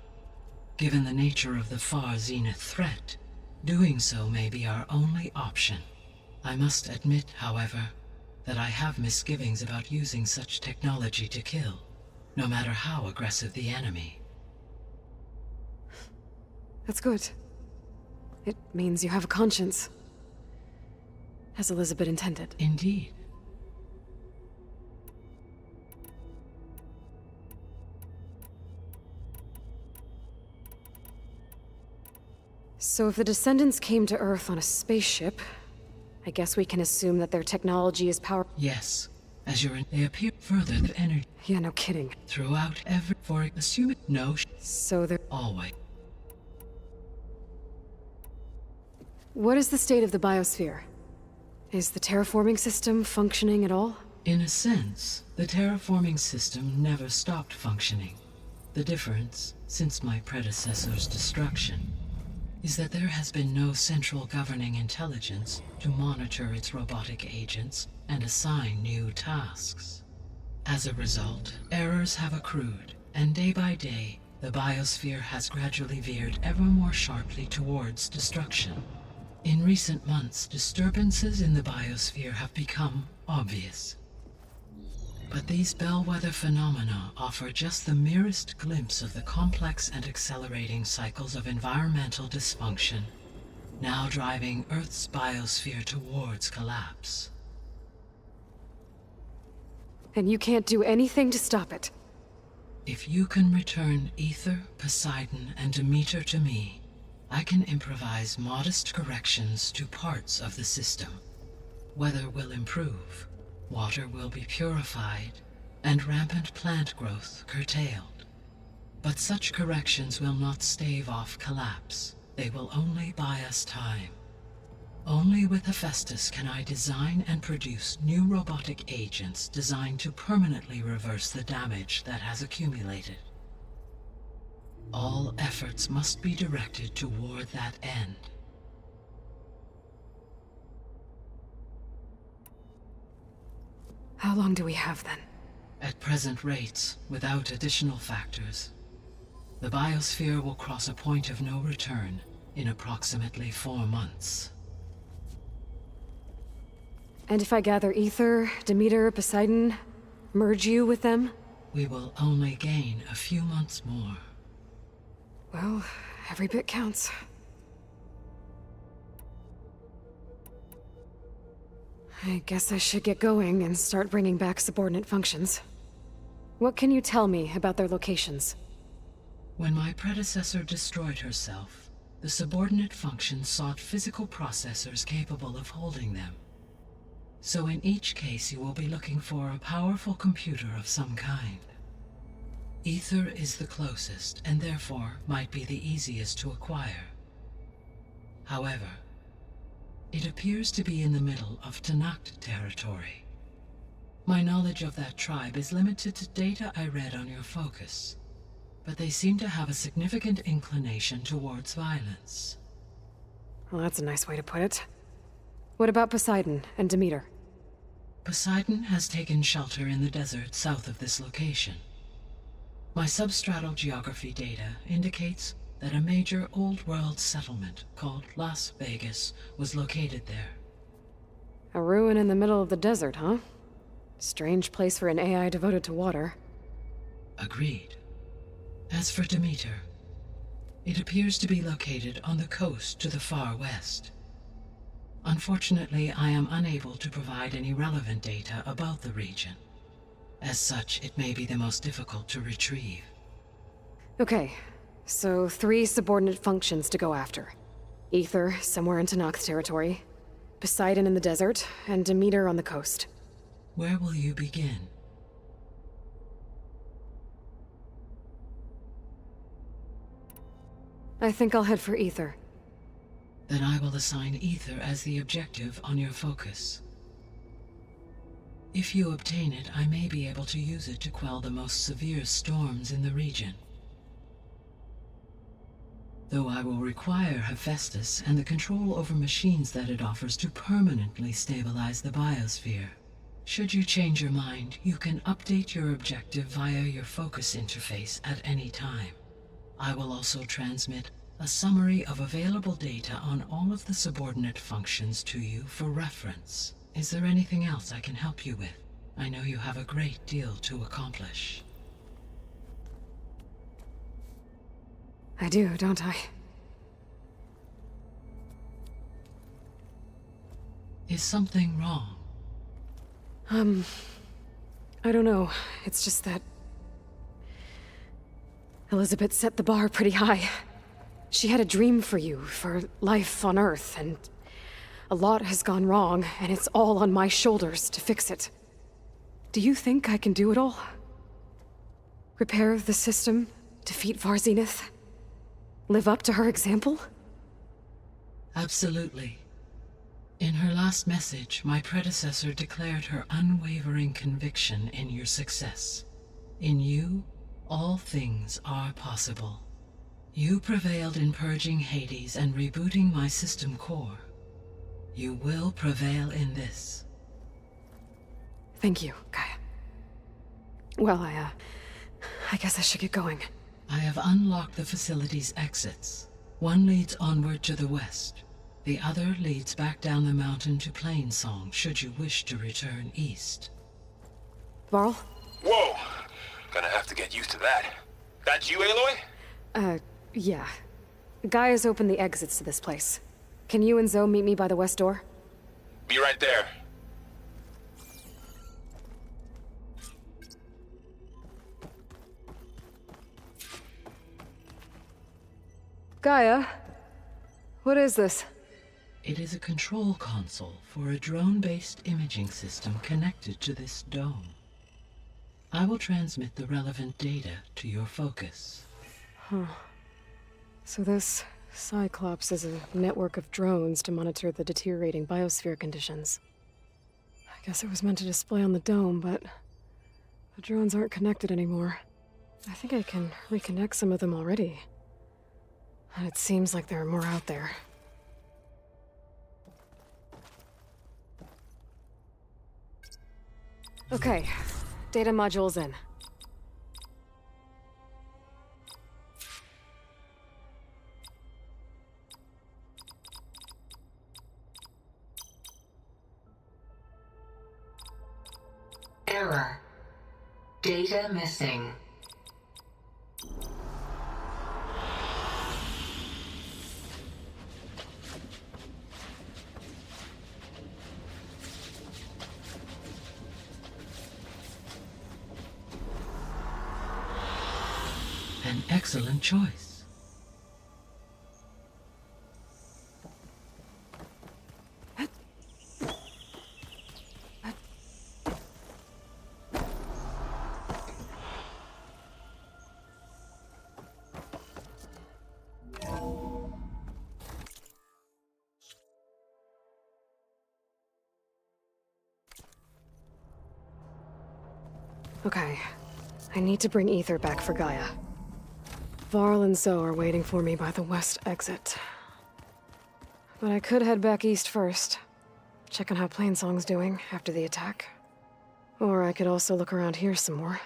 Given the nature of the Far Zenith threat, doing so may be our only option. I must admit, however, that I have misgivings about using such technology to kill, no matter how aggressive the enemy. That's good. It means you have a conscience. As Elizabeth intended. Indeed. So if the descendants came to Earth on a spaceship, I guess we can assume that their technology is power- Yes. As they appear further the energy. Yeah, no kidding. Throughout for assuming no. So they're- Always. What is the state of the biosphere? Is the terraforming system functioning at all? In a sense, the terraforming system never stopped functioning. The difference, since my predecessor's destruction, is that there has been no central governing intelligence to monitor its robotic agents and assign new tasks. As a result, errors have accrued, and day by day, the biosphere has gradually veered ever more sharply towards destruction. In recent months, disturbances in the biosphere have become obvious. But these bellwether phenomena offer just the merest glimpse of the complex and accelerating cycles of environmental dysfunction, now driving Earth's biosphere towards collapse. And you can't do anything to stop it? If you can return Aether, Poseidon, and Demeter to me, I can improvise modest corrections to parts of the system. Weather will improve, water will be purified, and rampant plant growth curtailed. But such corrections will not stave off collapse. They will only buy us time. Only with Hephaestus can I design and produce new robotic agents designed to permanently reverse the damage that has accumulated. All efforts must be directed toward that end. How long do we have then? At present rates, without additional factors, the biosphere will cross a point of no return in approximately 4 months. And if I gather Aether, Demeter, Poseidon, merge you with them? We will only gain a few months more. Well, every bit counts. I guess I should get going and start bringing back subordinate functions. What can you tell me about their locations? When my predecessor destroyed herself, the subordinate functions sought physical processors capable of holding them. So in each case you will be looking for a powerful computer of some kind. Aether is the closest, and therefore might be the easiest to acquire. However, it appears to be in the middle of Tenakth territory. My knowledge of that tribe is limited to data I read on your focus, but they seem to have a significant inclination towards violence. Well, that's a nice way to put it. What about Poseidon and Demeter? Poseidon has taken shelter in the desert south of this location. My substratal geography data indicates that a major old-world settlement called Las Vegas was located there. A ruin in the middle of the desert, huh? Strange place for an AI devoted to water. Agreed. As for Demeter, it appears to be located on the coast to the far west. Unfortunately, I am unable to provide any relevant data about the region. As such, it may be the most difficult to retrieve. Okay, so 3 subordinate functions to go after. Aether, somewhere in Tenakth territory, Poseidon in the desert, and Demeter on the coast. Where will you begin? I think I'll head for Ether. Then I will assign Ether as the objective on your focus. If you obtain it, I may be able to use it to quell the most severe storms in the region. Though I will require Hephaestus and the control over machines that it offers to permanently stabilize the biosphere. Should you change your mind, you can update your objective via your focus interface at any time. I will also transmit a summary of available data on all of the subordinate functions to you for reference. Is there anything else I can help you with? I know you have a great deal to accomplish. I do, don't I? Is something wrong? I don't know. It's just that Elizabeth set the bar pretty high. She had a dream for you, for life on Earth, and a lot has gone wrong, and it's all on my shoulders to fix it. Do you think I can do it all? Repair the system, defeat Varzenith, live up to her example? Absolutely. In her last message, my predecessor declared her unwavering conviction in your success. In you, all things are possible. You prevailed in purging Hades and rebooting my system core. You will prevail in this. Thank you, Gaia. Well, I guess I should get going. I have unlocked the facility's exits. One leads onward to the west. The other leads back down the mountain to Plainsong, should you wish to return east. Varl? Whoa! Gonna have to get used to that. That's you, Aloy? Yeah. Gaia's opened the exits to this place. Can you and Zoe meet me by the west door? Be right there. Gaia? What is this? It is a control console for a drone-based imaging system connected to this dome. I will transmit the relevant data to your focus. Huh. So this Cyclops is a network of drones to monitor the deteriorating biosphere conditions. I guess it was meant to display on the dome, but the drones aren't connected anymore. I think I can reconnect some of them already. And it seems like there are more out there. Okay, data module's in. Error. Data missing. An excellent choice. Okay, I need to bring Ether back for Gaia. Varl and Zoe are waiting for me by the west exit. But I could head back east first, check on how Plainsong's doing after the attack. Or I could also look around here some more.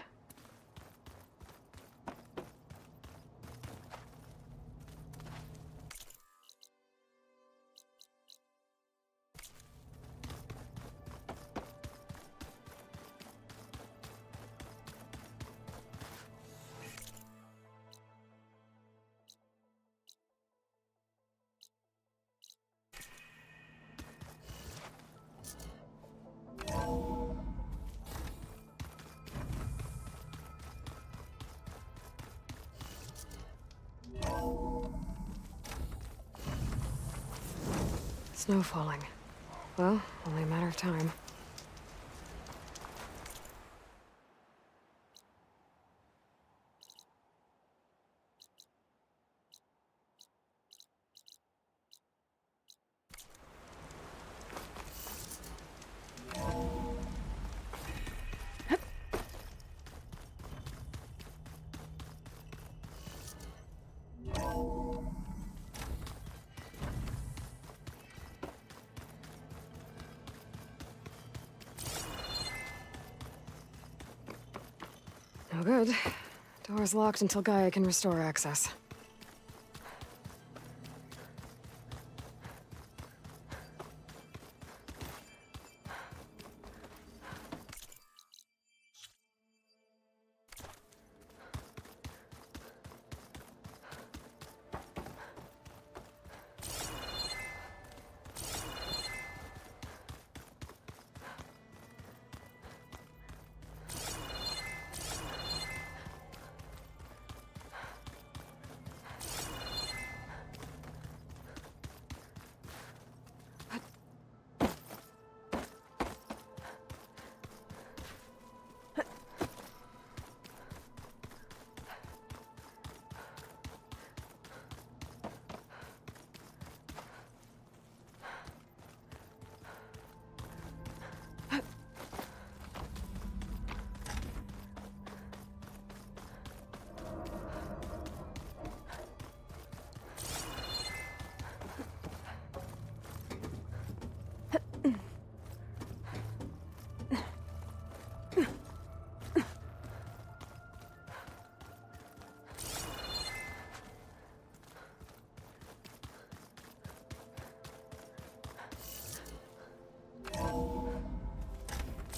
Snow falling. Well, only a matter of time. No good. Door's locked until Gaia can restore access.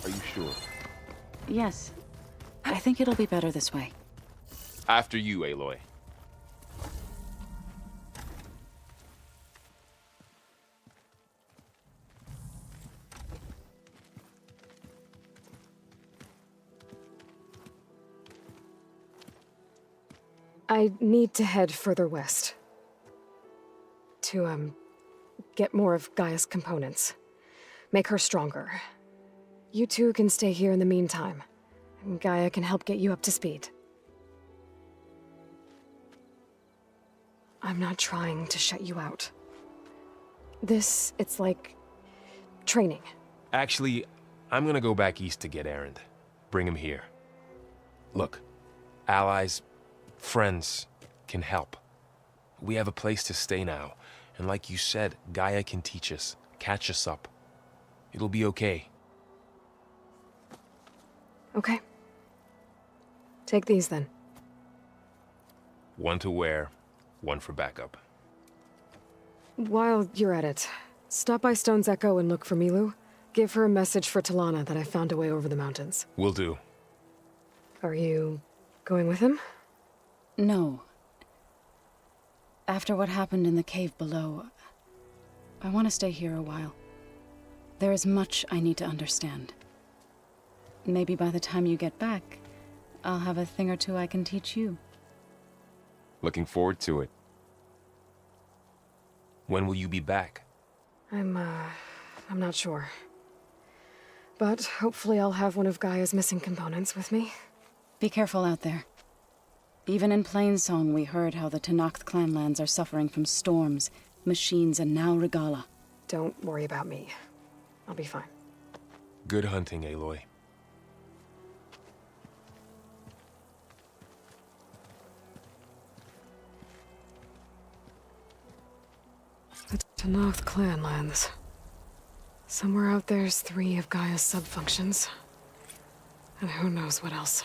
Are you sure? Yes. I think it'll be better this way. After you, Aloy. I need to head further west. To, get more of Gaia's components. Make her stronger. You two can stay here in the meantime, and Gaia can help get you up to speed. I'm not trying to shut you out. It's like training. Actually, I'm gonna go back east to get Erend. Bring him here. Look, allies, friends can help. We have a place to stay now, and like you said, Gaia can teach us, catch us up. It'll be okay. Okay. Take these then. One to wear, one for backup. While you're at it, stop by Stone's Echo and look for Milu. Give her a message for Talana that I found a way over the mountains. Will do. Are you going with him? No. After what happened in the cave below, I want to stay here a while. There is much I need to understand. Maybe by the time you get back, I'll have a thing or two I can teach you. Looking forward to it. When will you be back? I'm not sure. But hopefully I'll have one of Gaia's missing components with me. Be careful out there. Even in Plainsong, we heard how the Tenakth clanlands are suffering from storms, machines, and now Regalla. Don't worry about me. I'll be fine. Good hunting, Aloy. The Tenakth clanlands. Somewhere out there's 3 of Gaia's subfunctions. And who knows what else.